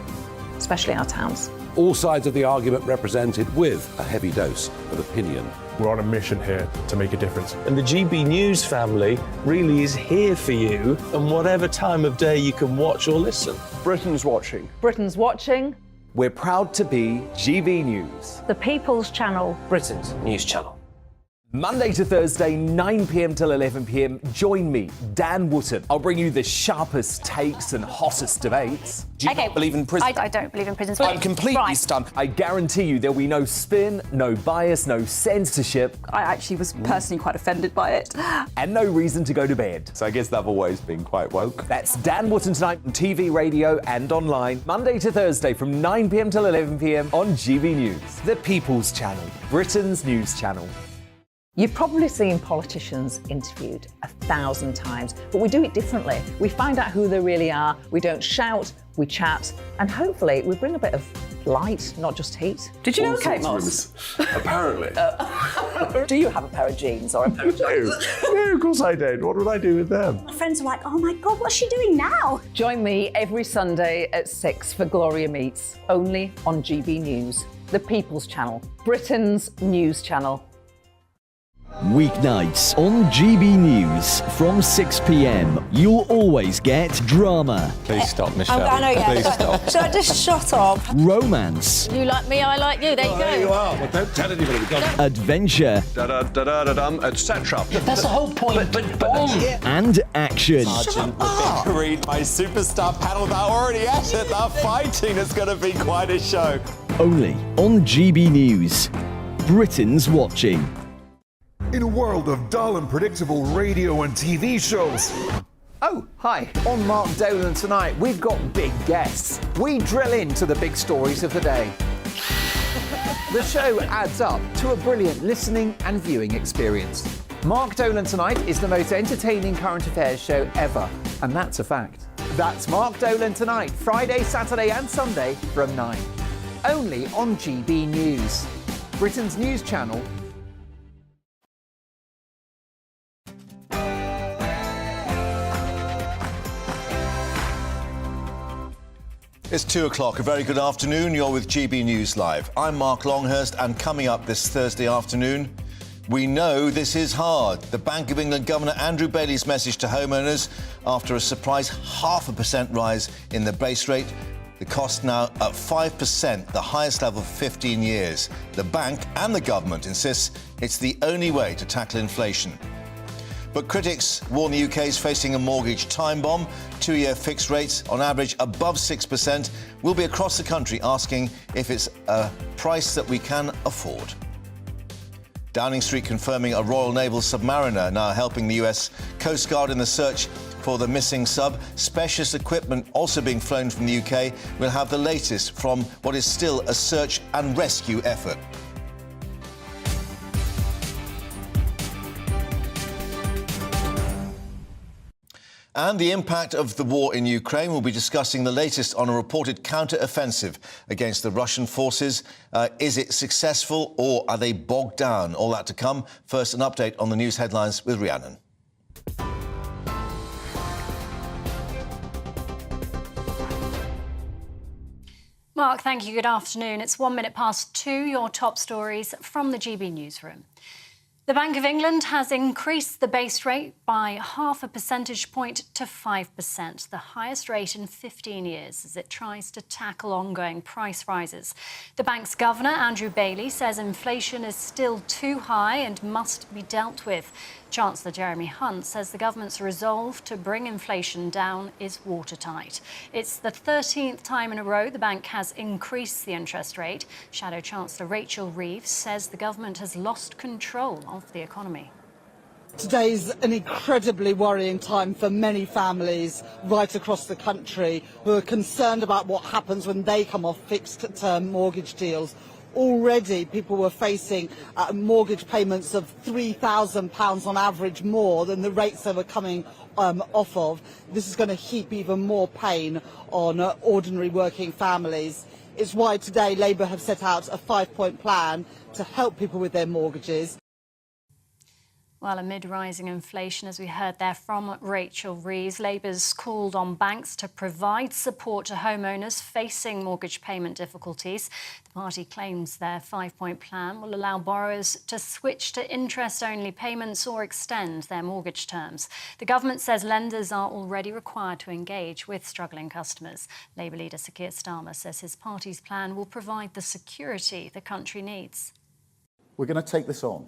especially our towns. All sides of the argument represented with a heavy dose of opinion. We're on a mission here to make a difference. And the GB News family really is here for you, and whatever time of day you can watch or listen. Britain's watching. Britain's watching. We're proud to be GB News, The People's Channel. Britain's news channel. Monday to Thursday, 9 p.m. till 11 p.m. Join me, Dan Wootton. I'll bring you the sharpest takes and hottest debates. Do you not believe in prison? I don't believe in prison. I'm completely stunned. I guarantee you there'll be no spin, no bias, no censorship. I actually was personally quite offended by it. And no reason to go to bed. So I guess they've always been quite woke. That's Dan Wootton tonight on TV, radio and online. Monday to Thursday from 9 p.m. till 11 p.m. on GB News. The People's Channel, Britain's news channel. You've probably seen politicians interviewed 1,000 times, but we do it differently. We find out who they really are, we don't shout, we chat, and hopefully we bring a bit of light, not just heat. Did you know Kate Moss? Apparently. Do you have a pair of jeans or a pair of jeans? No, of course I don't. What would I do with them? My friends are like, oh my God, what's she doing now? Join me every Sunday at 6 for Gloria Meets, only on GB News, the People's Channel, Britain's news channel. Weeknights on GB News from 6 p.m. You'll always get drama. Please stop, Michelle. I know, yeah. Please stop. Should I just shut up? Romance. You like me, I like you. There you go. There you are. Well, don't tell anybody. Adventure. Da-da-da-da-dum, etc. That's the whole point. But And action. Sergeant would read my superstar panel. They're already at it. They're fighting. It's going to be quite a show. Only on GB News. Britain's watching. In a world of dull and predictable radio and TV shows. Oh, hi. On Mark Dolan tonight, we've got big guests. We drill into the big stories of the day. The show adds up to a brilliant listening and viewing experience. Mark Dolan Tonight is the most entertaining current affairs show ever, and that's a fact. That's Mark Dolan Tonight, Friday, Saturday and Sunday from 9. Only on GB News, Britain's news channel. It's 2 o'clock. A very good afternoon. You're with GB News Live. I'm Mark Longhurst, and coming up this Thursday afternoon, we know this is hard. The Bank of England Governor Andrew Bailey's message to homeowners after a surprise 0.5% rise in the base rate. The cost now at 5%, the highest level for 15 years. The bank and the government insists it's the only way to tackle inflation. But critics warn the UK is facing a mortgage time bomb. 2-year fixed rates, on average above 6%, will be across the country asking if it's a price that we can afford. Downing Street confirming a Royal Naval submariner now helping the US Coast Guard in the search for the missing sub. Specialist equipment also being flown from the UK. We'll have the latest from what is still a search and rescue effort. And the impact of the war in Ukraine. We'll be discussing the latest on a reported counter-offensive against the Russian forces. Is it successful or are they bogged down? All that to come. First, an update on the news headlines with Rhiannon. Mark, thank you. Good afternoon. It's 1 minute past 2. Your top stories from the GB newsroom. The Bank of England has increased the base rate by 0.5 percentage point to 5%, the highest rate in 15 years, as it tries to tackle ongoing price rises. The bank's governor, Andrew Bailey, says inflation is still too high and must be dealt with. Chancellor Jeremy Hunt says the government's resolve to bring inflation down is watertight. It's the 13th time in a row the bank has increased the interest rate. Shadow Chancellor Rachel Reeves says the government has lost control of the economy. Today's an incredibly worrying time for many families right across the country who are concerned about what happens when they come off fixed-term mortgage deals. Already people were facing mortgage payments of £3,000 on average more than the rates they were coming off of. This is going to heap even more pain on ordinary working families. It's why today Labour have set out a 5-point plan to help people with their mortgages. Well, amid rising inflation, as we heard there from Rachel Reeves, Labour's called on banks to provide support to homeowners facing mortgage payment difficulties. The party claims their 5-point plan will allow borrowers to switch to interest-only payments or extend their mortgage terms. The government says lenders are already required to engage with struggling customers. Labour leader Sir Keir Starmer says his party's plan will provide the security the country needs. We're going to take this on.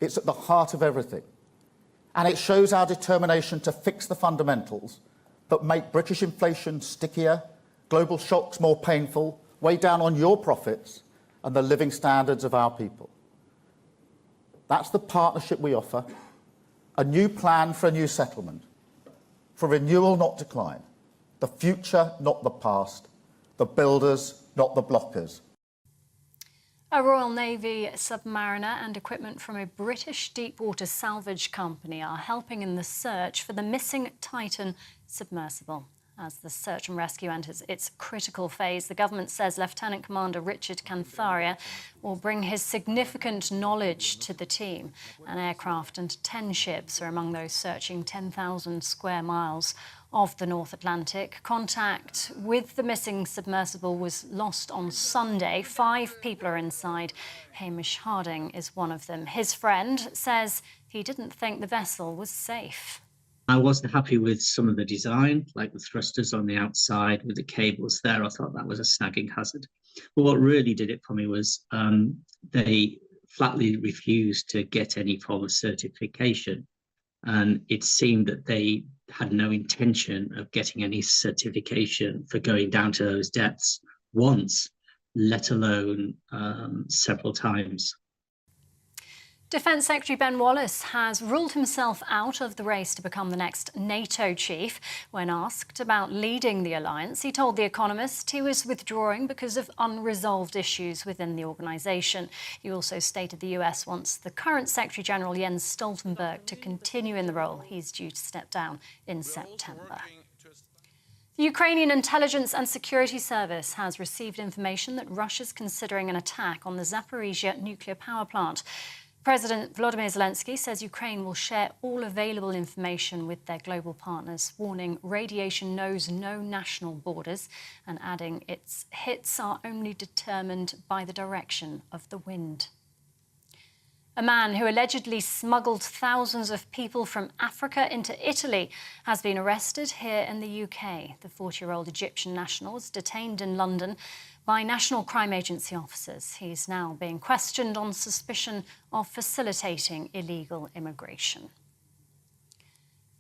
It's at the heart of everything. And it shows our determination to fix the fundamentals that make British inflation stickier, global shocks more painful, weigh down on your profits and the living standards of our people. That's the partnership we offer. A new plan for a new settlement. For renewal, not decline. The future, not the past. The builders, not the blockers. A Royal Navy submariner and equipment from a British deepwater salvage company are helping in the search for the missing Titan submersible. As the search and rescue enters its critical phase, the government says Lieutenant Commander Richard Cantharia will bring his significant knowledge to the team. An aircraft and 10 ships are among those searching 10,000 square miles of the North Atlantic. Contact with the missing submersible was lost on Sunday. 5 people are inside. Hamish Harding is one of them. His friend says he didn't think the vessel was safe. I wasn't happy with some of the design, like the thrusters on the outside with the cables there. I thought that was a snagging hazard. But what really did it for me was they flatly refused to get any form of certification. And it seemed that they had no intention of getting any certification for going down to those depths once, let alone several times. Defence Secretary Ben Wallace has ruled himself out of the race to become the next NATO chief. When asked about leading the alliance, he told The Economist he was withdrawing because of unresolved issues within the organisation. He also stated the US wants the current Secretary-General Jens Stoltenberg to continue in the role. He's due to step down in September. The Ukrainian Intelligence and Security Service has received information that Russia's considering an attack on the Zaporizhia nuclear power plant. President Volodymyr Zelensky says Ukraine will share all available information with their global partners, warning radiation knows no national borders and adding its hits are only determined by the direction of the wind. A man who allegedly smuggled thousands of people from Africa into Italy has been arrested here in the UK. The 40-year-old Egyptian national was detained in London by National Crime Agency officers. He's now being questioned on suspicion of facilitating illegal immigration.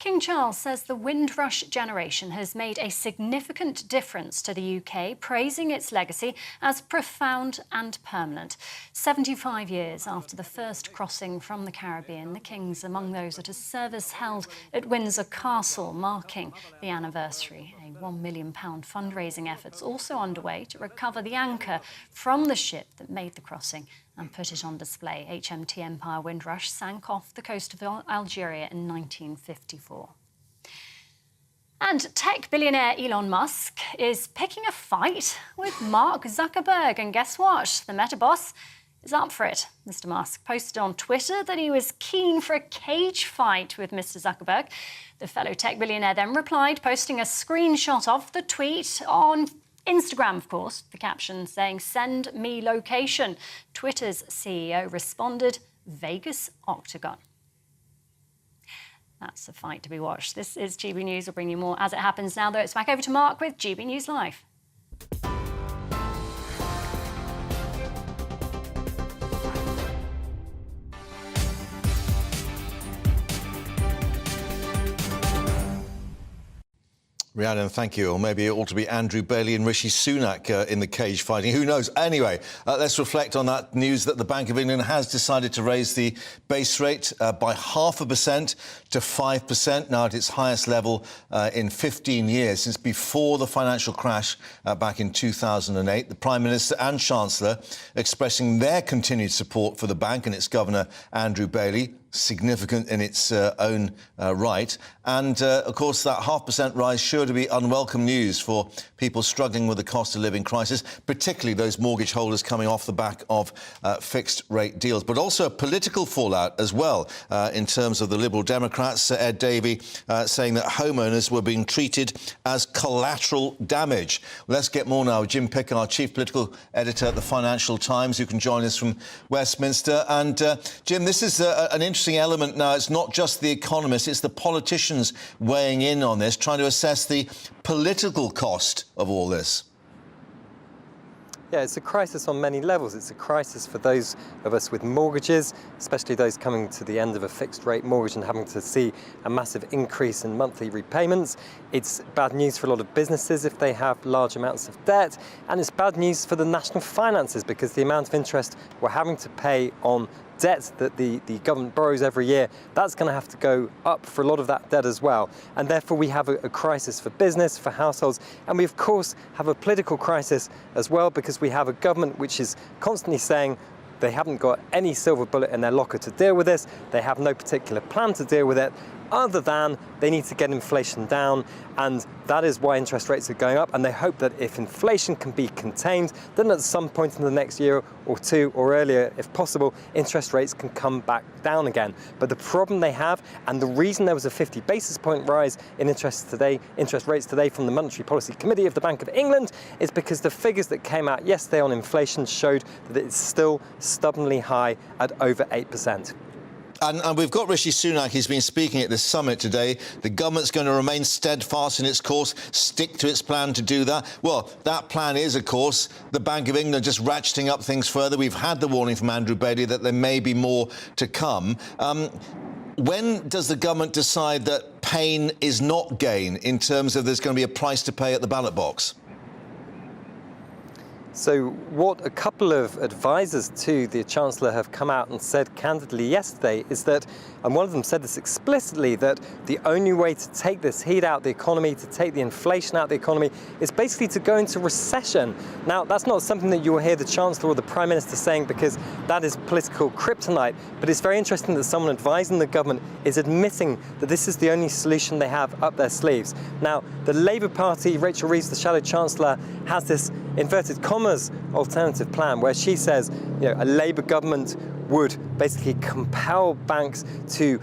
King Charles says the Windrush generation has made a significant difference to the UK, praising its legacy as profound and permanent. 75 years after the first crossing from the Caribbean, the King's among those at a service held at Windsor Castle, marking the anniversary. A £1 million fundraising effort's also underway to recover the anchor from the ship that made the crossing and put it on display. HMT Empire Windrush sank off the coast of Algeria in 1954. And tech billionaire Elon Musk is picking a fight with Mark Zuckerberg. And guess what? The Meta boss is up for it. Mr. Musk posted on Twitter that he was keen for a cage fight with Mr. Zuckerberg. The fellow tech billionaire then replied, posting a screenshot of the tweet on Instagram, of course, the caption saying, "Send me location." Twitter's CEO responded, "Vegas Octagon." That's a fight to be watched. This is GB News. We'll bring you more as it happens now, though. It's back over to Mark with GB News Live. Rhiannon, thank you. Or maybe it ought to be Andrew Bailey and Rishi Sunak in the cage fighting. Who knows? Anyway, let's reflect on that news that the Bank of England has decided to raise the base rate by 0.5% to 5%, now at its highest level in 15 years, since before the financial crash back in 2008. The Prime Minister and Chancellor expressing their continued support for the bank and its governor, Andrew Bailey, significant in its own right. And, of course, that 0.5% rise sure to be unwelcome news for people struggling with the cost of living crisis, particularly those mortgage holders coming off the back of fixed-rate deals. But also a political fallout as well in terms of the Liberal Democrats, Ed Davey, saying that homeowners were being treated as collateral damage. Let's get more now with Jim Picker, our chief political editor at the Financial Times, who can join us from Westminster. And, Jim, this is an interesting element now. It's not just the economists, it's the politicians weighing in on this, trying to assess the political cost of all this. Yeah, it's a crisis on many levels. It's a crisis for those of us with mortgages, especially those coming to the end of a fixed-rate mortgage and having to see a massive increase in monthly repayments. It's bad news for a lot of businesses if they have large amounts of debt. And it's bad news for the national finances because the amount of interest we're having to pay on debt that the government borrows every year, that's going to have to go up for a lot of that debt as well. And therefore we have a crisis for business, for households, and we of course have a political crisis as well because we have a government which is constantly saying they haven't got any silver bullet in their locker to deal with this, they have no particular plan to deal with it, other than they need to get inflation down, and that is why interest rates are going up. And they hope that if inflation can be contained, then at some point in the next year or two, or earlier if possible, interest rates can come back down again. But the problem they have, and the reason there was a 50 basis point rise in interest rates today from the Monetary Policy Committee of the Bank of England, is because the figures that came out yesterday on inflation showed that it's still stubbornly high at over 8%. And we've got Rishi Sunak. He's been speaking at this summit today. The government's going to remain steadfast in its course, stick to its plan to do that. Well, that plan is, of course, the Bank of England just ratcheting up things further. We've had the warning from Andrew Bailey that there may be more to come. When does the government decide that pain is not gain in terms of there's going to be a price to pay at the ballot box? So what a couple of advisors to the Chancellor have come out and said candidly yesterday is that, and one of them said this explicitly, that the only way to take this heat out the economy, to take the inflation out the economy, is basically to go into recession. Now, that's not something that you'll hear the Chancellor or the Prime Minister saying, because that is political kryptonite, but it's very interesting that someone advising the government is admitting that this is the only solution they have up their sleeves. Now, the Labour Party, Rachel Reeves, the Shadow Chancellor, has this inverted commas alternative plan where she says, a Labour government would basically compel banks to,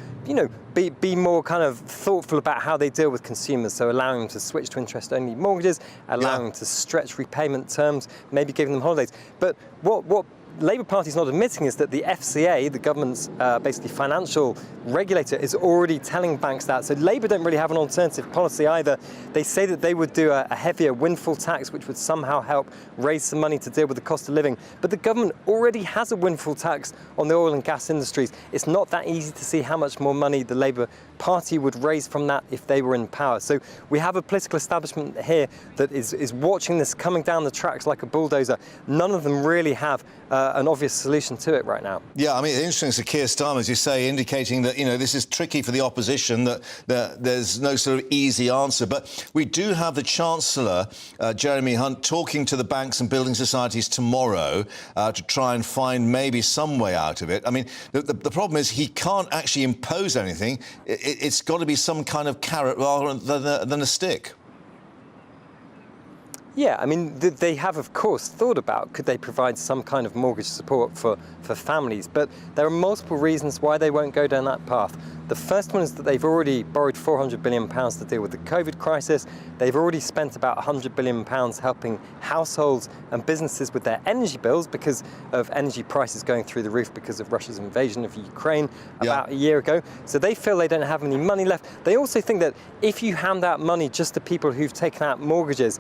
be more kind of thoughtful about how they deal with consumers, so allowing them to switch to interest-only mortgages, allowing them to stretch repayment terms, maybe giving them holidays. But what Labour Party's not admitting is that the FCA, the government's basically financial regulator, is already telling banks that. So Labour don't really have an alternative policy either. They say that they would do a heavier windfall tax, which would somehow help raise some money to deal with the cost of living. But the government already has a windfall tax on the oil and gas industries. It's not that easy to see how much more money the Labour Party would raise from that if they were in power. So we have a political establishment here that is watching this coming down the tracks like a bulldozer. None of them really have an obvious solution to it right now. Yeah, I mean, it's interesting, Sir Keir Starmer, as you say, indicating that, this is tricky for the opposition, that there's no sort of easy answer. But we do have the Chancellor, Jeremy Hunt, talking to the banks and building societies tomorrow to try and find maybe some way out of it. I mean, the problem is he can't actually impose anything. It's got to be some kind of carrot rather than a stick. Yeah, I mean, they have, of course, thought about could they provide some kind of mortgage support for families, but there are multiple reasons why they won't go down that path. The first one is that they've already borrowed £400 billion to deal with the COVID crisis. They've already spent about £100 billion helping households and businesses with their energy bills because of energy prices going through the roof because of Russia's invasion of Ukraine about a year ago. So they feel they don't have any money left. They also think that if you hand out money just to people who've taken out mortgages,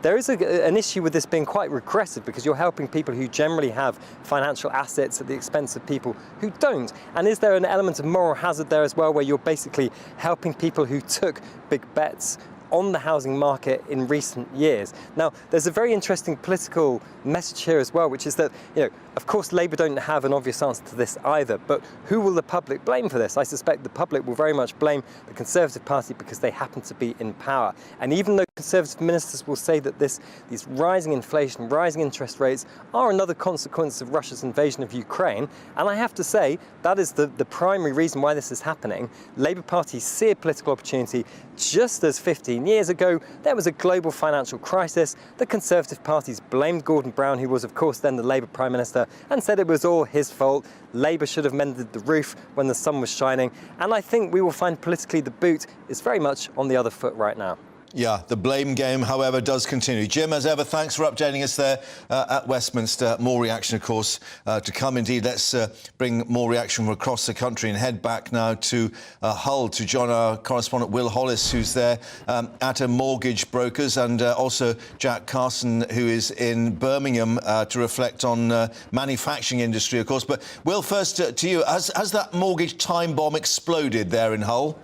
there is an issue with this being quite regressive because you're helping people who generally have financial assets at the expense of people who don't. And is there an element of moral hazard there as well, where you're basically helping people who took big bets on the housing market in recent years? Now, there's a very interesting political message here as well, which is that, of course, Labour don't have an obvious answer to this either, but who will the public blame for this? I suspect the public will very much blame the Conservative Party because they happen to be in power. And even though Conservative ministers will say that these rising inflation, rising interest rates are another consequence of Russia's invasion of Ukraine, and I have to say that is the primary reason why this is happening. Labour Party see a political opportunity. Just as 15 years ago, there was a global financial crisis. The Conservative parties blamed Gordon Brown, who was, of course, then the Labour Prime Minister, and said it was all his fault. Labour should have mended the roof when the sun was shining. And I think we will find politically the boot is very much on the other foot right now. Yeah, the blame game, however, does continue. Jim, as ever, thanks for updating us there at Westminster. More reaction, of course, to come. Indeed, let's bring more reaction from across the country and head back now to Hull to join our correspondent Will Hollis, who's there at a mortgage brokers, and also Jack Carson, who is in Birmingham to reflect on manufacturing industry, of course. But Will, first to you, has that mortgage time bomb exploded there in Hull?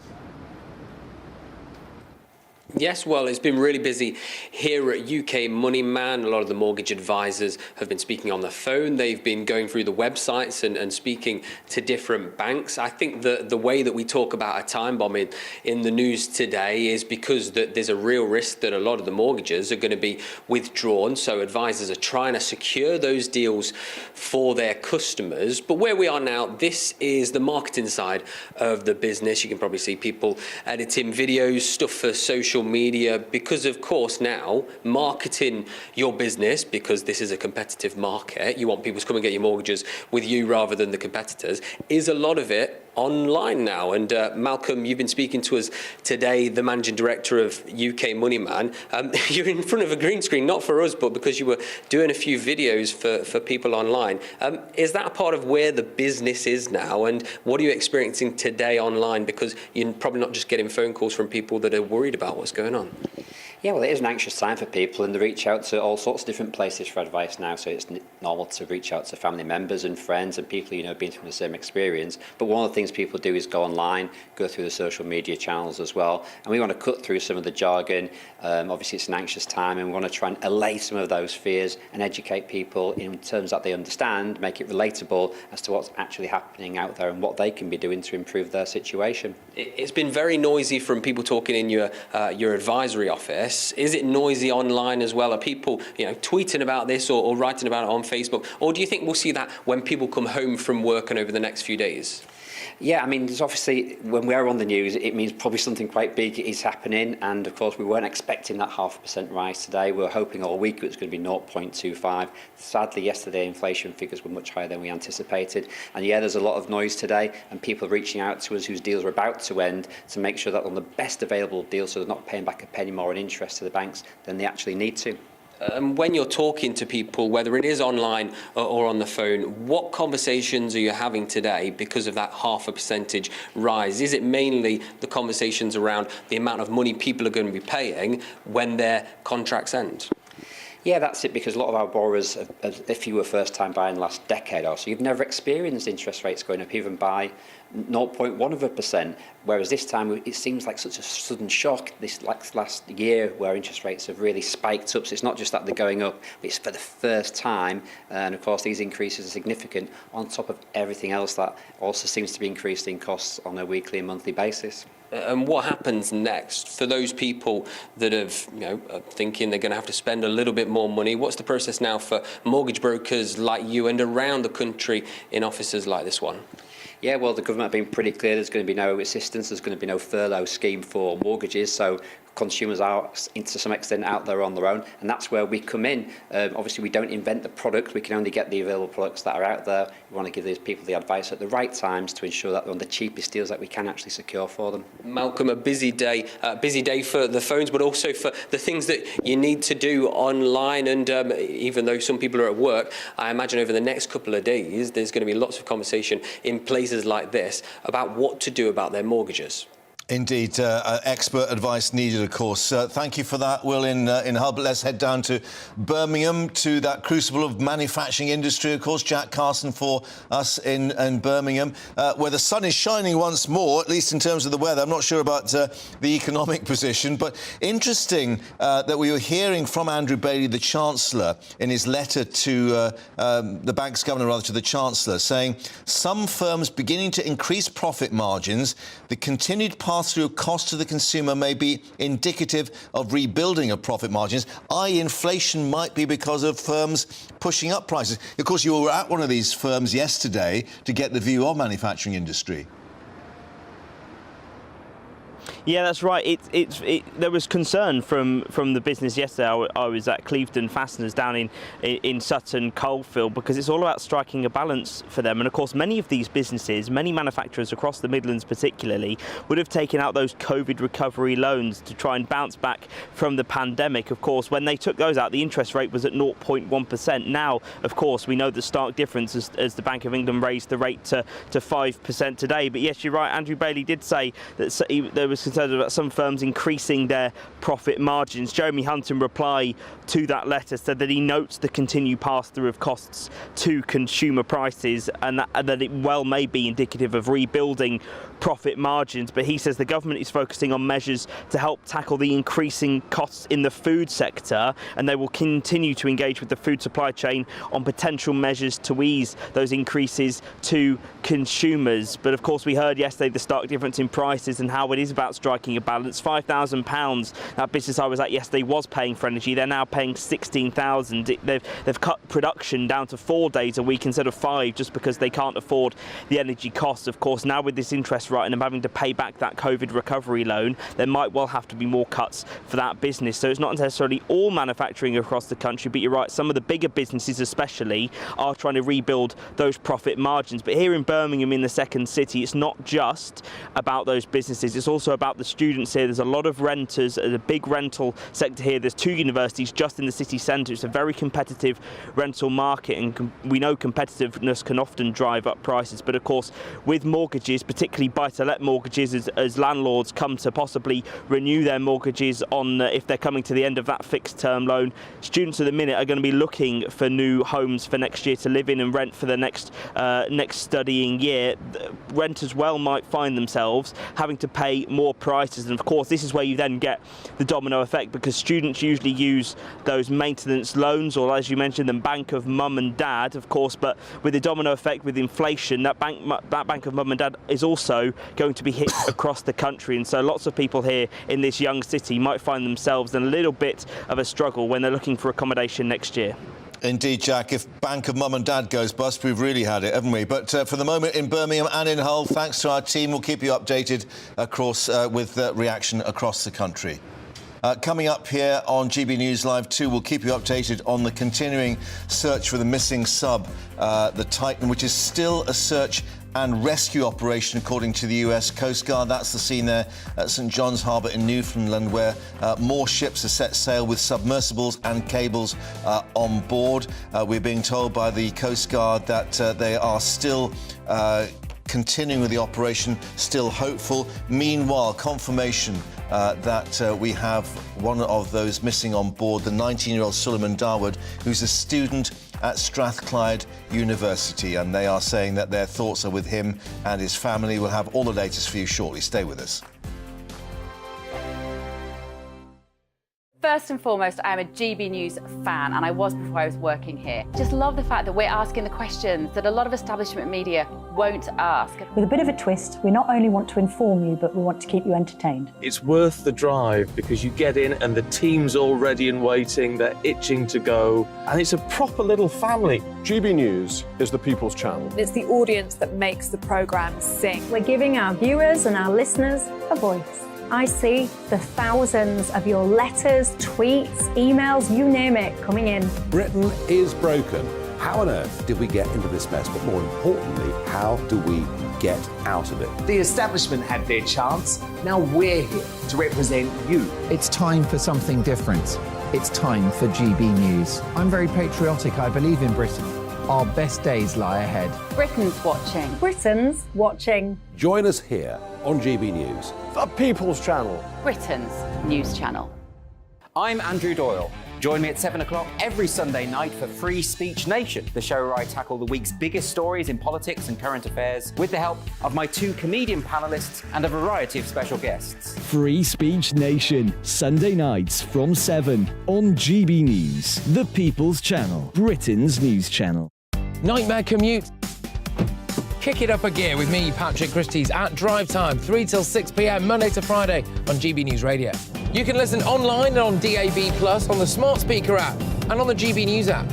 Yes, well, it's been really busy here at UK Money Man. A lot of the mortgage advisors have been speaking on the phone. They've been going through the websites and speaking to different banks. I think that the way that we talk about a time bomb in the news today is because there's a real risk that a lot of the mortgages are going to be withdrawn. So advisors are trying to secure those deals for their customers. But where we are now, this is the marketing side of the business. You can probably see people editing videos, stuff for social media, because of course now marketing your business, because this is a competitive market, you want people to come and get your mortgages with you rather than the competitors, is a lot of it online now. And Malcolm, you've been speaking to us today, the managing director of UK Money Man. You're in front of a green screen, not for us, but because you were doing a few videos for people online. Is that a part of where the business is now? And what are you experiencing today online? Because you're probably not just getting phone calls from people that are worried about what's going on. Yeah, well, it is an anxious time for people, and they reach out to all sorts of different places for advice now. So it's normal to reach out to family members and friends and people been through the same experience. But one of the things people do is go online, go through the social media channels as well. And we want to cut through some of the jargon. Obviously, it's an anxious time, and we want to try and allay some of those fears and educate people in terms that they understand, make it relatable as to what's actually happening out there and what they can be doing to improve their situation. It's been very noisy from people talking in your advisory office. Is it noisy online as well? Are people, tweeting about this or writing about it on Facebook? Or do you think we'll see that when people come home from work and over the next few days? Yeah, I mean, there's obviously, when we're on the news, it means probably something quite big is happening. And of course, we weren't expecting that 0.5% rise today. We were hoping all week it was going to be 0.25. Sadly, yesterday, inflation figures were much higher than we anticipated. And yeah, there's a lot of noise today, and people are reaching out to us whose deals are about to end to make sure that on the best available deal, so they're not paying back a penny more in interest to the banks than they actually need to. When you're talking to people, whether it is online or on the phone, what conversations are you having today because of that 0.5% rise? Is it mainly the conversations around the amount of money people are going to be paying when their contracts end? Yeah, that's it, because a lot of our borrowers, if you were first time buying the last decade or so, you've never experienced interest rates going up even by 0.1%, whereas this time it seems like such a sudden shock this last year where interest rates have really spiked up. So it's not just that they're going up, but it's for the first time, and of course these increases are significant on top of everything else that also seems to be increasing costs on a weekly and monthly basis. And what happens next for those people that have, are thinking they're going to have to spend a little bit more money? What's the process now for mortgage brokers like you and around the country in offices like this one? Yeah, well, the government have been pretty clear there's going to be no assistance, there's going to be no furlough scheme for mortgages, so consumers are, to some extent, out there on their own, and that's where we come in. Obviously, we don't invent the product, we can only get the available products that are out there. We want to give these people the advice at the right times to ensure that they're on the cheapest deals that we can actually secure for them. Malcolm, a busy day for the phones, but also for the things that you need to do online, and even though some people are at work, I imagine over the next couple of days there's going to be lots of conversation in places like this about what to do about their mortgages. Indeed, expert advice needed, of course. Thank you for that, Will, in Hull. But let's head down to Birmingham, to that crucible of manufacturing industry, of course. Jack Carson for us in Birmingham, where the sun is shining once more, at least in terms of the weather. I'm not sure about the economic position, but interesting that we were hearing from Andrew Bailey, the Chancellor, in his letter to the bank's governor, rather, to the Chancellor, saying some firms beginning to increase profit margins, the continued pass-through of cost to the consumer may be indicative of rebuilding of profit margins, i.e. inflation might be because of firms pushing up prices. Of course, you were at one of these firms yesterday to get the view of manufacturing industry. Yeah, that's right. There was concern from the business yesterday. I was at Clevedon Fasteners down in Sutton Coalfield, because it's all about striking a balance for them. And of course, many of these businesses, many manufacturers across the Midlands particularly, would have taken out those COVID recovery loans to try and bounce back from the pandemic. Of course, when they took those out, the interest rate was at 0.1%. Now, of course, we know the stark difference as the Bank of England raised the rate to 5% today. But yes, you're right. Andrew Bailey did say that there was concern about some firms increasing their profit margins. Jeremy Hunt, in reply to that letter, said that he notes the continued pass-through of costs to consumer prices, and that it well may be indicative of rebuilding profit margins, but he says the government is focusing on measures to help tackle the increasing costs in the food sector, and they will continue to engage with the food supply chain on potential measures to ease those increases to consumers. But of course, we heard yesterday the stark difference in prices and how it is about striking a balance. £5,000 that business I was at yesterday was paying for energy. They're now paying £16,000. They've cut production down to 4 days a week instead of 5 just because they can't afford the energy costs. Of course, now with this interest rate and them having to pay back that COVID recovery loan, there might well have to be more cuts for that business. So it's not necessarily all manufacturing across the country, but you're right, some of the bigger businesses especially are trying to rebuild those profit margins. But here in Birmingham, in the second city, it's not just about those businesses, it's also about the students here. There's a lot of renters, a big rental sector here. There's 2 universities just in the city centre. It's a very competitive rental market, and we know competitiveness can often drive up prices. But of course, with mortgages, particularly buy-to-let mortgages, as landlords come to possibly renew their mortgages on if they're coming to the end of that fixed term loan, students at the minute are going to be looking for new homes for next year to live in and rent for the next studying year. Renters well might find themselves having to pay more prices, and of course this is where you then get the domino effect, because students usually use those maintenance loans, or as you mentioned, the bank of mum and dad, of course. But with the domino effect with inflation, that bank of mum and dad is also going to be hit across the country, and so lots of people here in this young city might find themselves in a little bit of a struggle when they're looking for accommodation next year. Indeed, Jack. If Bank of Mum and Dad goes bust, we've really had it, haven't we? But for the moment, in Birmingham and in Hull, thanks to our team, we'll keep you updated across with reaction across the country. Coming up here on GB News Live 2, we'll keep you updated on the continuing search for the missing sub, the Titan, which is still a search and rescue operation, according to the US Coast Guard. That's the scene there at St John's Harbour in Newfoundland, where more ships are set sail with submersibles and cables on board. We're being told by the Coast Guard that they are still continuing with the operation, still hopeful. Meanwhile, confirmation that we have one of those missing on board, the 19-year-old Suleiman Dawood, who's a student at Strathclyde University, and they are saying that their thoughts are with him and his family. We'll have all the latest for you shortly. Stay with us. First and foremost, I'm a GB News fan, and I was before I was working here. Just love the fact that we're asking the questions that a lot of establishment media won't ask. With a bit of a twist, we not only want to inform you, but we want to keep you entertained. It's worth the drive because you get in and the team's all ready and waiting, they're itching to go, and it's a proper little family. GB News is the people's channel. It's the audience that makes the programme sing. We're giving our viewers and our listeners a voice. I see the thousands of your letters, tweets, emails, you name it, coming in. Britain is broken. How on earth did we get into this mess? But more importantly, how do we get out of it? The establishment had their chance. Now we're here to represent you. It's time for something different. It's time for GB News. I'm very patriotic. I believe in Britain. Our best days lie ahead. Britain's watching. Britain's watching. Join us here on GB News. The people's channel. Britain's news channel. I'm Andrew Doyle. Join me at 7 o'clock every Sunday night for Free Speech Nation, the show where I tackle the week's biggest stories in politics and current affairs with the help of my 2 comedian panellists and a variety of special guests. Free Speech Nation, Sunday nights from 7 on GB News, the People's Channel, Britain's news channel. Nightmare commute. Kick it up a gear with me, Patrick Christie's, at drive time, 3 till 6 p.m, Monday to Friday on GB News Radio. You can listen online and on DAB+, on the smart speaker app, and on the GB News app.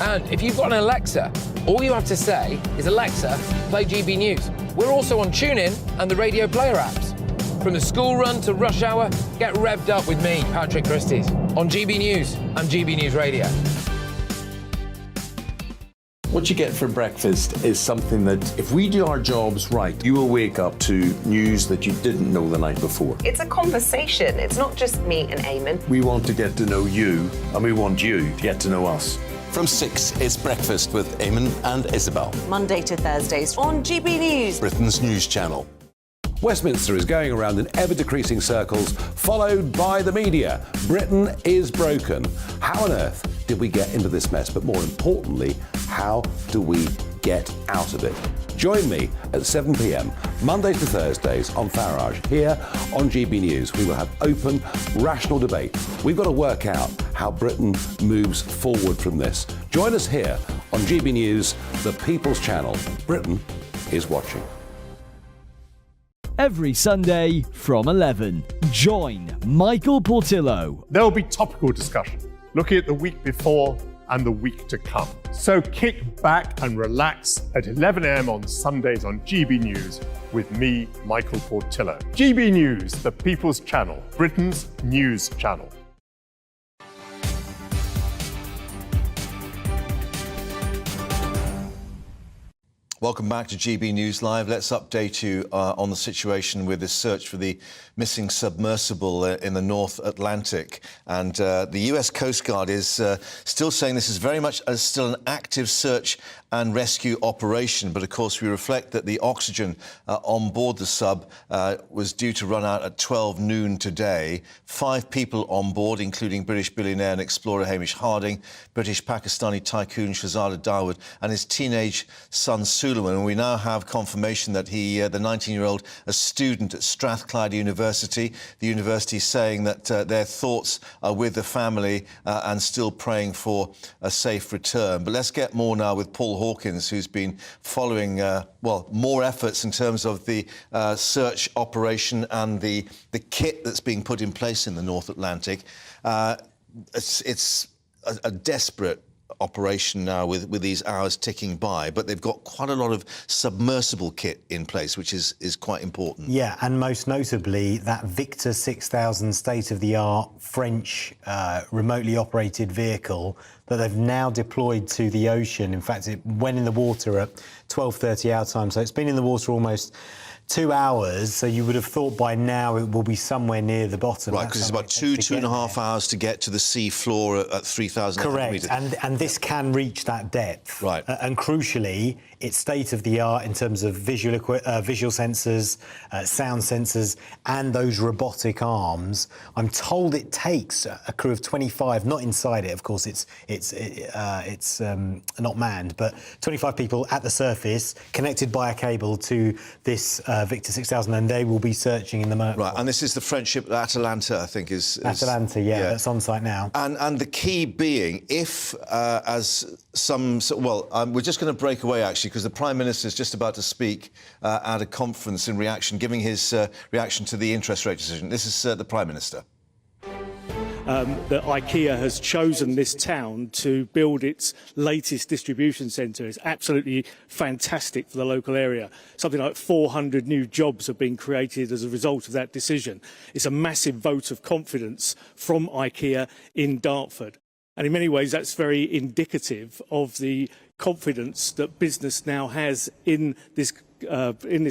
And if you've got an Alexa, all you have to say is, Alexa, play GB News. We're also on TuneIn and the Radio Player apps. From the school run to rush hour, get revved up with me, Patrick Christie's, on GB News and GB News Radio. What you get for breakfast is something that, if we do our jobs right, you will wake up to news that you didn't know the night before. It's a conversation. It's not just me and Eamon. We want to get to know you, and we want you to get to know us. From 6, it's Breakfast with Eamon and Isabel. Monday to Thursdays on GB News, Britain's news channel. Westminster is going around in ever-decreasing circles, followed by the media. Britain is broken. How on earth did we get into this mess? But more importantly, how do we get out of it. Join me at 7 p.m, Mondays to Thursdays on Farage, here on GB News. We will have open, rational debate. We've got to work out how Britain moves forward from this. Join us here on GB News, the People's Channel. Britain is watching. Every Sunday from 11, join Michael Portillo. There will be topical discussion, looking at the week before and the week to come. So kick back and relax at 11 a.m. on Sundays on GB News with me, Michael Portillo. GB News, the People's Channel, Britain's news channel. Welcome back to GB News Live. Let's update you on the situation with this search for the missing submersible in the North Atlantic. And the US Coast Guard is still saying this is very much still an active search and rescue operation. But of course, we reflect that the oxygen on board the sub was due to run out at 12 noon today. 5 people on board, including British billionaire and explorer Hamish Harding, British-Pakistani tycoon Shahzada Dawood and his teenage son Sunak. And we now have confirmation that he, the 19-year-old, a student at Strathclyde University. The university saying that their thoughts are with the family and still praying for a safe return. But let's get more now with Paul Hawkins, who's been following, well, more efforts in terms of the search operation and the kit that's being put in place in the North Atlantic. It's a desperate operation now with these hours ticking by, but they've got quite a lot of submersible kit in place, which is quite important. Yeah, and most notably that Victor 6000 state-of-the-art French remotely operated vehicle that they've now deployed to the ocean. In fact, it went in the water at 12:30 our time, so it's been in the water almost 2 hours, so you would have thought by now it will be somewhere near the bottom. Right, because it's about two and a half hours to get to the sea floor at 3,000 Correct, and this can reach that depth. Right. And crucially, it's state-of-the-art in terms of visual sensors, sound sensors, and those robotic arms. I'm told it takes a crew of 25, not inside it, of course, it's not manned, but 25 people at the surface, connected by a cable to this Victor 6000, and they will be searching in the Merc. Right, and this is the French ship Atalanta, I think, is Atalanta, yeah, that's on site now. And the key being, if, as some... Well, we're just going to break away, actually, because the Prime Minister is just about to speak at a conference in reaction, giving his reaction to the interest rate decision. This is the Prime Minister. That IKEA has chosen this town to build its latest distribution centre is absolutely fantastic for the local area. Something like 400 new jobs have been created as a result of that decision. It's a massive vote of confidence from IKEA in Dartford. And in many ways, that's very indicative of the confidence that business now has in this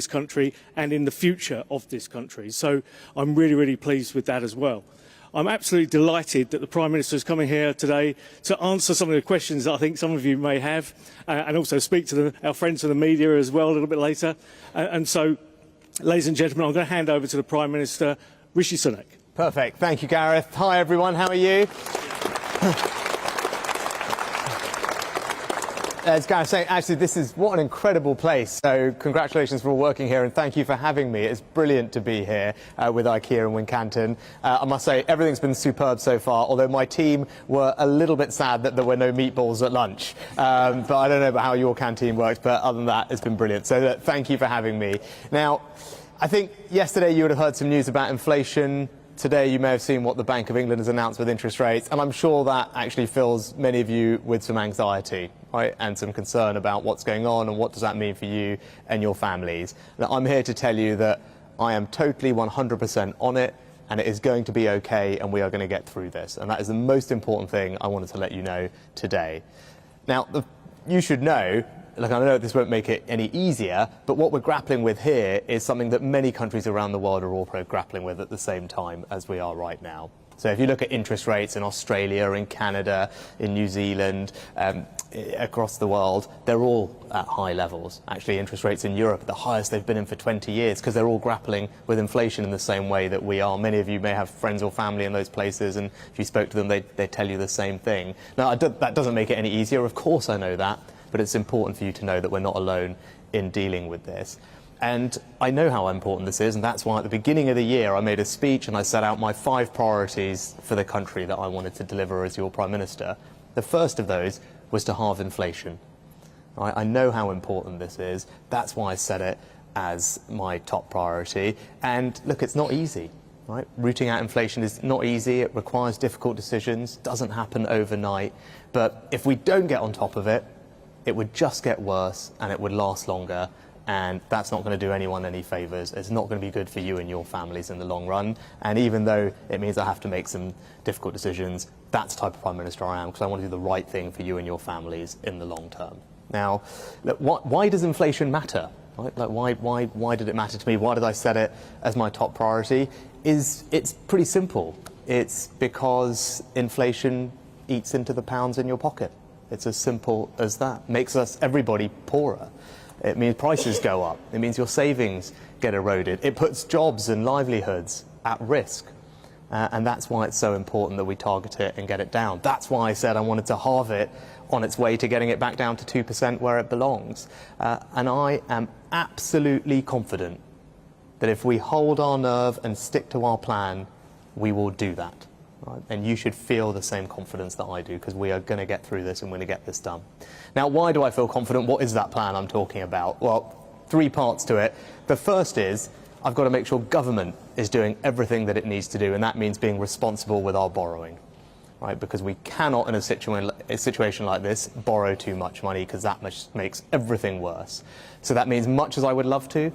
country and in the future of this country. So I'm really, really pleased with that as well. I'm absolutely delighted that the Prime Minister is coming here today to answer some of the questions that I think some of you may have, and also speak to our friends from the media as well a little bit later. And so, ladies and gentlemen, I'm going to hand over to the Prime Minister, Rishi Sunak. Perfect. Thank you, Gareth. Hi, everyone. How are you? As Gareth saying, actually, what an incredible place. So congratulations for all working here, and thank you for having me. It's brilliant to be here with IKEA and Wincanton. I must say, everything's been superb so far, although my team were a little bit sad that there were no meatballs at lunch. But I don't know about how your canteen worked, but other than that, it's been brilliant. So thank you for having me. Now, I think yesterday you would have heard some news about inflation. Today you may have seen what the Bank of England has announced with interest rates, and I'm sure that actually fills many of you with some anxiety, right, and some concern about what's going on and what does that mean for you and your families. Now, I'm here to tell you that I am totally 100% on it, and it is going to be okay, and we are going to get through this. And that is the most important thing I wanted to let you know today. Now, you should know, I know this won't make it any easier, but what we're grappling with here is something that many countries around the world are also grappling with at the same time as we are right now. So if you look at interest rates in Australia, in Canada, in New Zealand, across the world, they're all at high levels. Actually, interest rates in Europe are the highest they've been in for 20 years because they're all grappling with inflation in the same way that we are. Many of you may have friends or family in those places, and if you spoke to them, they tell you the same thing. Now, that doesn't make it any easier. Of course I know that. but it's important for you to know that we're not alone in dealing with this. And I know how important this is, and that's why at the beginning of the year I made a speech and I set out my 5 priorities for the country that I wanted to deliver as your Prime Minister. The first of those was to halve inflation. I know how important this is. That's why I set it as my top priority. And look, it's not easy. Right? Rooting out inflation is not easy. It requires difficult decisions. Doesn't happen overnight. But if we don't get on top of it, it would just get worse and it would last longer. And that's not going to do anyone any favours. It's not going to be good for you and your families in the long run. And even though it means I have to make some difficult decisions, that's the type of Prime Minister I am, because I want to do the right thing for you and your families in the long term. Now, look, why does inflation matter? Right? Like, why did it matter to me? Why did I set it as my top priority? It's pretty simple. It's because inflation eats into the pounds in your pocket. It's as simple as that. Makes everybody poorer. It means prices go up. It means your savings get eroded. It puts jobs and livelihoods at risk. And that's why it's so important that we target it and get it down. That's why I said I wanted to halve it on its way to getting it back down to 2% where it belongs. And I am absolutely confident that if we hold our nerve and stick to our plan, we will do that. Right? And you should feel the same confidence that I do, because we are going to get through this and we're going to get this done. Now, why do I feel confident? What is that plan I'm talking about? Well, 3 parts to it. The first is I've got to make sure government is doing everything that it needs to do, and that means being responsible with our borrowing. Right? Because we cannot, in a situation like this, borrow too much money, because that makes everything worse. So that means, much as I would love to,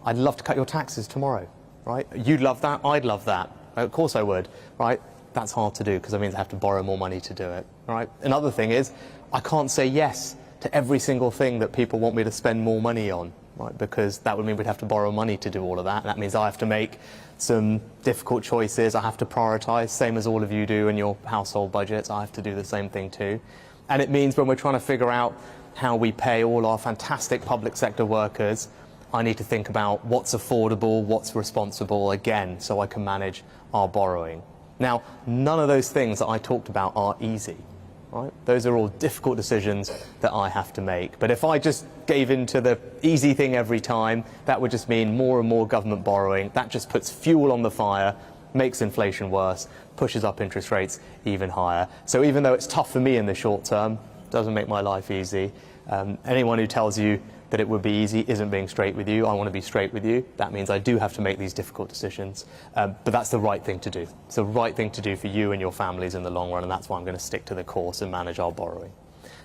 I'd love to cut your taxes tomorrow. Right? You'd love that, I'd love that. Of course I would. Right? That's hard to do, because that means I have to borrow more money to do it. Right? Another thing is, I can't say yes to every single thing that people want me to spend more money on. Right? Because that would mean we'd have to borrow money to do all of that. And that means I have to make some difficult choices. I have to prioritise, same as all of you do in your household budgets. I have to do the same thing too. And it means when we're trying to figure out how we pay all our fantastic public sector workers, I need to think about what's affordable, what's responsible, again, so I can manage our borrowing. Now, none of those things that I talked about are easy. Right? Those are all difficult decisions that I have to make. But if I just gave in to the easy thing every time, that would just mean more and more government borrowing. That just puts fuel on the fire, makes inflation worse, pushes up interest rates even higher. So even though it's tough for me in the short term, doesn't make my life easy. Anyone who tells you that it would be easy isn't being straight with you. I want to be straight with you. That means I do have to make these difficult decisions. But that's the right thing to do. It's the right thing to do for you and your families in the long run, and that's why I'm going to stick to the course and manage our borrowing.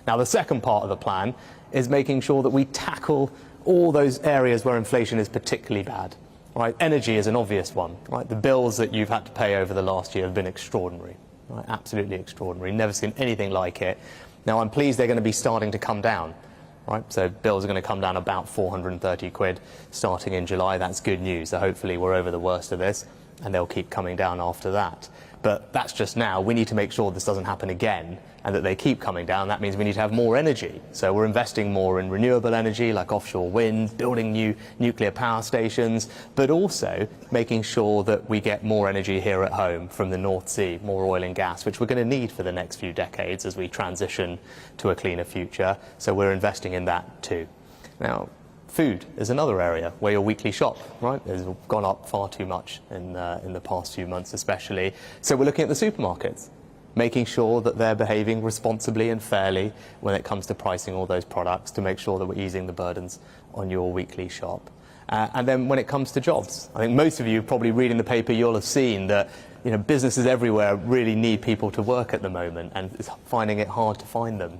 Now, the second part of the plan is making sure that we tackle all those areas where inflation is particularly bad. Right? Energy is an obvious one. Right? The bills that you've had to pay over the last year have been extraordinary. Right? Absolutely extraordinary. Never seen anything like it. Now, I'm pleased they're going to be starting to come down. Right? So bills are going to come down about 430 quid starting in July. That's good news. So hopefully we're over the worst of this, and they'll keep coming down after that. But that's just now. We need to make sure this doesn't happen again and that they keep coming down. That means we need to have more energy. So we're investing more in renewable energy like offshore wind, building new nuclear power stations, but also making sure that we get more energy here at home from the North Sea, more oil and gas, which we're going to need for the next few decades as we transition to a cleaner future. So we're investing in that too. Now, food is another area where your weekly shop, right, has gone up far too much in the past few months especially. So we're looking at the supermarkets, making sure that they're behaving responsibly and fairly when it comes to pricing all those products to make sure that we're easing the burdens on your weekly shop. And then when it comes to jobs, I think most of you probably reading the paper, you'll have seen that businesses everywhere really need people to work at the moment, and it's finding it hard to find them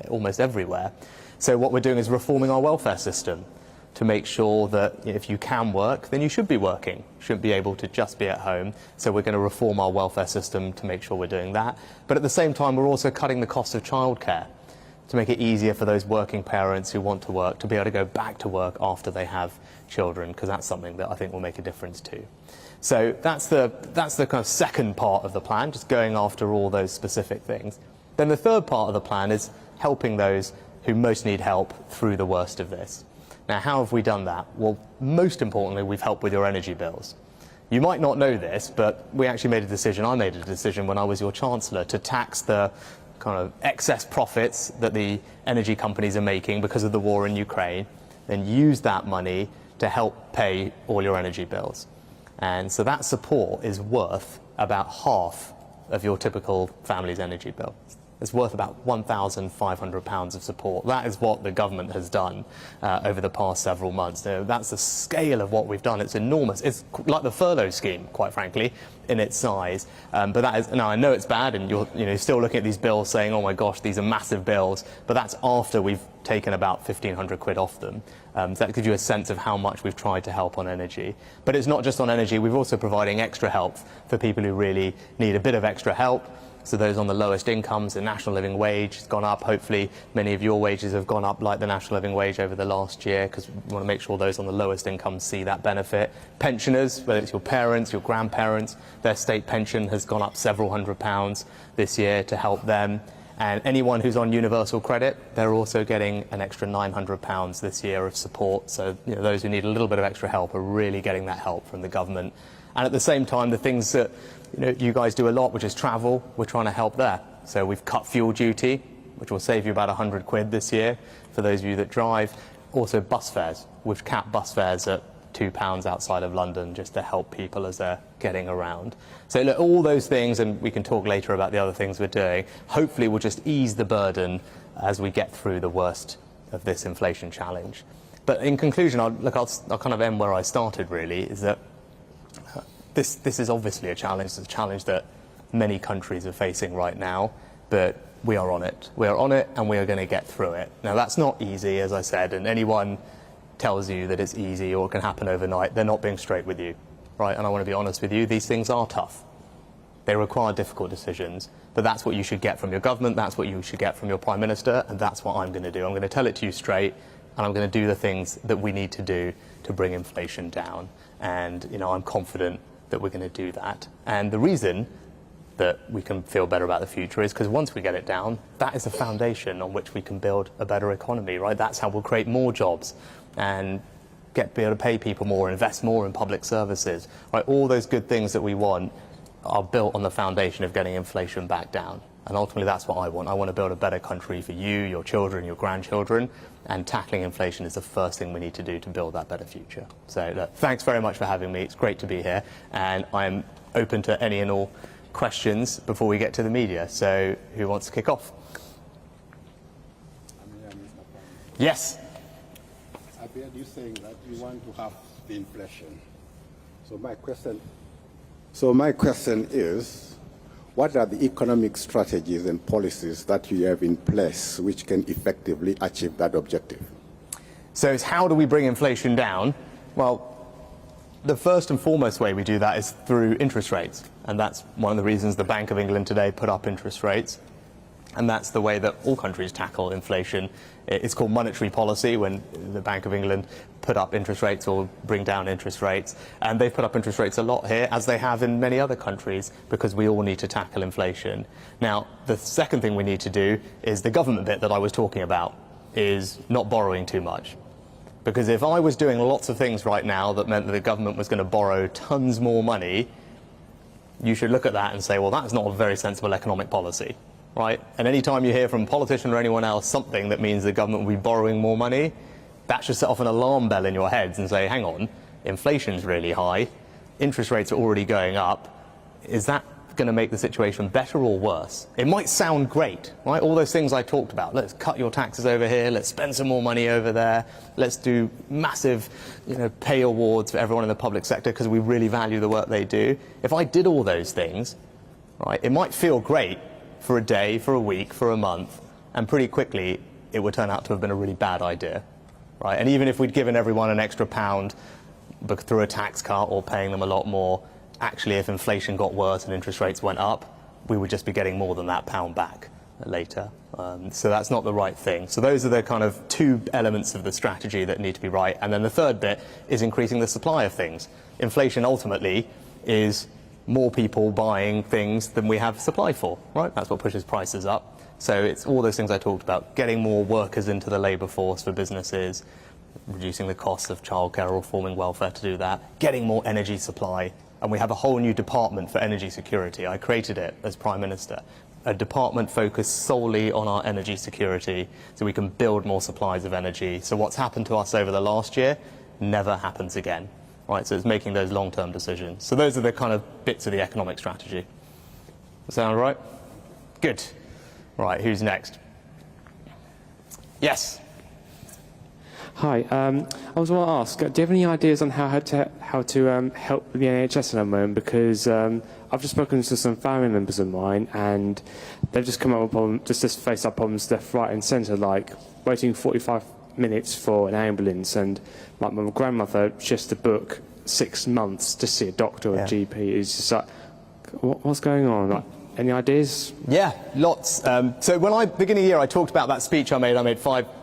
almost everywhere. So what we're doing is reforming our welfare system to make sure that if you can work, then you should be working. You shouldn't be able to just be at home. So we're going to reform our welfare system to make sure we're doing that. But at the same time, we're also cutting the cost of childcare to make it easier for those working parents who want to work to be able to go back to work after they have children, because that's something that I think will make a difference too. So that's the kind of second part of the plan, just going after all those specific things. Then the third part of the plan is helping those who most need help through the worst of this. Now, how have we done that? Well, most importantly, we've helped with your energy bills. You might not know this, but we actually made a decision, I made a decision when I was your Chancellor, to tax the kind of excess profits that the energy companies are making because of the war in Ukraine, then use that money to help pay all your energy bills. And so that support is worth about half of your typical family's energy bill. It's worth about £1,500 of support. That is what the government has done over the past several months. So that's the scale of what we've done. It's enormous. It's like the furlough scheme, quite frankly, in its size. But that is, now I know it's bad, and you're still looking at these bills saying, oh my gosh, these are massive bills. But that's after we've taken about 1,500 quid off them. So that gives you a sense of how much we've tried to help on energy. But it's not just on energy. We're also providing extra help for people who really need a bit of extra help. So those on the lowest incomes, the national living wage has gone up. Hopefully many of your wages have gone up like the national living wage over the last year, because we want to make sure those on the lowest incomes see that benefit. Pensioners, whether it's your parents, your grandparents, their state pension has gone up several £100s this year to help them. And anyone who's on universal credit, they're also getting an extra £900 this year of support. So those who need a little bit of extra help are really getting that help from the government. And at the same time, the things that you guys do a lot, which is travel, we're trying to help there. So we've cut fuel duty, which will save you about 100 quid this year for those of you that drive. Also bus fares. We've capped bus fares at £2 outside of London just to help people as they're getting around. So look, all those things, and we can talk later about the other things we're doing, hopefully will just ease the burden as we get through the worst of this inflation challenge. But in conclusion, I'll kind of end where I started, really, is that this is obviously a challenge. It's a challenge that many countries are facing right now, but we are on it. We are on it, and we are going to get through it. Now, that's not easy, as I said, and anyone tells you that it's easy or it can happen overnight, they're not being straight with you, right? And I want to be honest with you, these things are tough. They require difficult decisions, but that's what you should get from your government, that's what you should get from your Prime Minister, and that's what I'm going to do. I'm going to tell it to you straight, and I'm going to do the things that we need to do to bring inflation down. And, I'm confident that we're going to do that. And the reason that we can feel better about the future is because once we get it down, that is the foundation on which we can build a better economy, right? That's how we'll create more jobs and be able to pay people more, invest more in public services, right? All those good things that we want are built on the foundation of getting inflation back down. And ultimately, that's what I want. I want to build a better country for you, your children, your grandchildren, and tackling inflation is the first thing we need to do to build that better future. So look, thanks very much for having me. It's great to be here, and I'm open to any and all questions before we get to the media. So who wants to kick off? Yes. I heard you saying that you want to have the inflation. So my question is, what are the economic strategies and policies that you have in place which can effectively achieve that objective? So it's how do we bring inflation down? Well, the first and foremost way we do that is through interest rates. And that's one of the reasons the Bank of England today put up interest rates. And that's the way that all countries tackle inflation. It's called monetary policy when the Bank of England put up interest rates or bring down interest rates. And they've put up interest rates a lot here, as they have in many other countries, because we all need to tackle inflation. Now, the second thing we need to do is the government bit that I was talking about, is not borrowing too much. Because if I was doing lots of things right now that meant that the government was going to borrow tons more money, you should look at that and say, well, that's not a very sensible economic policy. Right? And any time you hear from a politician or anyone else something that means the government will be borrowing more money, that should set off an alarm bell in your heads and say, hang on, inflation's really high, interest rates are already going up. Is that going to make the situation better or worse? It might sound great, right? All those things I talked about. Let's cut your taxes over here, let's spend some more money over there, let's do massive pay awards for everyone in the public sector because we really value the work they do. If I did all those things, right, it might feel great for a day, for a week, for a month, and pretty quickly it would turn out to have been a really bad idea, right? And even if we'd given everyone an extra £1 through a tax cut or paying them a lot more, actually if inflation got worse and interest rates went up, we would just be getting more than that £1 back later. So that's not the right thing. So those are the kind of two elements of the strategy that need to be right. And then the third bit is increasing the supply of things. Inflation ultimately is more people buying things than we have supply for, right? That's what pushes prices up. So it's all those things I talked about, getting more workers into the labour force for businesses, reducing the costs of childcare, reforming welfare to do that, getting more energy supply. And we have a whole new department for energy security. I created it as Prime Minister. a department focused solely on our energy security so we can build more supplies of energy. So what's happened to us over the last year never happens again. Right, so it's making those long-term decisions. So those are the kind of bits of the economic strategy. Sound right? Good. Right, who's next? Yes. Hi, I was want to ask, do you have any ideas on how to help the NHS at the moment? Because I've just spoken to some family members of mine, and they've just come up with problems, just faced up problems left, right, and centre, like waiting 45 minutes for an ambulance, and like my grandmother just to book 6 months to see a doctor or a GP. It's just like, what's going on? Like, any ideas? Yeah, lots. So when beginning of the year, I talked about that speech I made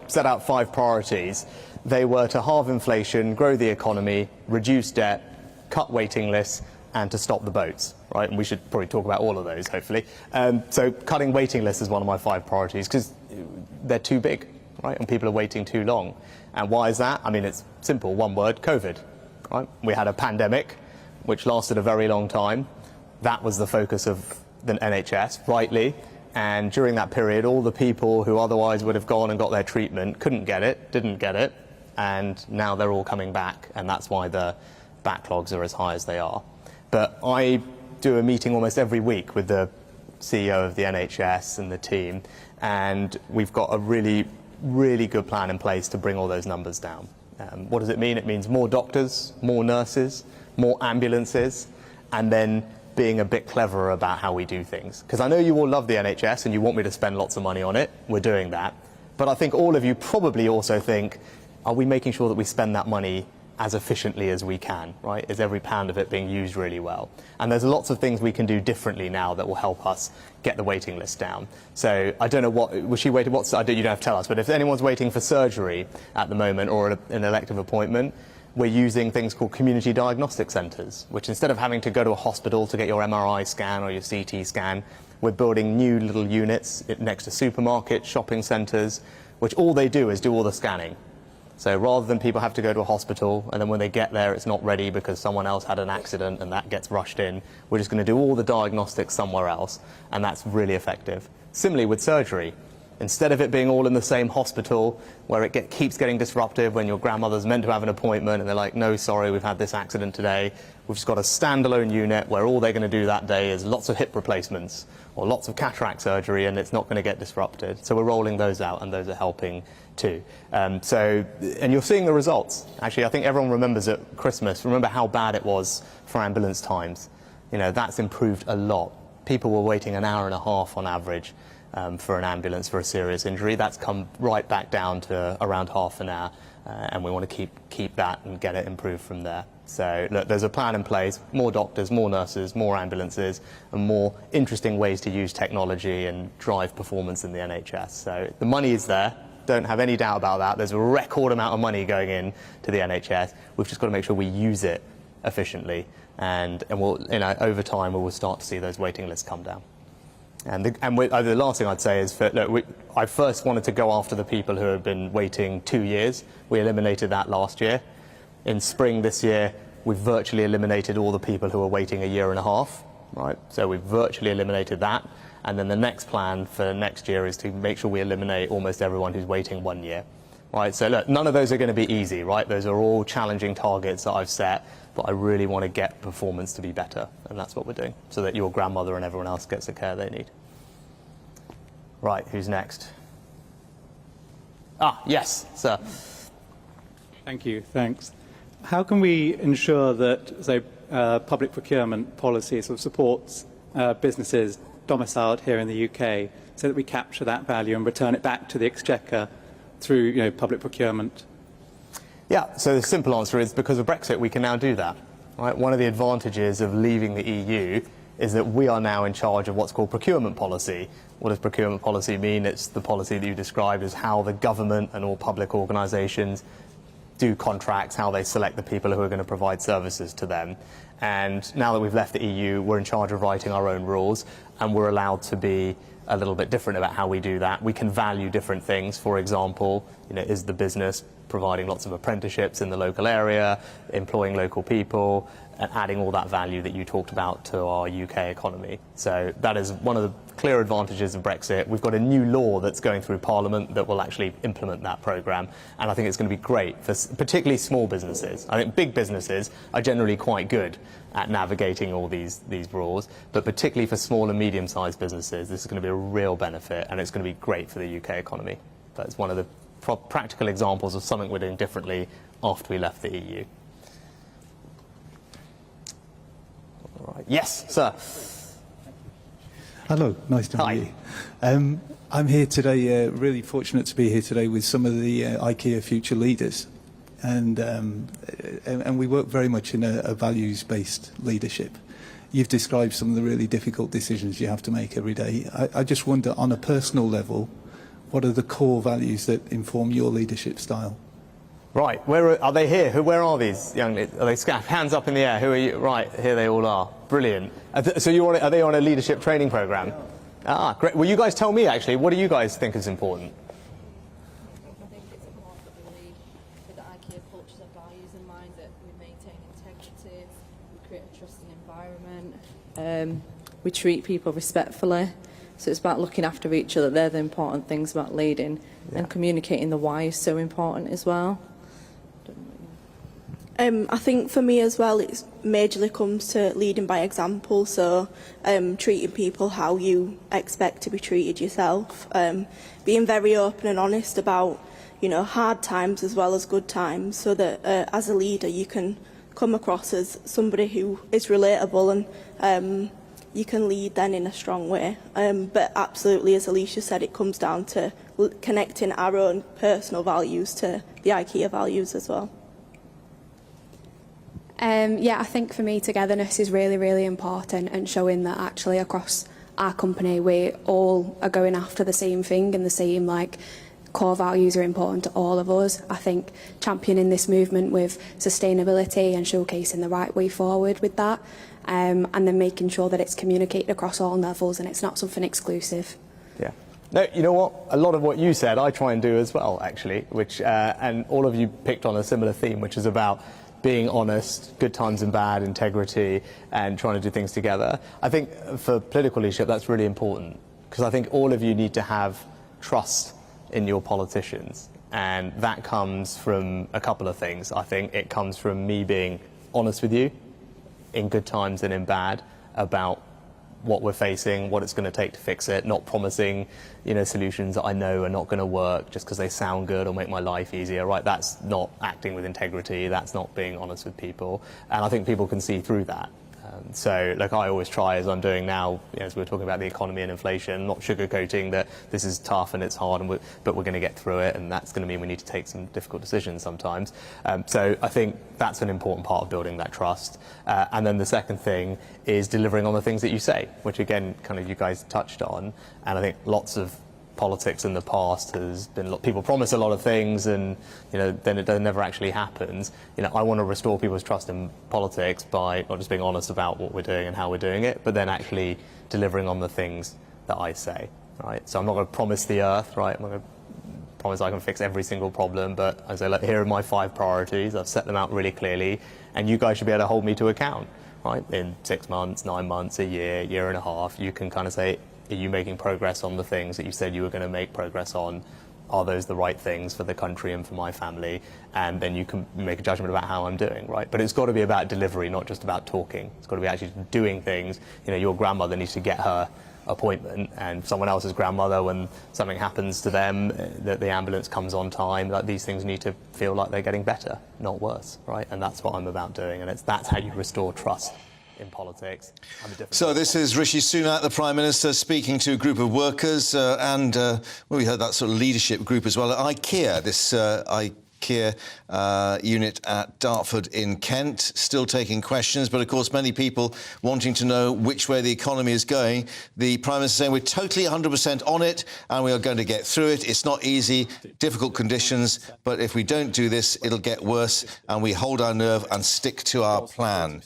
set out 5 priorities. They were to halve inflation, grow the economy, reduce debt, cut waiting lists, and to stop the boats, right? And we should probably talk about all of those, hopefully. So cutting waiting lists is one of my 5 priorities because they're too big, right? And people are waiting too long. And why is that? I mean, it's simple, one word, COVID, right? We had a pandemic, which lasted a very long time. That was the focus of the NHS, rightly. And during that period, all the people who otherwise would have gone and got their treatment couldn't get it, didn't get it, and now they're all coming back, and that's why the backlogs are as high as they are. But I do a meeting almost every week with the CEO of the NHS and the team, and we've got a really, really good plan in place to bring all those numbers down. What does it mean? It means more doctors, more nurses, more ambulances, and then being a bit cleverer about how we do things. Because I know you all love the NHS and you want me to spend lots of money on it. We're doing that. But I think all of you probably also think, are we making sure that we spend that money as efficiently as we can, right? Is every pound of it being used really well? And there's lots of things we can do differently now that will help us get the waiting list down. So I don't know was she waiting, you don't have to tell us, but if anyone's waiting for surgery at the moment or an elective appointment, we're using things called community diagnostic centres, which instead of having to go to a hospital to get your MRI scan or your CT scan, we're building new little units next to supermarkets, shopping centres, which all they do is do all the scanning. So rather than people have to go to a hospital and then when they get there it's not ready because someone else had an accident and that gets rushed in, we're just going to do all the diagnostics somewhere else, and that's really effective. Similarly with surgery. Instead of it being all in the same hospital where it keeps getting disruptive when your grandmother's meant to have an appointment and they're like, no, sorry, we've had this accident today. We've just got a standalone unit where all they're going to do that day is lots of hip replacements or lots of cataract surgery, and it's not going to get disrupted. So we're rolling those out, and those are helping too. And you're seeing the results. Actually, I think everyone remembers at Christmas, remember how bad it was for ambulance times. You know, that's improved a lot. People were waiting an hour and a half on average for an ambulance for a serious injury. That's come right back down to around half an hour, and we want to keep that and get it improved from there. So look, there's a plan in place, more doctors, more nurses, more ambulances, and more interesting ways to use technology and drive performance in the NHS. So the money is there, don't have any doubt about that. There's a record amount of money going in to the NHS. We've just got to make sure we use it efficiently, and we'll, over time we will start to see those waiting lists come down. And the last thing I'd say is, I first wanted to go after the people who have been waiting 2 years. We eliminated that last year. In spring this year, we've virtually eliminated all the people who are waiting a year and a half, right? So we've virtually eliminated that. And then the next plan for next year is to make sure we eliminate almost everyone who's waiting 1 year, right? So look, none of those are going to be easy, right? Those are all challenging targets that I've set, but I really want to get performance to be better, and that's what we're doing, so that your grandmother and everyone else gets the care they need. Right, who's next? Yes, sir. Thank you, thanks. How can we ensure that, say, public procurement policy sort of supports businesses domiciled here in the UK, so that we capture that value and return it back to the exchequer through, public procurement? Yeah, so the simple answer is because of Brexit, we can now do that. Right? One of the advantages of leaving the EU is that we are now in charge of what's called procurement policy. What does procurement policy mean? It's the policy that you described as how the government and all public organisations do contracts, how they select the people who are going to provide services to them. And now that we've left the EU, we're in charge of writing our own rules, and we're allowed to be a little bit different about how we do that. We can value different things. For example, is the business providing lots of apprenticeships in the local area, employing local people, and adding all that value that you talked about to our UK economy. So that is one of the clear advantages of Brexit. We've got a new law that's going through Parliament that will actually implement that programme, and I think it's going to be great for particularly small businesses. I think big businesses are generally quite good at navigating all these rules, but particularly for small and medium-sized businesses, this is going to be a real benefit, and it's going to be great for the UK economy. That's one of the practical examples of something we're doing differently after we left the EU. All right. Yes, sir. Hello, nice to meet you. I'm here today, really fortunate to be here today with some of the IKEA future leaders. And we work very much in a values-based leadership. You've described some of the really difficult decisions you have to make every day. I just wonder, on a personal level, what are the core values that inform your leadership style? Right, where are they here? Where are these young? Are they scattered? Hands up in the air. Who are you? Right, here they all are. Brilliant. So are they on a leadership training program? Ah, great. Well, you guys tell me actually. What do you guys think is important? I think it's important that we lead with the IKEA cultures and values in mind, that we maintain integrity, we create a trusting environment, we treat people respectfully. So it's about looking after each other. They're the important things about leading, and communicating the why is so important as well. I think for me as well, it majorly comes to leading by example, so treating people how you expect to be treated yourself, being very open and honest about, you know, hard times as well as good times, so that as a leader you can come across as somebody who is relatable and you can lead then in a strong way. But absolutely, as Alicia said, it comes down to connecting our own personal values to the IKEA values as well. Yeah, I think for me togetherness is really, really important, and showing that actually across our company we all are going after the same thing, and the same core values are important to all of us. I think championing this movement with sustainability and showcasing the right way forward with that, and then making sure that it's communicated across all levels and it's not something exclusive. Yeah. No, you know what? A lot of what you said I try and do as well, actually, which and all of you picked on a similar theme, which is about being honest, good times and bad, integrity, and trying to do things together. I think for political leadership that's really important, because I think all of you need to have trust in your politicians, and that comes from a couple of things. I think it comes from me being honest with you in good times and in bad about what we're facing, what it's going to take to fix it, not promising, you know, solutions that I know are not going to work just because they sound good or make my life easier, right? That's not acting with integrity, that's not being honest with people, and I think people can see through that. So, like I always try, as I'm doing now, you know, as we were talking about the economy and inflation, not sugarcoating that this is tough and it's hard, but we're going to get through it, and that's going to mean we need to take some difficult decisions sometimes. So I think that's an important part of building that trust. And then the second thing is delivering on the things that you say, which again, kind of you guys touched on. And I think lots of politics in the past has been people promise a lot of things, and you know then it never actually happens. You know, I want to restore people's trust in politics by not just being honest about what we're doing and how we're doing it, but then actually delivering on the things that I say. Right. So I'm not going to promise the earth. Right. I'm not going to promise I can fix every single problem, but I say, look, here are my 5 priorities. I've set them out really clearly, and you guys should be able to hold me to account. Right. In 6 months, 9 months, a year and a half, you can kind of say, are you making progress on the things that you said you were going to make progress on? Are those the right things for the country and for my family? And then you can make a judgment about how I'm doing, right? But it's got to be about delivery, not just about talking. It's got to be actually doing things. You know, your grandmother needs to get her appointment, and someone else's grandmother, when something happens to them, that the ambulance comes on time, like these things need to feel like they're getting better, not worse, right? And that's what I'm about doing, and that's how you restore trust in politics. So this is Rishi Sunak, the Prime Minister, speaking to a group of workers and we heard that sort of leadership group as well at IKEA, this IKEA unit at Dartford in Kent, still taking questions, but of course many people wanting to know which way the economy is going. The Prime Minister saying we're totally 100% on it and we are going to get through it. It's not easy, difficult conditions, but if we don't do this, it'll get worse, and we hold our nerve and stick to our plan.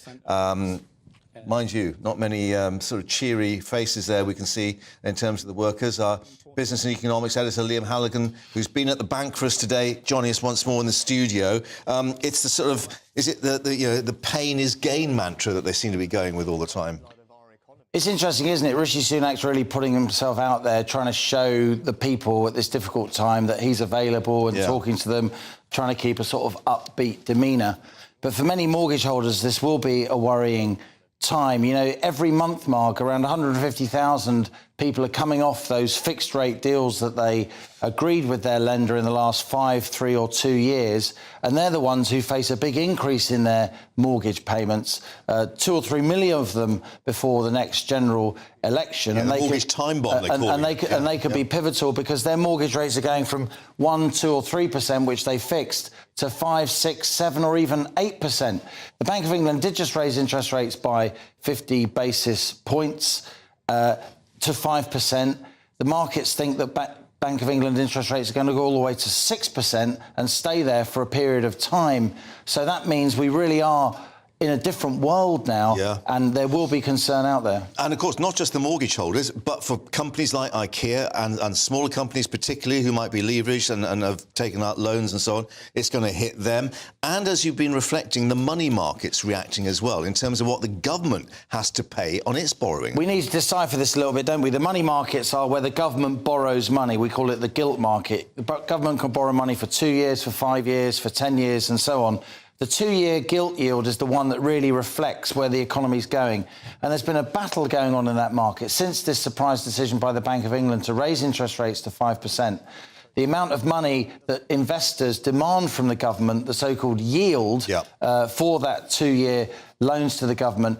Mind you, not many sort of cheery faces there we can see in terms of the workers. Our business and economics editor, Liam Halligan, who's been at the bank for us today, joining us once more in the studio. It's the sort of, is it the pain is gain mantra that they seem to be going with all the time? It's interesting, isn't it? Rishi Sunak's really putting himself out there, trying to show the people at this difficult time that he's available and talking to them, trying to keep a sort of upbeat demeanour. But for many mortgage holders, this will be a worrying time. You know, every month, Mark, around 150,000 people are coming off those fixed rate deals that they agreed with their lender in the last 5, 3 or 2 years. And they're the ones who face a big increase in their mortgage payments, 2 or 3 million of them before the next general election. And the mortgage time bomb, and they could be pivotal because their mortgage rates are going from 1, 2 or 3%, which they fixed, to 5, 6, 7 or even 8%. The Bank of England did just raise interest rates by 50 basis points to 5%. The markets think that Bank of England interest rates are going to go all the way to 6% and stay there for a period of time. So that means we really are in a different world now, and there will be concern out there. And of course, not just the mortgage holders, but for companies like IKEA and smaller companies particularly who might be leveraged and have taken out loans and so on, it's going to hit them. And as you've been reflecting, the money market's reacting as well in terms of what the government has to pay on its borrowing. We need to decipher this a little bit, don't we? The money markets are where the government borrows money. We call it the gilt market. The government can borrow money for 2 years, for 5 years, for 10 years and so on. The 2-year gilt yield is the one that really reflects where the economy's going. And there's been a battle going on in that market since this surprise decision by the Bank of England to raise interest rates to 5%. The amount of money that investors demand from the government, the so-called yield for that 2-year loans to the government,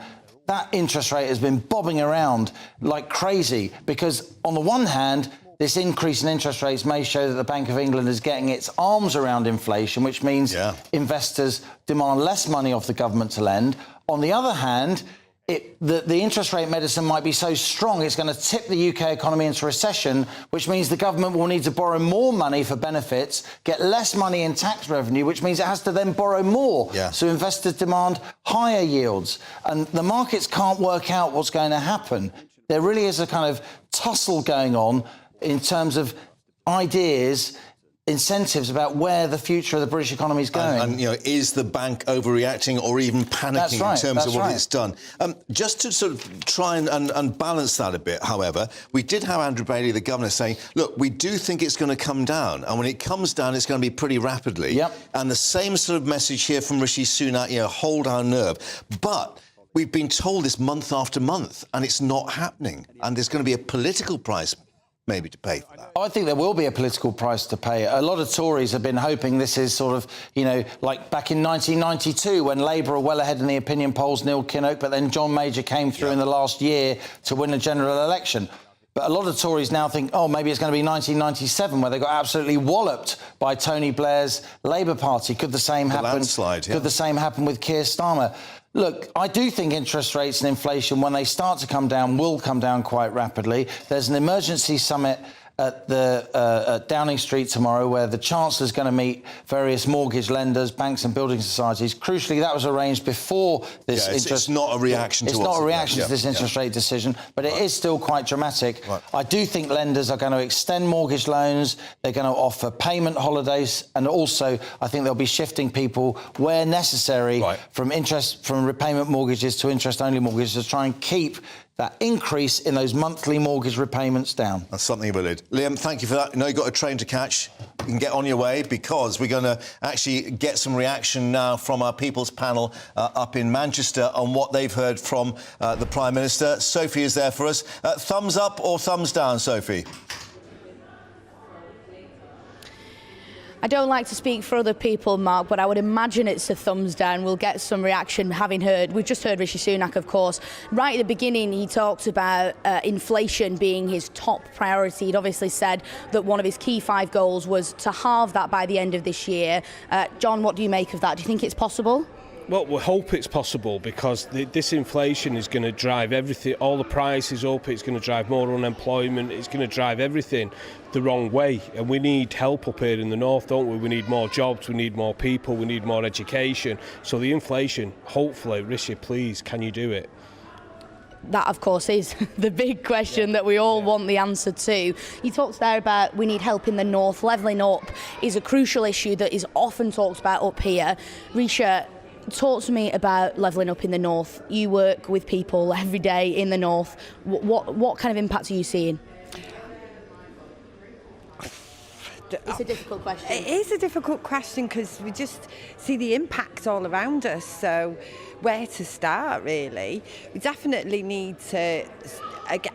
that interest rate has been bobbing around like crazy because, on the one hand, this increase in interest rates may show that the Bank of England is getting its arms around inflation, which means investors demand less money off the government to lend. On the other hand, the interest rate medicine might be so strong it's going to tip the UK economy into recession, which means the government will need to borrow more money for benefits, get less money in tax revenue, which means it has to then borrow more. So investors demand higher yields. And the markets can't work out what's going to happen. There really is a kind of tussle going on in terms of ideas, incentives about where the future of the British economy is going. And you know, is the bank overreacting or even panicking in terms of what it's done? Just to sort of try and balance that a bit, however, we did have Andrew Bailey, the governor, saying, look, we do think it's going to come down. And when it comes down, it's going to be pretty rapidly. And the same sort of message here from Rishi Sunak, you know, hold our nerve. But we've been told this month after month, and it's not happening. And there's going to be a political price maybe to pay for that. I think there will be a political price to pay. A lot of Tories have been hoping this is sort of, you know, like back in 1992 when Labour were well ahead in the opinion polls, Neil Kinnock, but then John Major came through in the last year to win a general election. But a lot of Tories now think, oh, maybe it's going to be 1997 where they got absolutely walloped by Tony Blair's Labour Party. Could the same happen? Landslide, Could the same happen with Keir Starmer? Look, I do think interest rates and inflation, when they start to come down, will come down quite rapidly. There's an emergency summit at Downing Street tomorrow where the Chancellor's going to meet various mortgage lenders, banks and building societies. Crucially, that was arranged before this it's not a reaction to It's not a reaction to this interest rate decision, but it is still quite dramatic. I do think lenders are going to extend mortgage loans. They're going to offer payment holidays, and also I think they'll be shifting people where necessary from repayment mortgages to interest-only mortgages to try and keep that increase in those monthly mortgage repayments down. That's something about it. Liam, thank you for that. I know you've got a train to catch. You can get on your way because we're going to actually get some reaction now from our People's Panel up in Manchester on what they've heard from the Prime Minister. Sophie is there for us. Thumbs up or thumbs down, Sophie? I don't like to speak for other people, Mark, but I would imagine it's a thumbs down. We'll get some reaction, we've just heard Rishi Sunak, of course. Right at the beginning, he talked about inflation being his top priority. He'd obviously said that one of his key 5 goals was to halve that by the end of this year. John, what do you make of that? Do you think it's possible? Well, we hope it's possible because this inflation is going to drive everything, all the prices up, it's going to drive more unemployment, it's going to drive everything the wrong way. And we need help up here in the north, don't we? We need more jobs, we need more people, we need more education. So the inflation, hopefully, Rishi, please, can you do it? That, of course, is the big question that we all want the answer to. He talks there about we need help in the north. Levelling up is a crucial issue that is often talked about up here. Rishi, Talk to me about levelling up in the north. You work with people every day in the north. What kind of impact are you seeing? It's a difficult question. It is a difficult question because we just see the impact all around us. So where to start, really? We definitely need to,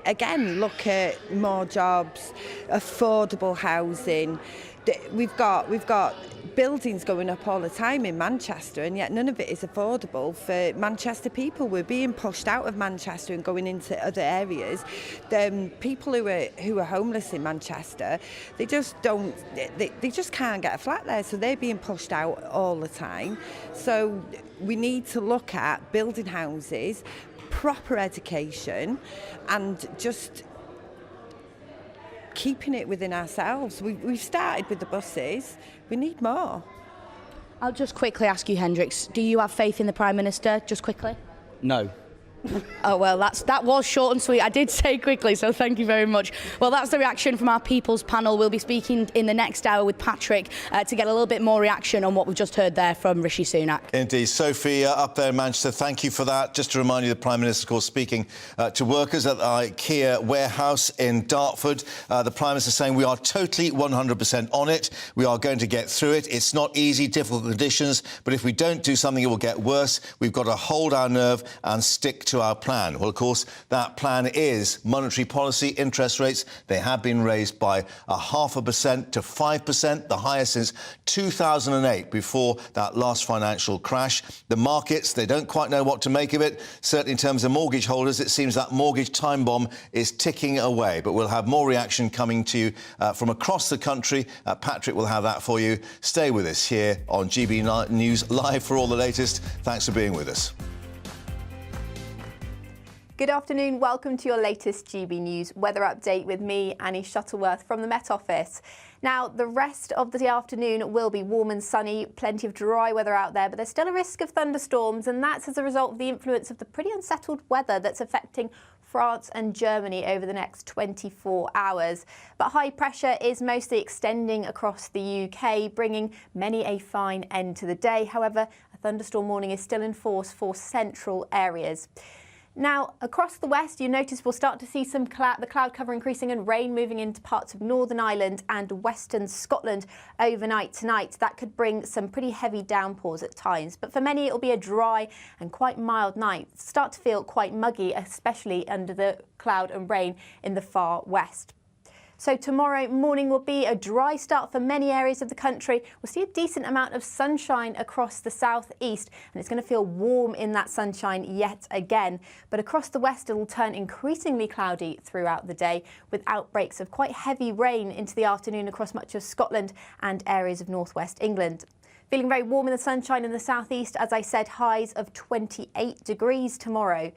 again, look at more jobs, affordable housing. We've got buildings going up all the time in Manchester, and yet none of it is affordable for Manchester people. We're being pushed out of Manchester and going into other areas. People who are homeless in Manchester, they just can't get a flat there, so they're being pushed out all the time. So we need to look at building houses, proper education, and just keeping it within ourselves. We've started with the buses. We need more. I'll just quickly ask you, Hendricks, do you have faith in the Prime Minister? Just quickly. No. Oh, well, that was short and sweet. I did say quickly, so thank you very much. Well, that's the reaction from our People's panel. We'll be speaking in the next hour with Patrick to get a little bit more reaction on what we've just heard there from Rishi Sunak. Indeed. Sophie, up there in Manchester, thank you for that. Just to remind you, the Prime Minister, of course, speaking to workers at the IKEA warehouse in Dartford. The Prime Minister saying we are totally 100% on it. We are going to get through it. It's not easy, difficult conditions, but if we don't do something, it will get worse. We've got to hold our nerve and stick to our plan. Well, of course, that plan is monetary policy. Interest rates, they have been raised by 0.5% to 5%, the highest since 2008, before that last financial crash. The markets, they don't quite know what to make of it. Certainly in terms of mortgage holders, it seems that mortgage time bomb is ticking away. But we'll have more reaction coming to you from across the country. Patrick will have that for you. Stay with us here on GB News Live for all the latest. Thanks for being with us. Good afternoon, welcome to your latest GB News weather update with me, Annie Shuttleworth from the Met Office. Now, the rest of the afternoon will be warm and sunny, plenty of dry weather out there, but there's still a risk of thunderstorms, and that's as a result of the influence of the pretty unsettled weather that's affecting France and Germany over the next 24 hours. But high pressure is mostly extending across the UK, bringing many a fine end to the day. However, a thunderstorm warning is still in force for central areas. Now, across the west, you notice we'll start to see the cloud cover increasing and rain moving into parts of Northern Ireland and western Scotland overnight tonight. That could bring some pretty heavy downpours at times. But for many, it'll be a dry and quite mild night. Start to feel quite muggy, especially under the cloud and rain in the far west. So tomorrow morning will be a dry start for many areas of the country. We'll see a decent amount of sunshine across the southeast, and it's going to feel warm in that sunshine yet again. But across the west, it will turn increasingly cloudy throughout the day, with outbreaks of quite heavy rain into the afternoon across much of Scotland and areas of northwest England. Feeling very warm in the sunshine in the southeast, as I said, highs of 28 degrees tomorrow.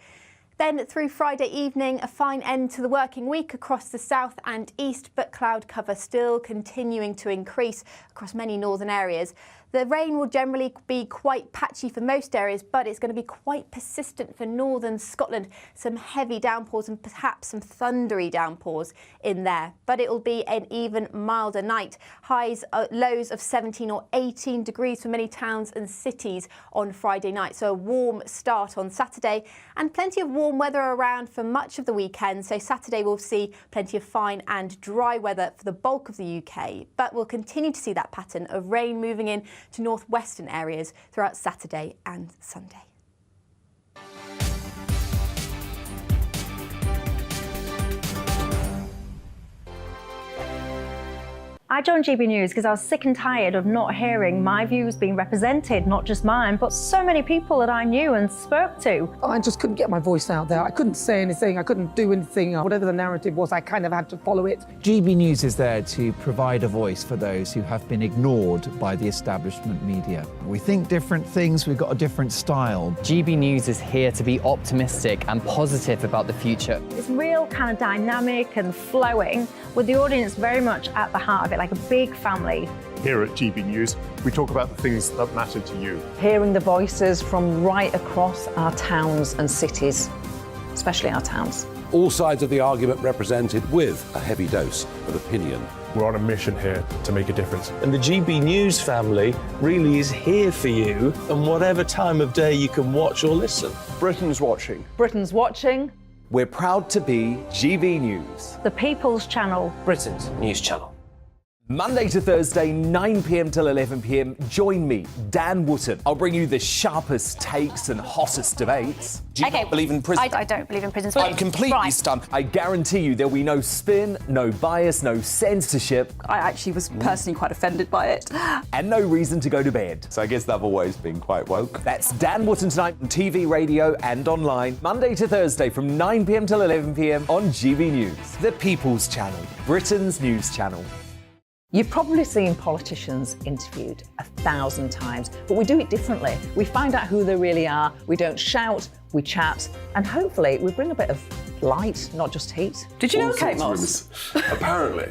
Then through Friday evening, a fine end to the working week across the south and east, but cloud cover still continuing to increase across many northern areas. The rain will generally be quite patchy for most areas, but it's going to be quite persistent for northern Scotland. Some heavy downpours and perhaps some thundery downpours in there. But it will be an even milder night. Lows of 17 or 18 degrees for many towns and cities on Friday night. So a warm start on Saturday and plenty of warm weather around for much of the weekend. So Saturday we'll see plenty of fine and dry weather for the bulk of the UK. But we'll continue to see that pattern of rain moving in to northwestern areas throughout Saturday and Sunday. I joined GB News because I was sick and tired of not hearing my views being represented, not just mine, but so many people that I knew and spoke to. I just couldn't get my voice out there. I couldn't say anything, I couldn't do anything. Whatever the narrative was, I kind of had to follow it. GB News is there to provide a voice for those who have been ignored by the establishment media. We think different things, we've got a different style. GB News is here to be optimistic and positive about the future. It's real kind of dynamic and flowing, with the audience very much at the heart of it, like a big family. Here at GB News, we talk about the things that matter to you. Hearing the voices from right across our towns and cities, especially our towns. all sides of the argument represented with a heavy dose of opinion. We're on a mission here to make a difference. And the GB News family really is here for you, and whatever time of day you can watch or listen. Britain's watching. Britain's watching. We're proud to be GB News. The People's Channel. Britain's news channel. Monday to Thursday, 9 p.m. till 11 p.m. Join me, Dan Wootton. I'll bring you the sharpest takes and hottest debates. Do you not believe in prison? I don't believe in prisons. I'm completely stunned. I guarantee you there'll be no spin, no bias, no censorship. I actually was personally quite offended by it. And no reason to go to bed. So I guess they've always been quite woke. That's Dan Wootton tonight on TV, radio and online. Monday to Thursday from 9 p.m. till 11 p.m. on GB News. The People's Channel, Britain's news channel. You've probably seen politicians interviewed 1,000 times, but we do it differently. We find out who they really are, we don't shout, we chat, and hopefully we bring a bit of light, not just heat. Did you know Kate Moss? Apparently.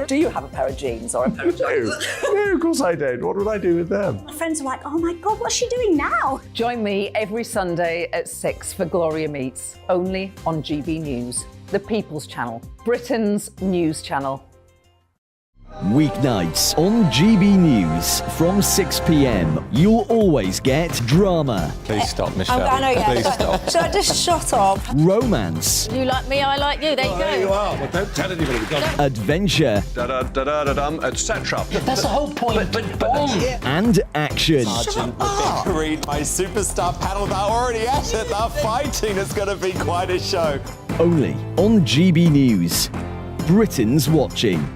Do you have a pair of jeans or a pair of jeans? No, of course I don't. What would I do with them? My friends are like, oh my God, what's she doing now? Join me every Sunday at 6 for Gloria Meets, only on GB News, the People's Channel, Britain's news channel. Weeknights on GB News from 6 p.m. You'll always get drama. Please stop, Michelle. I know, yeah. Please stop. Should I just shut up? Romance. You like me, I like you. There you go. There you are. Well, don't tell anybody. Adventure. Etc. That's the whole point. And action. Sergeant, read my superstar panel. They're already at it. They're fighting. It's going to be quite a show. Only on GB News. Britain's watching.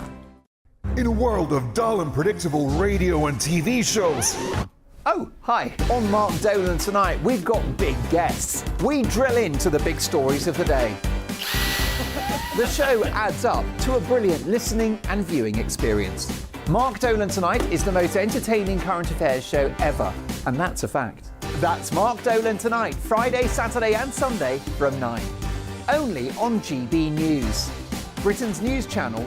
In a world of dull and predictable radio and TV shows. Oh, hi. On Mark Dolan tonight, we've got big guests. We drill into the big stories of the day. The show adds up to a brilliant listening and viewing experience. Mark Dolan Tonight is the most entertaining current affairs show ever, and that's a fact. That's Mark Dolan Tonight, Friday, Saturday and Sunday from 9. Only on GB News, Britain's news channel.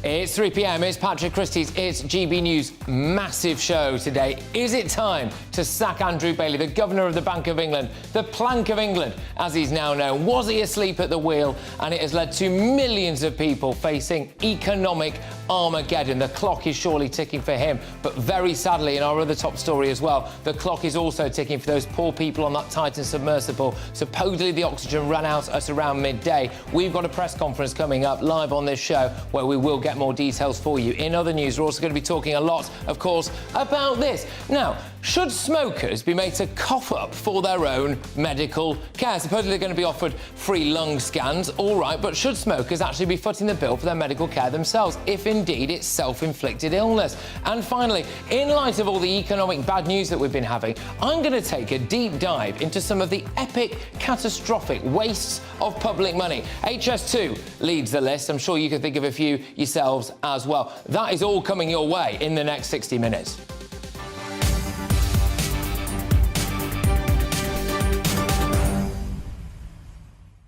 It's 3 p.m. It's Patrick Christie's. It's GB News' massive show today. Is it time to sack Andrew Bailey, the Governor of the Bank of England, the Plank of England, as he's now known? Was he asleep at the wheel? And it has led to millions of people facing economic Armageddon. The clock is surely ticking for him. But very sadly, in our other top story as well, the clock is also ticking for those poor people on that Titan submersible. Supposedly the oxygen ran out at around midday. We've got a press conference coming up live on this show where we will get more details for you. In other news, we're also going to be talking a lot, of course, about this. Now, should smokers be made to cough up for their own medical care? Supposedly they're going to be offered free lung scans, all right, but should smokers actually be footing the bill for their medical care themselves, if indeed it's self-inflicted illness? And finally, in light of all the economic bad news that we've been having, I'm going to take a deep dive into some of the epic, catastrophic wastes of public money. HS2 leads the list. I'm sure you can think of a few yourselves as well. That is all coming your way in the next 60 minutes.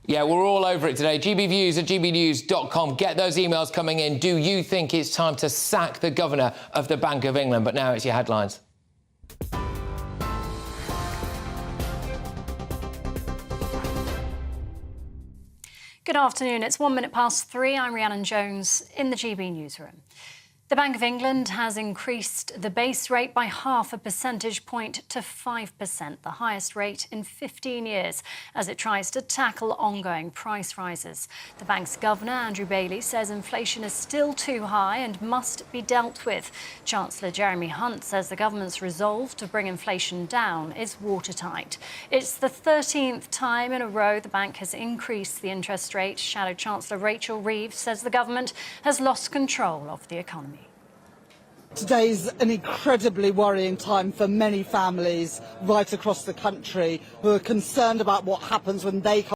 Yeah, we're all over it today. GBviews at gbnews.com. Get those emails coming in. Do you think it's time to sack the Governor of the Bank of England? But now it's your headlines. Good afternoon. It's 1 minute past 3. I'm Rhiannon Jones in the GB newsroom. The Bank of England has increased the base rate by 0.5 percentage point to 5%, the highest rate in 15 years, as it tries to tackle ongoing price rises. The bank's governor, Andrew Bailey, says inflation is still too high and must be dealt with. Chancellor Jeremy Hunt says the government's resolve to bring inflation down is watertight. It's the 13th time in a row the bank has increased the interest rate. Shadow Chancellor Rachel Reeves says the government has lost control of the economy. Today's an incredibly worrying time for many families right across the country who are concerned about what happens when they